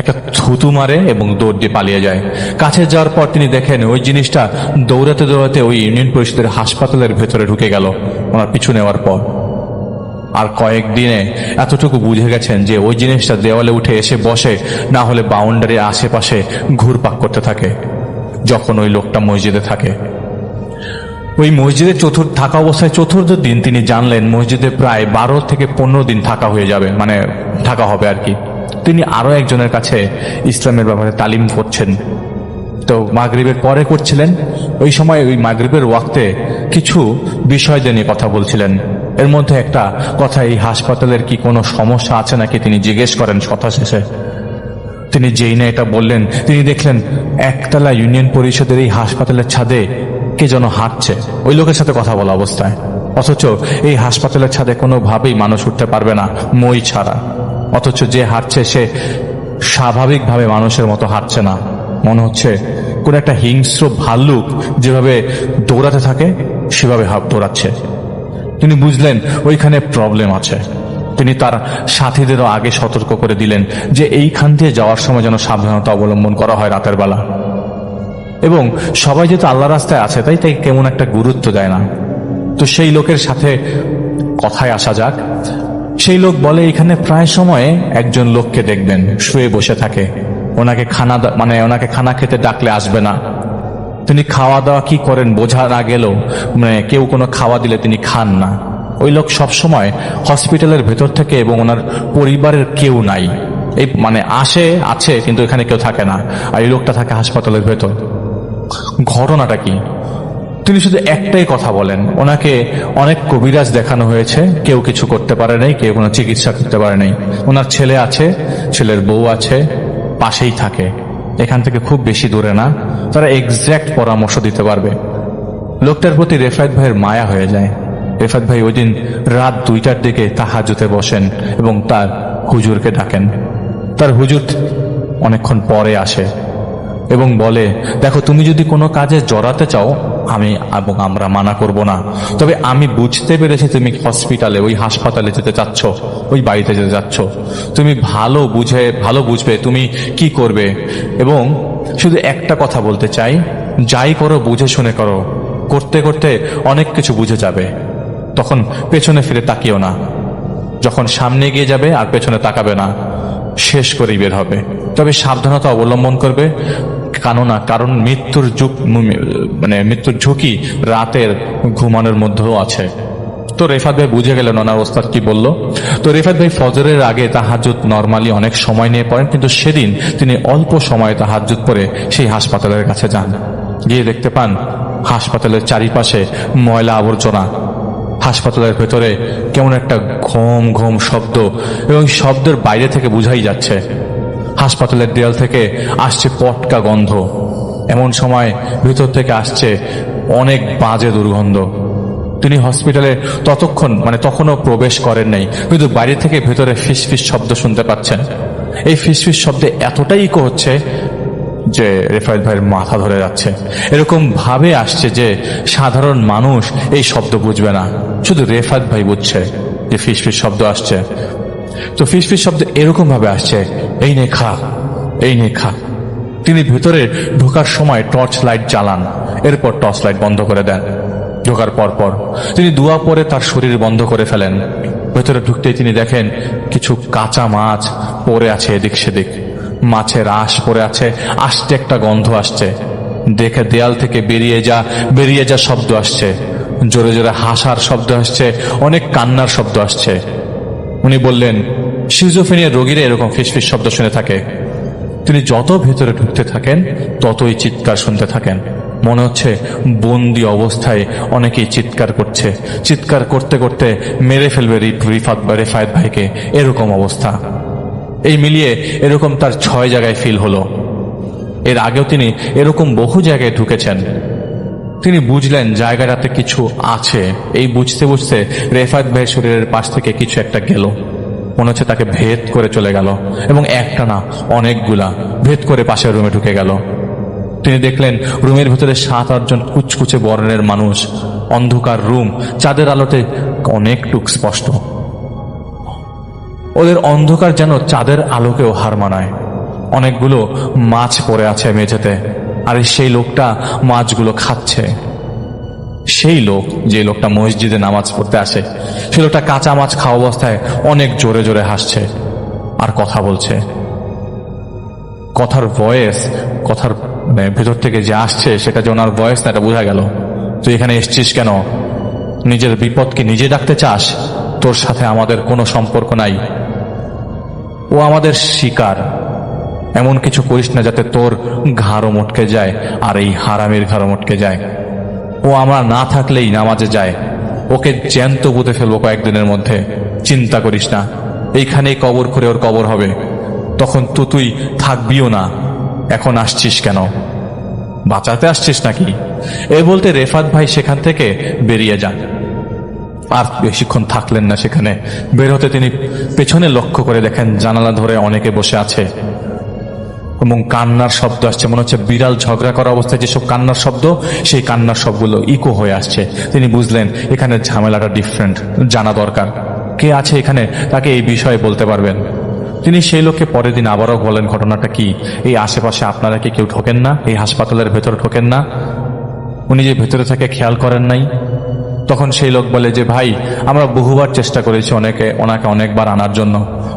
S3: একটা থুতু মারে এবং দৌড় দিয়ে পালিয়ে যায়। কাছে যাওয়ার পর তিনি দেখেন ওই জিনিসটা দৌড়াতে দৌড়াতে ওই ইউনিয়ন পরিষদের হাসপাতালের ভেতরে ঢুকে গেল ওনার পিছু নেওয়ার পর। আর কয়েকদিনে এতটুকু বুঝে গেছেন যে ওই জিনিসটা দেওয়ালে উঠে এসে বসে, না হলে বাউন্ডারির আশেপাশে ঘুরপাক করতে থাকে যখন ওই লোকটা মসজিদে থাকে। ওই মসজিদে থাকা অবস্থায় চতুর্থ দিন তিনি জানলেন মসজিদে প্রায় 12 থেকে 15 দিন থাকা হয়ে যাবে, থাকা হবে আর কি। তিনি আরো একজনের কাছে ইসলামের ব্যাপারে তালিম করছেন। তো মাগরিবের পরে করছিলেন। ওই সময় ওই মাগরিবের ওয়াক্তে কিছু বিষয় নিয়ে কথা বলছিলেন। এর মধ্যে একটা কথা, এই হাসপাতালের কি কোনো সমস্যা আছে নাকি তিনি জিজ্ঞেস করেন কথা শেষে। তিনি যেই না এটা বললেন, তিনি দেখলেন একতলা ইউনিয়ন পরিষদের এই হাসপাতালের ছাদে কে যেন হাঁটছে, ওই লোকের সাথে কথা বলা অবস্থায়। অথচ এই হাসপাতালের ছাদে কোনোভাবেই মানুষ উঠতে পারবে না মই ছাড়া। অথচ যে হাঁটছে সে স্বাভাবিকভাবে মানুষের মতো হাঁটছে না, মনে হচ্ছে কোন একটা হিংস্র ভাল্লুক যেভাবে দৌড়াতে থাকে সেভাবে দৌড়াচ্ছে। তিনি বুঝলেন ওইখানে প্রবলেম আছে। তিনি তার সাথীদেরও আগে সতর্ক করে দিলেন যে এইখান দিয়ে যাওয়ার সময় যেন সাবধানতা অবলম্বন করা হয় রাতের বেলা। এবং সবাই যেহেতু আল্লাহ রাস্তায় আছে তাই তাই কেমন একটা গুরুত্ব দেয় না। তো সেই লোকের সাথে কথায় আসা যাক। সেই লোক বলে এখানে প্রায় সময়ে একজন লোককে দেখবেন শুয়ে বসে থাকে, ওনাকে খানা খেতে ডাকলে আসবে না। তিনি খাওয়া দাওয়া কি করেন বোঝা না গেলেও কেউ কোনো খাওয়া দিলে তিনি খান না। ওই লোক সব সময় হসপিটালের ভেতর থেকে এবং ওনার পরিবারের কেউ নাই, এই আছে কিন্তু এখানে কেউ থাকে না, আর এই লোকটা থাকে হাসপাতালের ভেতর। ঘটনাটা কি? তিনি শুধু একটাই কথা বলেন, ওনাকে অনেক কবিরাজ দেখানো হয়েছে, কেউ কিছু করতে পারে নাই, কেউ কোনো চিকিৎসা করতে পারে নাই। ওনার ছেলে আছে, ছেলের বউ আছে, পাশেই থাকে, এখান থেকে খুব বেশি দূরে না, তারা এক্স্যাক্ট পরামর্শ দিতে পারবে। লোকটার প্রতি রেফায়েত ভাইয়ের মায়া হয়ে যায়। রেফায়েত ভাই ওই দিন রাত 2টার দিকে তাহাজ্জুদে বসেন এবং তার হুজুরকে ডাকেন। তার হুজুর অনেকক্ষণ পরে আসে এবং বলে, দেখো তুমি যদি কোনো কাজে জড়াতে চাও আমরা মানা করব না, তবে আমি বুঝতে পেরেছি তুমি হসপিটালে ওই হাসপাতালে যেতে চাচ্ছ, ওই বাড়িতে যেতে চাচ্ছ, তুমি ভালো বুঝবে তুমি কি করবে। এবং শুধু একটা কথা বলতে চাই, যাই করো বুঝে শুনে করো, করতে করতে অনেক কিছু বুঝে যাবে, তখন পেছনে ফিরে তাকিও না। যখন সামনে গিয়ে যাবে আর পেছনে তাকাবে না, শেষ করেই বের হবে। তবে সাবধানতা অবলম্বন করবে, কারণ মৃত্যুর ঝুঁকি রাতের ঘুমানোর মধ্যেও আছে। তো রেফাত ভাই বুঝে গেলেন ওনার ওস্তাদ কি বলল। তো রেফাত ভাই ফজরের আগে তাহাজ্জুদ নরমালি অনেক সময় নিয়ে পড়েন, কিন্তু সেদিন তিনি অল্প সময়ে তাহাজ্জুদ পড়ে সেই হাসপাতালের কাছে যান। গিয়ে দেখতে পান হাসপাতালের চারিপাশে ময়লা আবর্জনা, হাসপাতালের ভেতরে কেমন একটা ঘুম ঘুম শব্দ, এবং শব্দের বাইরে থেকে বুঝাই যাচ্ছে হাসপাতালের দেয়াল থেকে আসছে পটকা গন্ধ। এমন সময় ভিতর থেকে আসছে অনেক বাজে দুর্গন্ধ। তিনি হসপিটালে তখনও প্রবেশ করেন নাই, কিন্তু বাইরে থেকে ভেতরে ফিসফিস শব্দ শুনতে পাচ্ছেন। এই ফিসফিস শব্দে এতটাই ইকো হচ্ছে যে রেফায়েত ভাইয়ের মাথা ধরে যাচ্ছে। এরকম ভাবে আসছে যে সাধারণ মানুষ এই শব্দ বুঝবে না, শুধু রেফায়েত ভাই বুঝছে যে ফিসফিস শব্দ আসছে। তো ফিসফিস শব্দ এরকম ভাবে আসছে, এই নে খা, এই নে খা। তিনি ভেতরে ঢোকার সময় টর্চ লাইট জ্বালান, এরপর টর্চ লাইট বন্ধ করে দেন। ঢোকার পর তিনি দোয়া পরে তার শরীর বন্ধ করে ফেলেন। ভেতরে ঢুকতেই তিনি দেখেন কিছু কাঁচা মাছ পড়ে আছে এদিক সেদিক, মাছের আঁশ পড়ে আছে, আস্তে একটা গন্ধ আসছে। দেখে দেয়াল থেকে বেরিয়ে যা শব্দ আসছে, জোরে জোরে হাসার শব্দ আসছে, অনেক কান্নার শব্দ আসছে। উনি বললেন সিজোফ্রেনিয়া রোগীরা এরকম ফিসফিস শব্দ শুনে থাকে। তিনি যত ভেতরে ঢুকতে থাকেন ততই চিৎকার শুনতে থাকেন, মনে হচ্ছে বন্দি অবস্থায় অনেকেই চিৎকার করছে, চিৎকার করতে করতে মেরে ফেলবে রেফায়েত ভাইকে, এরকম অবস্থা। এই মিলিয়ে এরকম তার 6 জায়গায় ফিল হলো। এর আগেও তিনি এরকম বহু জায়গায় ঢুকেছেন। তিনি বুঝলেন জায়গাটাতে কিছু আছে। এই বুঝতে বুঝতে রেফায়েত ভাইয়ের শরীরের পাশ থেকে কিছু একটা গেল, মনে হচ্ছে তাকে ভেদ করে চলে গেল, এবং একটা না অনেকগুলা ভেদ করে পাশের রুমে ঢুকে গেল। তিনি দেখলেন রুমের ভিতরে 7-8 জন কুচকুচে বর্ণের মানুষ, অন্ধকার রুম, চাঁদের আলোতে অনেকটুক স্পষ্ট। ওদের অন্ধকার যেন চাঁদের আলোকেও হার মানায়। অনেকগুলো মাছ পড়ে আছে মেঝেতে, আর সেই লোকটা মাছগুলো খাচ্ছে। সেই লোক, যে লোকটা মসজিদে নামাজ পড়তে আসে, সেই লোকটা কাঁচা মাছ খাওয়া অবস্থায় অনেক জোরে জোরে হাসছে আর কথা বলছে। কথার ভেতর থেকে যে আসছে সেটা যে ওনার ভয়েস না, এটা বোঝা গেল। তুই এখানে এসছিস কেন? নিজের বিপদকে নিজে ডাকতে চাস? তোর সাথে আমাদের কোনো সম্পর্ক নাই। ও আমাদের শিকার, এমন কিছু করিস না যাতে তোর ঘাড়ও মটকে যায় আর এই হারামির ঘাড়ও মটকে যায়। ও আমরা না থাকলেই নামাজে যায়, ওকে জ্যান্ত পুঁতে ফেলবো কয়েকদিনের মধ্যে, চিন্তা করিস না, এইখানেই কবর করে ওর কবর হবে, তখন তো তুই থাকবিও না, এখন আসছিস কেন, বাঁচাতে আসছিস নাকি? এই বলতে রেফাত ভাই সেখান থেকে বেরিয়ে যান। আর বেশিক্ষণ থাকলেন না সেখানে। বের হতে তিনি পেছনে লক্ষ্য করে দেখেন জানালা ধরে অনেকে বসে আছে এবং কান্নার শব্দ আসছে, মনে হচ্ছে বিড়াল ঝগড়া করা অবস্থায় যেসব কান্নার শব্দ, সেই কান্নার সবগুলো ইকো হয়ে আসছে। তিনি বুঝলেন এখানে ঝামেলাটা ডিফারেন্ট, জানা দরকার। কে আছে এখানে, তাকে এই বিষয়ে বলতে পারবেন। তিনি সেই লোককে পরের দিন আবারও বলেন ঘটনাটা কি, এই আশেপাশে আপনারা কি কেউ ঢোকেন না, এই হাসপাতালের ভেতরে ঢোকেন না, উনি যে ভেতরে থাকে খেয়াল করেন নাই? তখন সেই লোক বলে যে ভাই, আমরা বহুবার চেষ্টা করেছি ওনাকে অনেকবার আনার জন্য,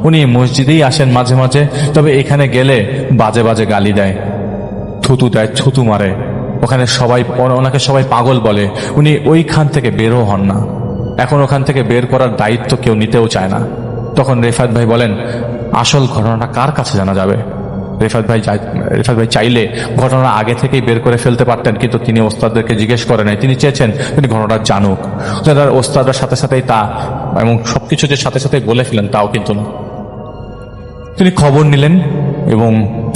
S3: উনি মসজিদেই আসেন মাঝে মাঝে, তবে এখানে গেলে বাজে বাজে গালি দেয়, থুতু দেয়, ছুতু মারে, ওখানে ওনাকে সবাই পাগল বলে, উনি ওইখান থেকে বেরও হন না, এখন ওখান থেকে বের করার দায়িত্ব কেউ নিতেও চায় না। তখন রেফাত ভাই বলেন আসল ঘটনাটা কার কাছে জানা যাবে? রেফাত ভাই চাইলে ঘটনা আগে থেকেই বের করে ফেলতে পারতেন, কিন্তু তিনি ওস্তাদদেরকে জিজ্ঞেস করেন নাই, তিনি চেয়েছেন তিনি ঘটনাটা জানুক। তার ওস্তাদের সাথে সাথেই তা এবং সবকিছু যে সাথে সাথেই বলে ফেলেন তাও কিন্তু না। তিনি খবর নিলেন এবং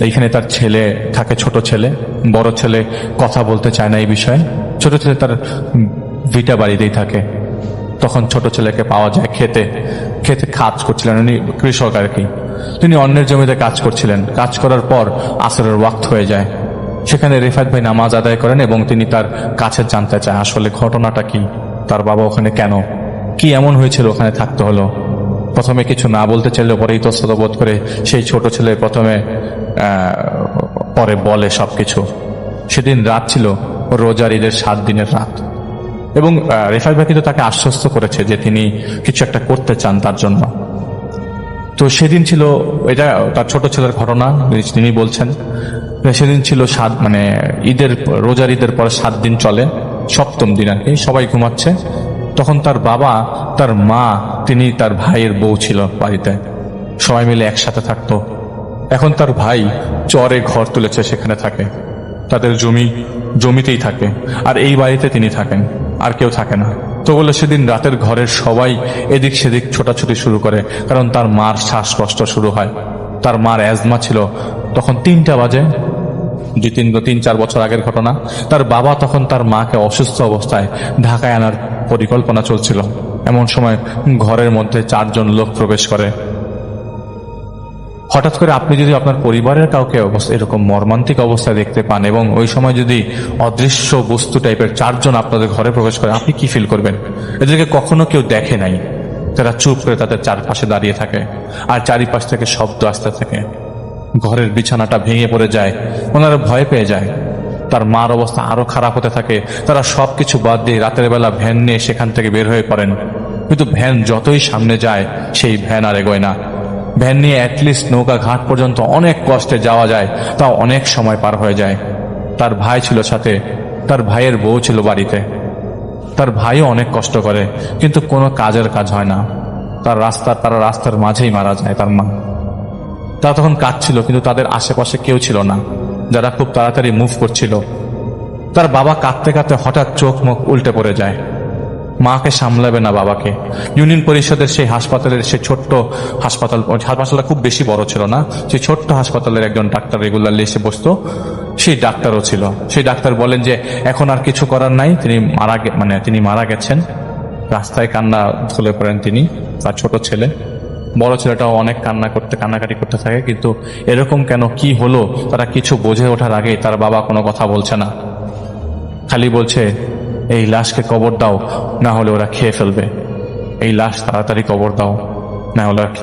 S3: এইখানে তার ছেলে থাকে, ছোট ছেলে, বড় ছেলে কথা বলতে চায় না এই বিষয়ে, ছোট ছেলে তার ভিটা বাড়িতেই থাকে। তখন ছোট ছেলেকে পাওয়া যায় খেতে কাজ করছিলেন, উনি কৃষক আর কি, তিনি অন্যের জমিতে কাজ করছিলেন। কাজ করার পর আসরের ওয়াক্ত হয়ে যায়, সেখানে রেফাত ভাই নামাজ আদায় করেন এবং তিনি তার কাছে জানতে চায় আসলে ঘটনাটা কি, তার বাবা ওখানে কেন, কি এমন হয়েছিল ওখানে থাকতে হলো। প্রথমে কিছু না বলতে চাইলে পরে ইতস্তত বোধ করে সেই ছোট ছেলে পরে বলে সবকিছু। সেদিন রাত ছিল রোজার ঈদের 7 দিনের রাত এবং রেফাত ভাই কিন্তু তাকে আশ্বস্ত করেছে যে তিনি কিছু একটা করতে চান তার জন্য। তো সেদিন ছিল, এটা তার ছোট ছেলের ঘটনা, তিনি বলছেন সেদিন ছিল রোজার ঈদের পরে 7 দিন চলে, 7ম দিন আর কি, সবাই ঘুমাচ্ছে। তখন তার বাবা, তার মা, তিনি তার ভাইয়ের বউ ছিল বাড়িতে, সবাই মিলে একসাথে থাকতো। এখন তার ভাই চরে ঘর তুলেছে, সেখানে থাকে, তাদের জমিতেই থাকে, আর এই বাড়িতে তিনি থাকেন, আর কেউ থাকে না। তো বলে সেদিন রাতের ঘরের সবাই এদিক সেদিক ছোটাছুটি শুরু করে, কারণ তার মার শ্বাসকষ্ট শুরু হয়। তার মার অ্যাজমা ছিল। তখন 3টা বাজে, 3-4 বছর আগের ঘটনা। তার বাবা তখন তার মাকে অসুস্থ অবস্থায় ঢাকায় আনার পরিকল্পনা চলছিল। এমন সময় ঘরের মধ্যে 4 জন লোক প্রবেশ করে। হঠাৎ করে আপনি যদি আপনার পরিবারের কাউকে এরকম মর্মান্তিক অবস্থায় দেখতে পান এবং ওই সময় যদি অদৃশ্য বস্তু টাইপের 4 জন আপনাদের ঘরে প্রবেশ করে, আপনি কি ফিল করবেন? এদেরকে কখনো কেউ দেখে নাই, তারা চুপ করে তাদের চারপাশে দাঁড়িয়ে থাকে আর চারিপাশ থেকে শব্দ আসতে থাকে। ঘরের বিছানাটা ভেঙে পড়ে যায়, ওনারা ভয় পেয়ে যায়। তার মার অবস্থা আরো খারাপ হতে থাকে। তারা সবকিছু বাদ দিয়ে রাতের বেলা ভ্যান নিয়ে সেখান থেকে বের হয়ে পড়েন, কিন্তু ভ্যান যতই সামনে যায় সেই ভ্যান আর এগোয় না। ভ্যান নিয়ে অ্যাটলিস্ট নৌকা ঘাট পর্যন্ত অনেক কষ্টে যাওয়া যায়, তাও অনেক সময় পার হয়ে যায়। তার ভাই ছিল সাথে, তার ভাইয়ের বউ ছিল বাড়িতে। তার ভাইও অনেক কষ্ট করে, কিন্তু কোনো কাজের কাজ হয় না। তারা রাস্তার মাঝেই মারা যায়। তার মা, তারা তখন কাঁদছিল, কিন্তু তাদের আশেপাশে কেউ ছিল না যারা খুব তাড়াতাড়ি মুভ করছিল। তার বাবা কাঁদতে কাঁদতে হঠাৎ চোখ মুখ উল্টে পড়ে যায়। মাকে সামলাবে না বাবাকে। ইউনিয়ন পরিষদের সেই হাসপাতালের সেই ছোট্ট হাসপাতালটা খুব বেশি বড় ছিল না, সেই ছোট্ট হাসপাতালের একজন ডাক্তার রেগুলারলি এসে বসতো, সেই ডাক্তারও ছিল। সেই ডাক্তার বলেন যে এখন আর কিছু করার নাই, তিনি মারা গেছেন। রাস্তায় ধুলে পড়েন তিনি, তার ছোট ছেলে। বড় ছেলেটাও অনেক কান্নাকাটি করতে থাকে, কিন্তু এরকম কেন, কি হলো, তারা কিছু বোঝে ওঠার আগেই তার বাবা কোনো কথা বলছে না, খালি বলছে এই লাশকে কবর দাও, না হলে ওরা খেয়ে ফেলবে। এই লাশ তাড়াতাড়ি কবর দাও,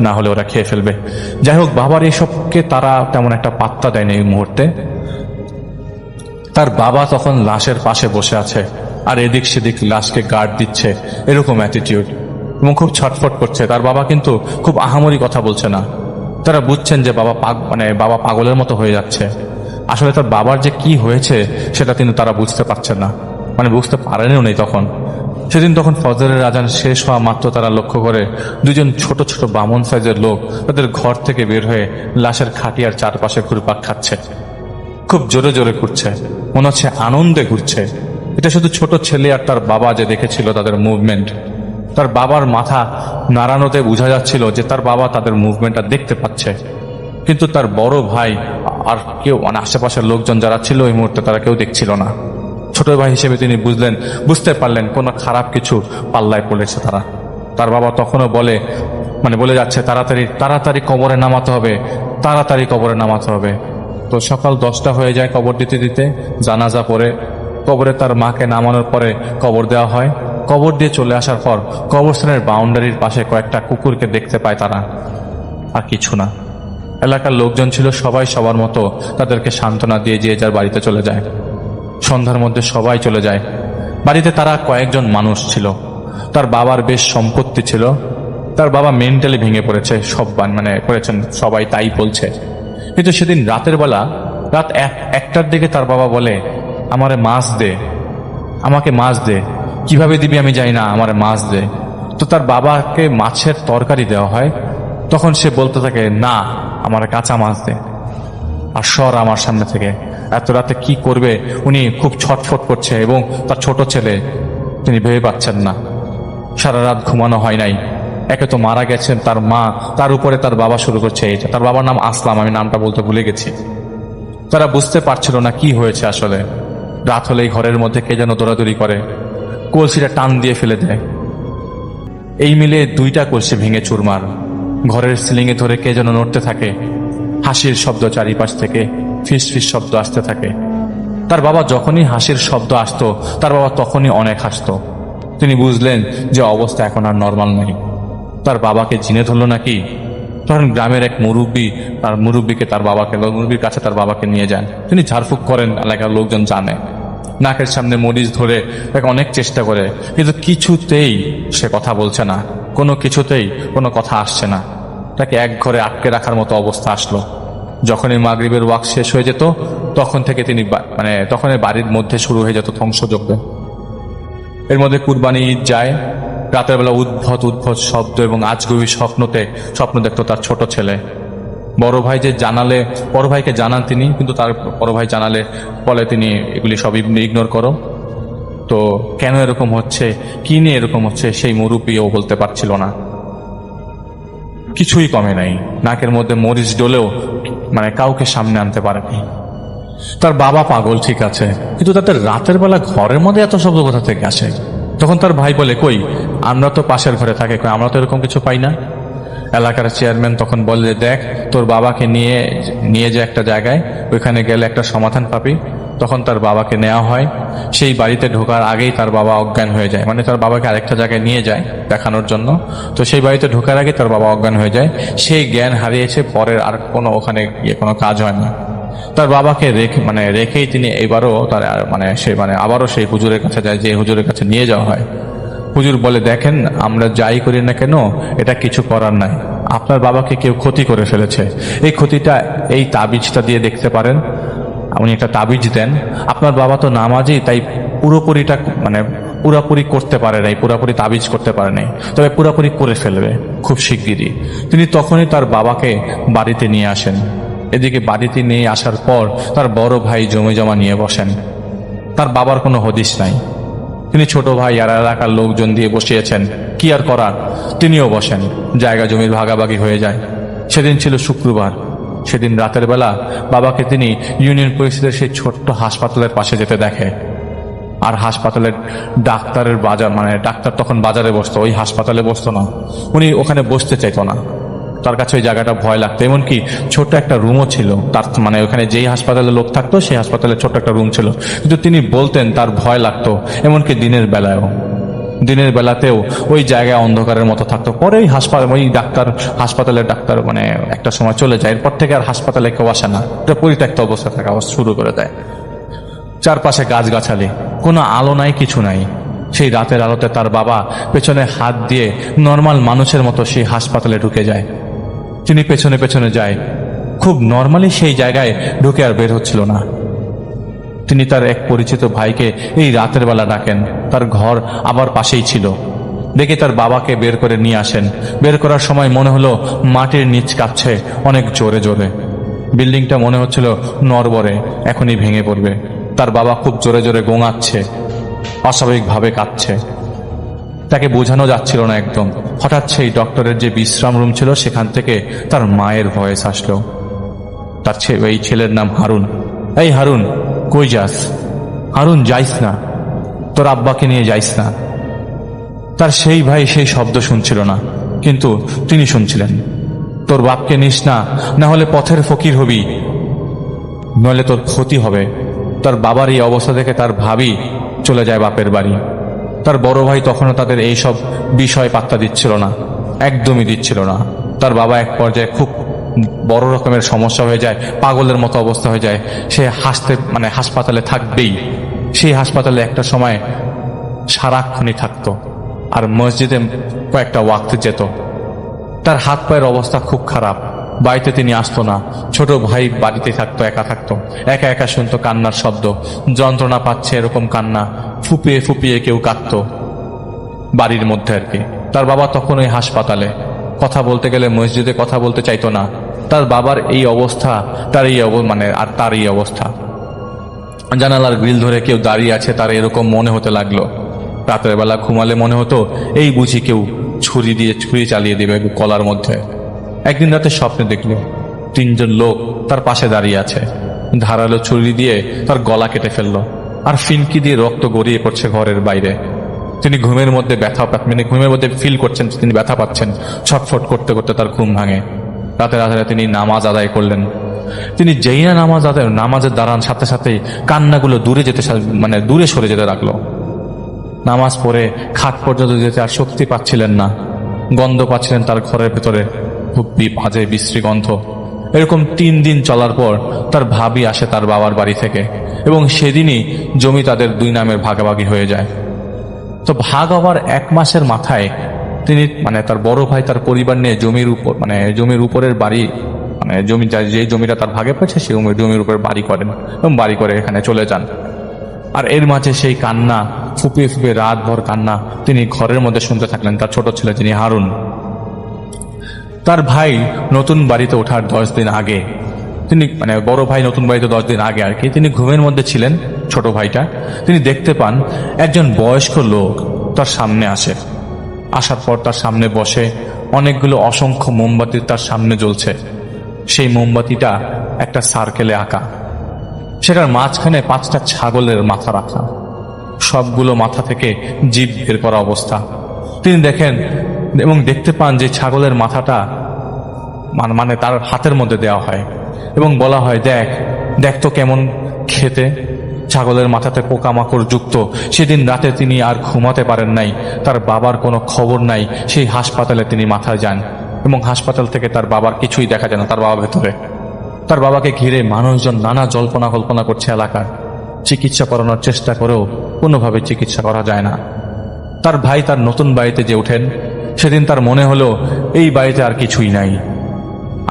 S3: না হলে ওরা খেয়ে ফেলবে। যাই হোক, বাবার এইসবকে তারা তেমন একটা পাত্তা দেয়নি এই মুহূর্তে। তার বাবা তখন লাশের পাশে বসে আছে আর এদিক সেদিক লাশকে গার্ড দিচ্ছে, এরকম অ্যাটিটিউড, এবং খুব ছটফট করছে। তার বাবা কিন্তু খুব আহামরি কথা বলছে না। তারা বুঝছেন যে বাবা পাগলের মতো হয়ে যাচ্ছে। আসলে তার বাবার যে কি হয়েছে সেটা তারা বুঝতে পারছেন না, বুঝতে পারেনও নেই তখন। তখন ফজরের আজান শেষ হওয়া মাত্র তারা লক্ষ্য করে 2 জন ছোট ছোট বামন সাইজের লোক তাদের ঘর থেকে বের হয়ে লাশের খাটিয়ার চারপাশে ঘুরপাক খাচ্ছে। খুব জোরে জোরে ঘুরছে, মনে হচ্ছে আনন্দে ঘুরছে। এটা শুধু ছোট ছেলে আর তার বাবা যে দেখেছিল তাদের মুভমেন্ট। তার বাবার মাথা নাড়ানোতে বোঝা যাচ্ছিল যে তার বাবা তাদের মুভমেন্টটা দেখতে পাচ্ছে, কিন্তু তার বড় ভাই আর কেউ মানে আশেপাশের লোকজন যারা ছিল ওই মুহূর্তে তারা কেউ দেখছিল না। ছোট ভাই হিসেবে তিনি বুঝতে পারলেন কোনো খারাপ কিছু পাল্লায় পড়েছে তারা। তার বাবা তখনও বলে যাচ্ছে তাড়াতাড়ি তাড়াতাড়ি কবরে নামাতে হবে, তাড়াতাড়ি কবরে নামাতে হবে। তো সকাল 10টা হয়ে যায় কবর দিতে দিতে। জানাজা পড়ে কবরে তার মাকে নামানোর পরে কবর দেওয়া হয়। কবর দিয়ে চলে আসার পর কবরস্থানের বাউন্ডারির পাশে কয়েকটা কুকুরকে দেখতে পায় তারা, আর কিছু না। এলাকার লোকজন ছিল সবাই সবার মতো তাদেরকে সান্ত্বনা দিয়ে যে যার বাড়িতে চলে যায়। সন্ধ্যার মধ্যে সবাই চলে যায়। বাড়িতে তারা কয়েকজন মানুষ ছিল। তার বাবার বেশ সম্পত্তি ছিল। তার বাবা মেন্টালি ভেঙে পড়েছে, পড়েছেন সবাই তাই বলছে। কিন্তু সেদিন রাতের বেলা রাত 1টার দিকে তার বাবা বলে, আমারে মাছ দে, আমাকে মাছ দে। কিভাবে দিবি আমি জানি না, আমারে মাছ দে। তো তার বাবাকে মাছের তরকারি দেওয়া হয়। তখন সে বলতে থাকে, না, আমার কাঁচা মাছ দে, আর সর আমার সামনে থেকে। এত রাতে কি করবে? উনি খুব ছটফট করছে এবং তার ছোট ছেলে, তিনি ভেবে পাচ্ছেন না। সারা রাত ঘুমানো হয় নাই। একে তো মারা গেছেন তার মা, তার উপরে তার বাবা শুরু করছে এইটা। তার বাবার নাম আসলাম, আমি নামটা বলতে ভুলে গেছি। তারা বুঝতে পারছিল না কি হয়েছে আসলে। রাত হলেই ঘরের মধ্যে কে যেন দৌড়াদৌড়ি করে, কলসিটা টান দিয়ে ফেলে দেয়। এই মিলে 2টা কলসি ভেঙে চুরমার। ঘরের সিলিংয়ে ধরে কে যেন নড়তে থাকে। হাসির শব্দ চারিপাশ থেকে, ফিস ফিস শব্দ আসতে থাকে। তার বাবা যখনই হাসির শব্দ আসতো তার বাবা তখনই অনেক হাসতো। তিনি বুঝলেন যে অবস্থা এখন আর নর্মাল নেই। তার বাবাকে জিনে ধরলো নাকি। তখন গ্রামের এক মুরব্বীকে মুরব্বীর কাছে তার বাবাকে নিয়ে যান। তিনি ঝাড়ফুঁক করেন, এলাকার লোকজন জানে। নাকের সামনে মরিচ ধরে তাকে অনেক চেষ্টা করে, কিন্তু কিছুতেই সে কথা বলছে না, কিছুতেই কোনো কথা আসছে না। তাকে এক ঘরে আটকে রাখার মতো অবস্থা আসলো। যখনই মাগরিবের ওয়াক্ত শেষ হয়ে যেত তখন থেকে তখনই বাড়ির মধ্যে শুরু হয়ে যেত ধ্বংসযজ্ঞ। এর মধ্যে কুরবানি ঈদ যায়। রাতের বেলা উদ্ভট শব্দ এবং আজগুবি স্বপ্ন দেখতো তার ছোট ছেলে। বড় ভাইকে জানান তিনি, কিন্তু তার বড় ভাই জানালে বলে তিনি এগুলি সব ইগনোর করো। তো কেন এরকম হচ্ছে, কি নিয়ে এরকম হচ্ছে, সেই মুরব্বীও বলতে পারছিল না। কিছুই কমে নাই। নাকের মধ্যে মরিচ ডলেও কাউকে সামনে আনতে পারেনি। তার বাবা পাগল, ঠিক আছে, কিন্তু তাদের রাতের বেলা ঘরের মধ্যে এত শব্দ কোথা থেকে আসে? তখন তার ভাই বলে, কই, আমরা তো পাশের ঘরে থাকি, আমরা তো এরকম কিছু পাই না। এলাকার চেয়ারম্যান তখন বলে, দেখ, তোর বাবাকে নিয়ে যে একটা জায়গায়, ওইখানে গেলে একটা সমাধান পাবি। তখন তার বাবাকে নেওয়া হয়। সেই বাড়িতে ঢোকার আগেই তার বাবা অজ্ঞান হয়ে যায়। তার বাবাকে আরেকটা জায়গায় নিয়ে যায় দেখানোর জন্য। তো সেই বাড়িতে ঢোকার আগে তার বাবা অজ্ঞান হয়ে যায়। সেই জ্ঞান হারিয়েছে, পরের আর ওখানে গিয়ে কোনো কাজ হয় না। তার বাবাকে রেখেই তিনি এবারও আবারও সেই হুজুরের কাছে যায়, যে হুজুরের কাছে নিয়ে যাওয়া হয়। হুজুর বলে, দেখেন, আমরা যাই করি না কেন এটা কিছু করার নাই। আপনার বাবাকে কেউ ক্ষতি করে ফেলেছে। এই ক্ষতিটা এই তাবিজটা দিয়ে দেখতে পারেন। উনি একটা তাবিজ দেন। আপনার বাবা তো নামাজি, তাই পুরোপুরি করতে পারে নাই, পুরোপুরি তাবিজ করতে পারে নাই, তবে পুরোপুরি করে ফেলবে খুব শিগগিরই। তিনি তখনই তার বাবাকে বাড়িতে নিয়ে আসেন। এদিকে বাড়িতে নিয়ে আসার পর তার বড় ভাই জমা নিয়ে বসেন। তার বাবার কোনো হদিস নাই। তিনি ছোট ভাই আর এলাকার লোকজন দিয়ে বসিয়েছেন, কি আর করার, তিনিও বসেন। জায়গা জমির ভাগাভাগি হয়ে যায়। সেদিন ছিল শুক্রবার। সেদিন রাতের বেলা বাবাকে তিনি ইউনিয়ন পরিষদের সেই ছোট্ট হাসপাতালের পাশে যেতে দেখে। আর হাসপাতালের ডাক্তারের ডাক্তার তখন বাজারে বসতো, ওই হাসপাতালে বসতো না। উনি ওখানে বসতে চাইতো না, তার কাছে ওই জায়গাটা ভয় লাগতো। এমনকি ছোট্ট একটা রুমও ছিল তার, ওখানে যেই হাসপাতালে লোক থাকতো সেই হাসপাতালে ছোট্ট একটা রুম ছিল, কিন্তু তিনি বলতেন তার ভয় লাগতো। এমনকি দিনের বেলাতেও ওই জায়গায় অন্ধকারের মতো থাকতো। পরে ওই হাসপাতালের ডাক্তার একটা সময় চলে যায়। এরপর থেকে আর হাসপাতালে কেউ আসে না, পরিত্যক্ত অবস্থা থাকা শুরু করে দেয়। চারপাশে গাছগাছালি, কোনো আলো নাই, কিছু নাই। সেই রাতের আলোতে তার বাবা পেছনে হাত দিয়ে নর্মাল মানুষের মতো সেই হাসপাতালে ঢুকে যায়। তিনি পেছনে যায়, খুব নর্মালি সেই জায়গায় ঢুকে আর বের হচ্ছিল না। তিনি তার এক পরিচিত ভাইকে এই রাতের বেলা ডাকেন। তার ঘর আবার পাশেই ছিল। দেখে তার বাবাকে বের করে নিয়ে আসেন। বের করার সময় মনে হলো মাটির নিচ কাঁপছে অনেক জোরে জোরে। বিল্ডিংটা মনে হচ্ছিল নড়বড়ে, এখনই ভেঙে পড়বে। তার বাবা খুব জোরে জোরে গোঙাচ্ছে। অস্বাভাবিকভাবে কাঁদছে। তাকে বোঝানো যাচ্ছিল না একদম। হঠাৎ সেই ডক্টরের যে বিশ্রাম রুম ছিল সেখান থেকে তার মায়ের ভয়েস আসলো। তার এই ছেলের নাম হারুন। এই হারুন, কই যাস? হারুন, যাইস না, তোর আব্বাকে নিয়ে যাইস না। তার সেই ভাই সেই শব্দ শুনছিল না, কিন্তু তিনি শুনছিলেন, তোর বাপকে নিস না, না হলে পথের ফকির হবি, নইলে তোর ক্ষতি হবে। তার বাবার এই অবস্থা দেখে তার ভাবি চলে যায় বাপের বাড়ি। তার বড় ভাই তখনও তাদের এই সব বিষয় পাত্তা দিচ্ছিল না, একদমই দিচ্ছিল না। তার বাবা এক পর্যায়ে খুব বড় রকমের সমস্যা হয়ে যায়, পাগলের মতো অবস্থা হয়ে যায়। সে হাসপাতালে থাকবেই। সেই হাসপাতালে একটা সময় সারাক্ষণই থাকতো, আর মসজিদে কয়েকটা ওয়াক্ত যেত। তার হাত পায়ের অবস্থা খুব খারাপ, বাড়িতে তিনি আসতো না। ছোট ভাই বাড়িতে থাকতো, একা থাকতো, একা একা শুনতো কান্নার শব্দ, যন্ত্রণা পাচ্ছে এরকম কান্না, ফুপিয়ে ফুপিয়ে কেউ কাঁদতো বাড়ির মধ্যে আর কি। তার বাবা তখন ওই হাসপাতালে, কথা বলতে গেলে মসজিদে কথা বলতে চাইতো না। তার বাবার এই অবস্থা, তার এই অবস্থা। জানালার গ্রিল ধরে কেউ দাঁড়িয়ে আছে তার এরকম মনে হতে লাগলো। রাতের বেলা ঘুমালে মনে হতো এই বুঝি কেউ ছুরি চালিয়ে দেবে গলার মধ্যে। একদিন রাতে স্বপ্নে দেখল 3 জন লোক তার পাশে দাঁড়িয়ে আছে, ধারালো ছুরি দিয়ে তার গলা কেটে ফেললো, আর ফিনকি দিয়ে রক্ত গড়িয়ে পড়ছে ঘরের বাইরে। তিনি ঘুমের মধ্যে ঘুমের মধ্যে ফিল করছেন, তিনি ব্যথা পাচ্ছেন। ছটফট করতে করতে তার ঘুম ভাঙে। রাতের আধারে তিনি নামাজ আদায় করলেন। তিনি যেই না নামাজের দাঁড়ান, সাথে সাথেই কান্নাগুলো দূরে সরে যেতে লাগলো। নামাজ পড়ে খাট পর্যন্ত যেতে আর শক্তি পাচ্ছিলেন না। গন্ধ পাচ্ছিলেন তার ঘরের ভেতরে, খুব বাজে বিশ্রী গন্ধ। এরকম 3 দিন চলার পর তার ভাবি আসে তার বাবার বাড়ি থেকে, এবং সেদিনই জমি তাদের 2 নামের ভাগাভাগি হয়ে যায়। তো ভাগ হওয়ার 1 মাসের মাথায় তিনি তার বড় ভাই তার পরিবার নিয়ে জমির উপরের বাড়ি, যে জমিটা তার ভাগে পড়েছে সেই জমির উপরে বাড়ি করেন, এবং বাড়ি করে এখানে চলে যান। আর এর মাঝে সেই কান্না, ফুপিয়ে ফুপিয়ে রাতভর কান্না তিনি ঘরের মধ্যে শুনতে থাকলেন। তার ছোট ছেলে যিনি হারুন, তার ভাই নতুন বাড়িতে ওঠার 10 দিন আগে, তিনি বড় ভাই নতুন বাড়িতে 10 দিন আগে আর কি, তিনি ঘুমের মধ্যে ছিলেন। ছোট ভাইটা তিনি দেখতে পান একজন বয়স্ক লোক তার সামনে আসে। আসার পর তার সামনে বসে, অনেকগুলো অসংখ্য মোমবাতি তার সামনে জ্বলছে। সেই মোমবাতিটা একটা সার্কেলে আঁকা, সেটার মাঝখানে 5টা ছাগলের মাথা রাখা, সবগুলো মাথা থেকে জিভ বের করা অবস্থা। তিনি দেখেন এবং দেখতে পান যে ছাগলের মাথাটা তার হাতের মধ্যে দেওয়া হয় এবং বলা হয়, দেখ তো কেমন খেতে, ছাগলের মাথাতে পোকামাকড় যুক্ত। সেদিন রাতে তিনি আর ঘুমাতে পারেন নাই। তার বাবার কোনো খবর নাই। সেই হাসপাতালে তিনি মাথায় যান, এবং হাসপাতাল থেকে তার বাবার কিছুই দেখা যায় না। তার বাবা ভেতরে, তার বাবাকে ঘিরে মানুষজন নানা জল্পনা কল্পনা করছে এলাকার। চিকিৎসা করানোর চেষ্টা করেও কোনোভাবে চিকিৎসা করা যায় না। তার ভাই তার নতুন বাড়িতে যে ওঠেন, সেদিন তার মনে হলো এই বাড়িতে আর কিছুই নাই,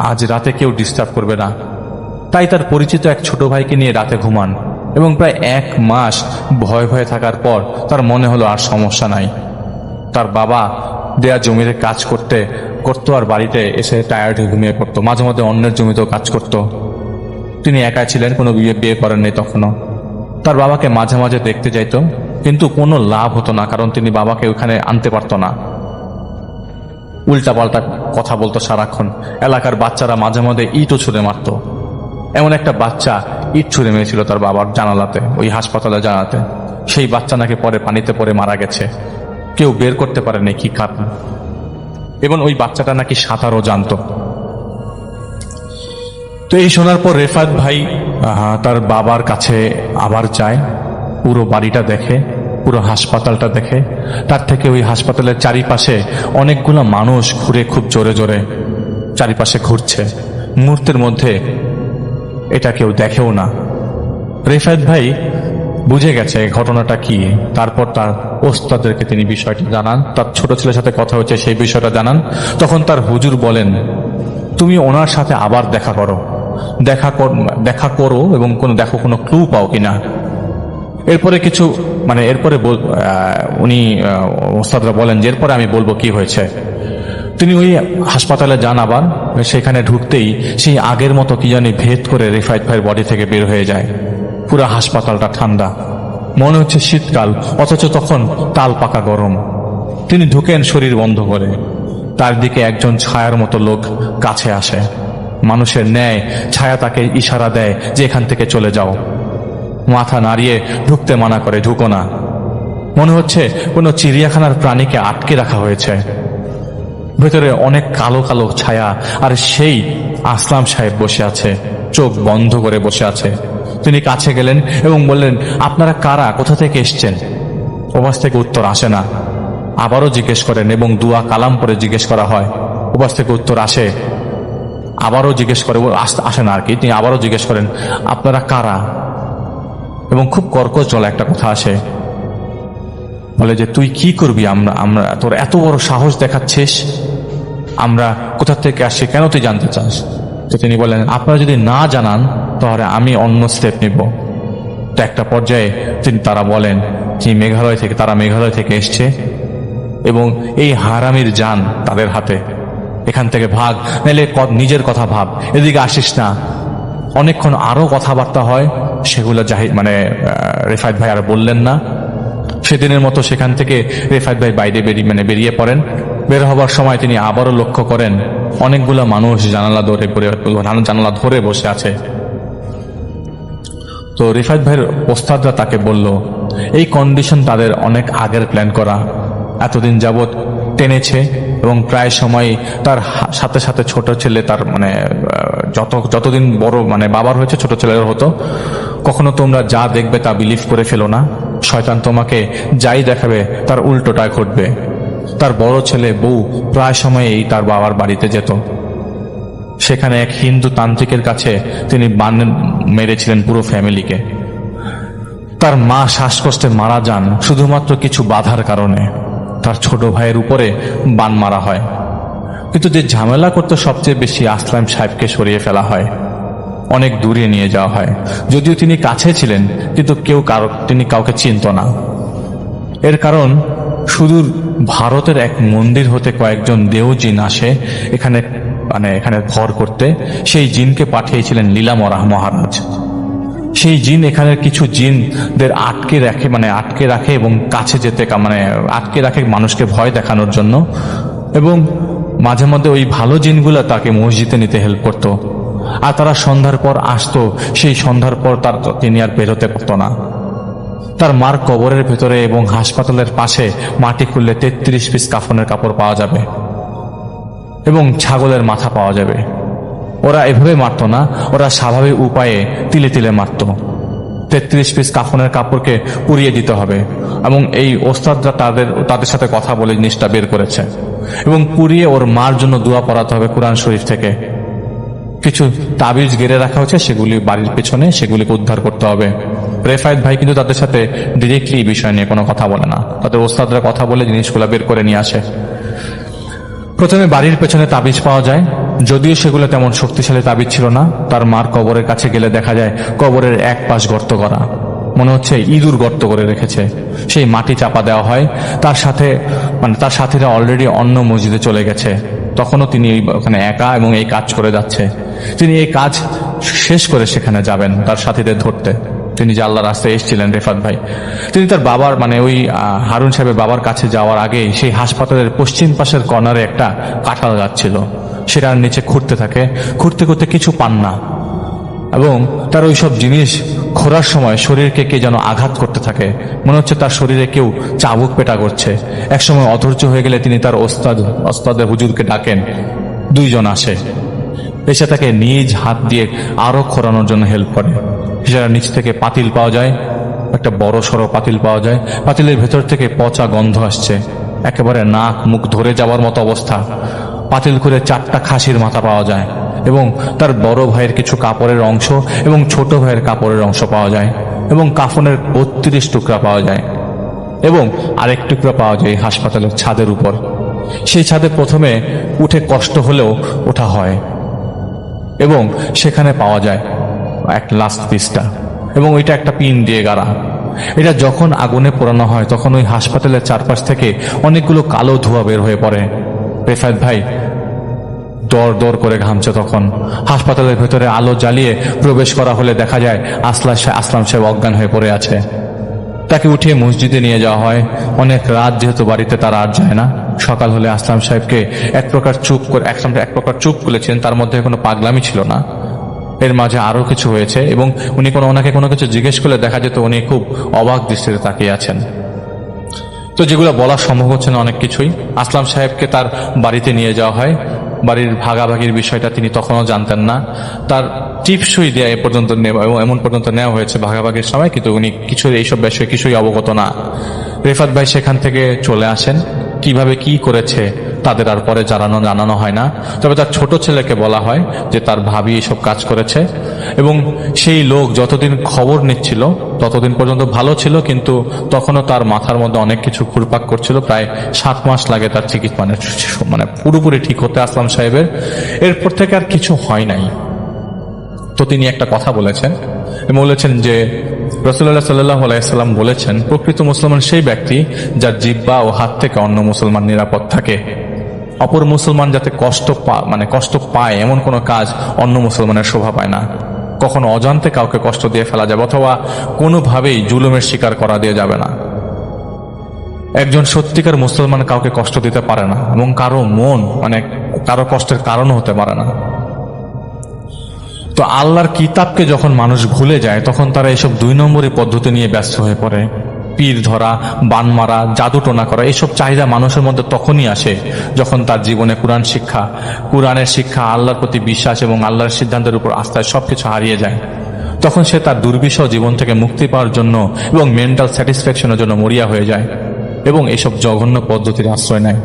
S3: আজ রাতে কেউ ডিস্টার্ব করবে না। তাই তার পরিচিত এক ছোট ভাইকে নিয়ে রাতে ঘুমান, এবং প্রায় 1 মাস ভয়ে ভয়ে থাকার পর তার মনে হলো আর সমস্যা নাই। তার বাবা দেয়া জমিতে কাজ করতো আর বাড়িতে এসে টায়ার্ড হয়ে ঘুমিয়ে পড়তো। মাঝে মধ্যে অন্যের জমিতেও কাজ করত। তিনি একা ছিলেন, কোনো বিয়ে করেননি তখনও। তার বাবাকে মাঝে মাঝে দেখতে যাইত, কিন্তু কোনো লাভ হতো না, কারণ তিনি বাবাকে ওখানে আনতে পারত না। উল্টাপাল্টা কথা বলতো সারাক্ষণ। এলাকার বাচ্চারা মাঝে মধ্যে ইটও ছুঁড়ে মারত। এমন একটা বাচ্চা ইট ছুঁড়ে মেরেছিল তার বাবার জানালাতে, ওই হাসপাতালে জানালাতে। সেই বাচ্চা নাকি পরে পানিতে পড়ে মারা গেছে, কেউ বের করতে পারেনি কি কারণ। এবং ওই বাচ্চাটা নাকি সাঁতারও জানতো। তো এই শোনার পর রেফাত ভাই তার বাবার কাছে আবার যায়, পুরো বাড়িটা দেখে, পুরো হাসপাতালটা দেখে। তার থেকে ওই হাসপাতালের চারিপাশে অনেকগুলো মানুষ ঘুরে, খুব জোরে জোরে চারিপাশে ঘুরছে। মুহূর্তের মধ্যে এটা কেউ দেখেও না। রেফাত ভাই বুঝে গেছে ঘটনাটা কি। তারপর তার ওস্তাদদেরকে তিনি বিষয়টি জানান, তার ছোট ছেলের সাথে কথা হচ্ছে সেই বিষয়টা জানান। তখন তার হুজুর বলেন, তুমি ওনার সাথে আবার দেখা করো এবং কোনো ক্লু পাও কিনা। এরপরে উনি ওস্তাদরা বলেন যে এরপরে আমি বলবো কি হয়েছে। তিনি ওই হাসপাতালে যান আবার। সেখানে ঢুকতেই সেই আগের মতো কি জানি ভেদ করে রেফায়েত ভাইয়ের বডি থেকে বের হয়ে যায়। পুরো হাসপাতালটা ঠান্ডা, মনে হচ্ছে শীতকাল, অথচ তখন তাল পাকা গরম। তিনি ঢুকেন শরীর বন্ধ করে। তার দিকে একজন ছায়ার মতো লোক কাছে আসে। মানুষের ন্যায় ছায়া তাকে ইশারা দেয় যে এখান থেকে চলে যাও। মাথা নাড়িয়ে ঢুকতে মানা করে, ঢুকো না। মনে হচ্ছে কোনো চিড়িয়াখানার প্রাণীকে আটকে রাখা হয়েছে। ভেতরে অনেক কালো কালো ছায়া, আর সেই আসলাম সাহেব বসে আছে, চোখ বন্ধ করে বসে আছে। তিনি কাছে গেলেন এবং বললেন, আপনারা কারা, কোথা থেকে এসছেন? ওপাশ থেকে উত্তর আসে না। আবারও জিজ্ঞেস করেন এবং দুয়া কালাম করে জিজ্ঞেস করা হয়। ওপাশ থেকে উত্তর আসে। আবারও জিজ্ঞেস করে, আসে না আর কি। তিনি আবারও জিজ্ঞেস করেন, আপনারা কারা? এবং খুব কর্কশ জলে একটা কথা আসে, বলে যে তুই কি করবি, আমরা তোর এত বড় সাহস দেখাচ্ছিস, আমরা কোথা থেকে আসছি, কেন তুই জানতে চাস? তো তিনি বলেন, আপনারা যদি না জানান তাহলে আমি অন্য স্টেপ নিব। তো একটা পর্যায়ে তারা বলেন যে তারা মেঘালয় থেকে এসছে এবং এই হারামির জান তাদের হাতে, এখান থেকে ভাগ, নাহলে নিজের কথা ভাব, এদিকে আসিস না। অনেকক্ষণ আরো কথাবার্তা হয়, সেগুলো রেফায়েত ভাই আর বললেন না। সেদিনের মতো সেখান থেকে রেফায়েত ভাই বাইরে বেরিয়ে পড়েন। বের হবার সময় তিনি আবারও লক্ষ্য করেন অনেকগুলো মানুষ জানালা ধরে বসে আছে। তো রেফায়েত ভাইয়ের ওস্তাদরা তাকে বলল, এই কন্ডিশন তাদের অনেক আগের প্ল্যান করা, এতদিন যাবৎ টেনেছে এবং প্রায় সময় তার সাথে সাথে ছোট ছেলে, তার যতদিন বড় বাবার হয়েছে ছোট ছেলের হতো। কখনো তোমরা যা দেখবে তা বিলিভ করে ফেলো না। শয়তান তোমাকে যাই দেখাবে তার উল্টোটা ঘটবে। তার বড় ছেলে বউ প্রায় সময়েই তার বাবার বাড়িতে যেত। সেখানে এক হিন্দু তান্ত্রিকের কাছে তিনি বান মেরেছিলেন পুরো ফ্যামিলিকে। তার মা শ্বাসকষ্টে মারা যান শুধুমাত্র কিছু বাধার কারণে। তার ছোট ভাইয়ের উপরে বান মারা হয়। কিন্তু যে ঝামেলা করতে সবচেয়ে বেশি, আসলাম সাহেবকে সরিয়ে ফেলা হয়, অনেক দূরে নিয়ে যাওয়া হয়। যদিও তিনি কাছে ছিলেন, কিন্তু তিনি কাউকে চিনত না। এর কারণ সুদূর ভারতের এক মন্দির হতে কয়েকজন দেও জিন আসে এখানে ভর করতে। সেই জিনকে পাঠিয়েছিলেন লীলামরা মহারাজ। সেই জিন এখানের কিছু জিনদের আটকে রাখে এবং কাছে যেতে আটকে রাখে মানুষকে ভয় দেখানোর জন্য। এবং মাঝে মধ্যে ওই ভালো জিনগুলো তাকে মসজিদে নিতে হেল্প করত। আর তারা সন্ধ্যার পর আসতো, সেই সন্ধ্যার পর তিনি আর বেরোতে পারত না। তার মার কবরের ভেতরে এবং হাসপাতালের পাশে মাটি খুললে 33 পিস কাফনের কাপড় পাওয়া যাবে এবং ছাগলের মাথা পাওয়া যাবে। ওরা এভাবে মারত না, ওরা স্বাভাবিক উপায়ে তিলে তিলে মারত। 33 পিস কাফনের কাপড়কে পুড়িয়ে দিতে হবে এবং এই ওস্তাদরা তাদের সাথে কথা বলে জিনিসটা বের করেছে। এবং পুড়িয়ে ওর মার জন্য দোয়া পড়াতে হবে কোরআন শরীফ থেকে। কিছু তাবিজ গেড়ে রাখা হচ্ছে, সেগুলি বাড়ির পেছনে, সেগুলিকে উদ্ধার করতে হবে। রেফায়েত ভাই কিন্তু তাদের সাথে ডিরেক্টলি এই বিষয় নিয়ে কোনো কথা বলে না, তাদের ওস্তাদরা কথা বলে জিনিসগুলো বের করে নিয়ে আসে। প্রথমে বাড়ির পেছনে তাবিজ পাওয়া যায়, যদিও সেগুলো তেমন শক্তিশালী তাবিজ ছিল না। তার মার কবরের কাছে গেলে দেখা যায় কবরের এক পাশ গর্ত করা, মনে হচ্ছে ইঁদুর গর্ত করে রেখেছে। সেই মাটি চাপা দেওয়া হয়। তার সাথীরা অলরেডি অন্য মসজিদে চলে গেছে। তখনও তিনি ওখানে একা এবং এই কাজ করে যাচ্ছে। তিনি এই কাজ শেষ করে সেখানে যাবেন তার সাথীদের ধরতে। তিনি যে আল্লাহর রাস্তায় এসেছিলেন রেফাত ভাই, তিনি তার বাবার ওই হারুন সাহেবের বাবার কাছে যাওয়ার আগে সেই হাসপাতালের পশ্চিম পাশের কর্নারে একটা কাঁঠাল গাছ ছিল, সেটার নিচে ঘুরতে করতে কিছু পান না এবং তার ওইসব জিনিস খোঁড়ার সময় শরীরকে কে যেন আঘাত করতে থাকে। মনে হচ্ছে তার শরীরে কেউ চাবুক পেটা করছে। একসময় অধৈর্য হয়ে গেলে তিনি তার ওস্তাদের হুজুরকে ডাকেন। 2 জন আসে, এসে তাকে নিজ হাত দিয়ে আরো খোঁড়ানোর জন্য হেল্প করে। সেটা নিচ থেকে পাতিল পাওয়া যায়, একটা বড় সড়ো পাতিল পাওয়া যায়। পাতিলের ভেতর থেকে পচা গন্ধ আসছে, একেবারে নাক মুখ ধরে যাওয়ার মতো অবস্থা। পাতিল করে 4টা খাসির মাথা পাওয়া যায় এবং তার বড় ভাইয়ের কিছু কাপড়ের অংশ এবং ছোট ভাইয়ের কাপড়ের অংশ পাওয়া যায় এবং কাফনের 32 টুকরা পাওয়া যায় এবং আরেক টুকরা পাওয়া যায় হাসপাতালের ছাদের উপর। সেই ছাদে প্রথমে উঠে কষ্ট হলেও ওঠা হয় এবং সেখানে পাওয়া যায় এক লাস্ট পিসটা এবং ওইটা একটা পিন দিয়ে গাড়া। এটা যখন আগুনে পোড়ানো হয় তখন ওই হাসপাতালের চারপাশ থেকে অনেকগুলো কালো ধোঁয়া বের হয়ে পড়ে। রেফায়েত ভাই দর দর করে ঘামছে। তখন হাসপাতালের ভেতরে আলো জ্বালিয়ে প্রবেশ করা হলে দেখা যায় আসলাম সাহেব অজ্ঞান হয়ে পড়ে আছে। তাকে উঠিয়ে মসজিদে নিয়ে যাওয়া হয়। অনেক রাত যেহেতু বাড়িতে তারা আর যায় না, সকাল হলে আসলাম সাহেবকে এক প্রকার চুপ করেছিলেন, তার মধ্যে কোনো পাগলামি ছিল না। এর মাঝে আরো কিছু হয়েছে এবং উনি ওনাকে কোনো কিছু জিজ্ঞেস করলে দেখা যেত উনি খুব অবাক দৃষ্টিতে তাকিয়ে আছেন। তো যেগুলো বলা সম্ভব হচ্ছে না অনেক কিছুই। আসলাম সাহেবকে তার বাড়িতে নিয়ে যাওয়া হয়। বাড়ির ভাগাভাগির বিষয়টা তিনি তখনও জানতেন না। তার টিপসই দেওয়া এমন পর্যন্ত নেওয়া হয়েছে ভাগাভাগির সময়, কিন্তু উনি এইসব বিষয়ে কিছুই অবগত না। রেফাত ভাই সেখান থেকে চলে আসেন। কিভাবে কি করেছে তাদের আর পরে জানানো হয় না। তবে তার ছোট ছেলেকে বলা হয় যে তার ভাবি এসব কাজ করেছে, এবং সেই লোক যতদিন খবর নিচ্ছিল ততদিন পর্যন্ত ভালো ছিল, কিন্তু তখনও তার মাথার মধ্যে অনেক কিছু ঘুরপাক করছিল। প্রায় 7 মাস লাগে তার চিকিৎসা মানে পুরোপুরি ঠিক হতে আসলাম সাহেবের। এরপর থেকে আর কিছু হয় নাই। তো তিনি একটা কথা বলেছেন যে রাসূলুল্লাহ সাল্লাল্লাহু আলাইহি সাল্লাম বলেছেন, প্রকৃত মুসলমান সেই ব্যক্তি যার জিহ্বা ও হাত থেকে অন্য মুসলমান নিরাপদ থাকে। অপর মুসলমান যাতে কষ্ট পায় এমন কোনো কাজ অন্য মুসলমানের শোভা পায় না। কখনো অজান্তে কাউকে কষ্ট দিয়ে ফেলা যাবে অথবা কোনোভাবেই জুলুমের শিকার করা দিয়ে যাবে না। একজন সত্যিকার মুসলমান কাউকে কষ্ট দিতে পারে না এবং কারো কষ্টের কারণও হতে পারে না। তো আল্লাহর কিতাবকে যখন মানুষ ভুলে যায় তখন তারা এসব 2 নম্বরী পদ্ধতি নিয়ে ব্যস্ত হয়ে পড়ে। পীর ধরা, বান মারা, জাদুটোনা করা, এসব চাহিদা মানুষের মধ্যে তখনই আসে যখন তার জীবনে কোরআনের শিক্ষা, আল্লাহর প্রতি বিশ্বাস এবং আল্লাহর সিদ্ধান্তের উপর আস্থায় সবকিছু হারিয়ে যায়। তখন সে তার দুর্বিষহ জীবন থেকে মুক্তি পাওয়ার জন্য এবং মেন্টাল স্যাটিসফ্যাকশনের জন্য মরিয়া হয়ে যায় এবং এসব জঘন্য পদ্ধতির আশ্রয় নেয়।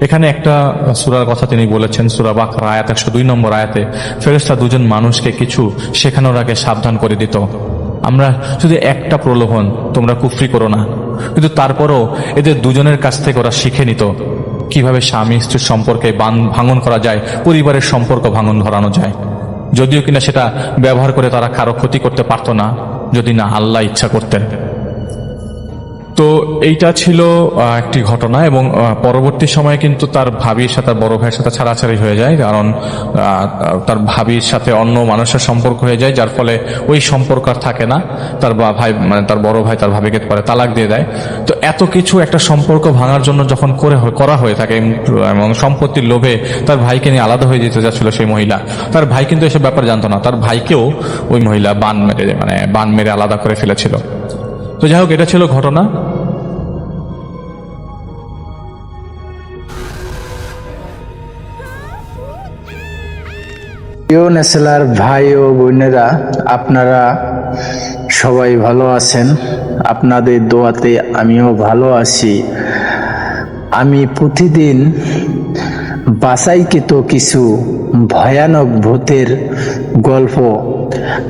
S3: এখানে একটা সূরার কথা তিনি বলেছেন, সূরা বাকারা আয়াত 102 নম্বর আয়াতে, ফেরেশতা 2জন মানুষকে কিছু শেখানোর আগে সাবধান করে দিত। আমরা শুধু একটা প্রলোভন, তোমরা কুফরি করো না, কিন্তু তারপরও এদের 2জনের কাছ থেকে ওরা শিখে নিত কিভাবে স্বামী স্ত্রীর সম্পর্কে ভাঙন করা যায়, পরিবারের সম্পর্ক ভাঙন ধরানো যায়। যদিও কিনা সেটা ব্যবহার করে তারা কারো ক্ষতি করতে পারত না, যদি না আল্লাহ ইচ্ছা করতেন। তো এইটা ছিল একটি ঘটনা, এবং পরবর্তী সময়ে কিন্তু তার ভাবির সাথে, বড় ভাইয়ের সাথে ছাড়াছাড়ি হয়ে যায়, কারণ তার ভাবির সাথে অন্য মানুষের সম্পর্ক হয়ে যায়, যার ফলে ওই সম্পর্ক আর থাকে না। তার তার বড় ভাই তার ভাবিকে পরে তালাক দিয়ে দেয়। তো এত কিছু একটা সম্পর্ক ভাঙার জন্য যখন করা হয়ে থাকে এবং সম্পত্তির লোভে তার ভাইকে নিয়ে আলাদা হয়ে যেতে যাচ্ছিল সেই মহিলা, তার ভাই কিন্তু এসব ব্যাপার জানতো না। তার ভাইকেও ওই মহিলা বান মেরে আলাদা করে ফেলেছিল। তো যাই হোক, এটা ছিল ঘটনা।
S2: নেসেলার ভাই ও বোনেরা, আপনারা সবাই ভালো আছেন? আপনাদের দোয়াতে আমিও ভালো আছি। আমি প্রতিদিন বাছাইকৃত কিছু ভয়ানক ভূতের গল্প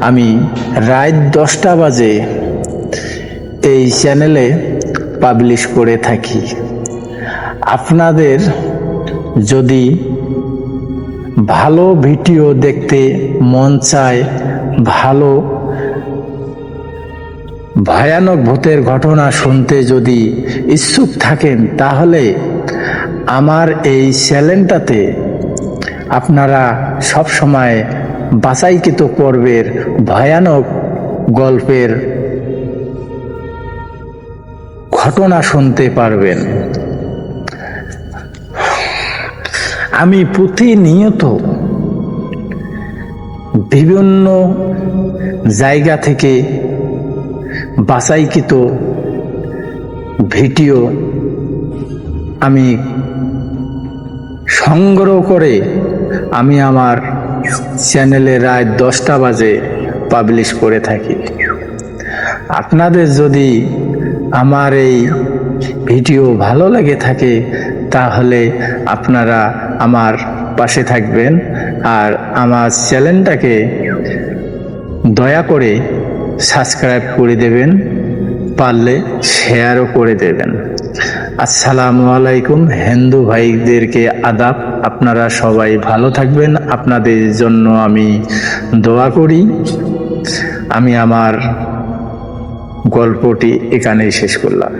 S2: আমি রাত 10টা বাজে এই চ্যানেলে পাবলিশ করে থাকি। আপনাদের যদি ভালো ভিডিও দেখতে মন চায়, ভালো ভয়ানক ভূতের ঘটনা শুনতে যদি ইচ্ছুক থাকেন, তাহলে আমার এই চ্যানেলটাতে আপনারা সব সময় বাছাইকৃত পর্বের ভয়ানক গল্পের ঘটনা শুনতে পারবেন। আমি প্রতিনিয়ত বিভিন্ন জায়গা থেকে বাছাইকৃত ভিডিও আমি সংগ্রহ করে আমি আমার চ্যানেলে রাত 10টা বাজে পাবলিশ করে থাকি। আপনাদের যদি আমার এই ভিডিও ভালো লেগে থাকে তাহলে আপনারা আমার পাশে থাকবেন আর আমার চ্যানেলটাকে দয়া করে সাবস্ক্রাইব করে দেবেন, পারলে শেয়ারও করে দেবেন। আসসালামু আলাইকুম। হিন্দু ভাইদেরকে আদাব। আপনারা সবাই ভালো থাকবেন, আপনাদের জন্য আমি দোয়া করি। আমি আমার গল্পটি এখানেই শেষ করলাম।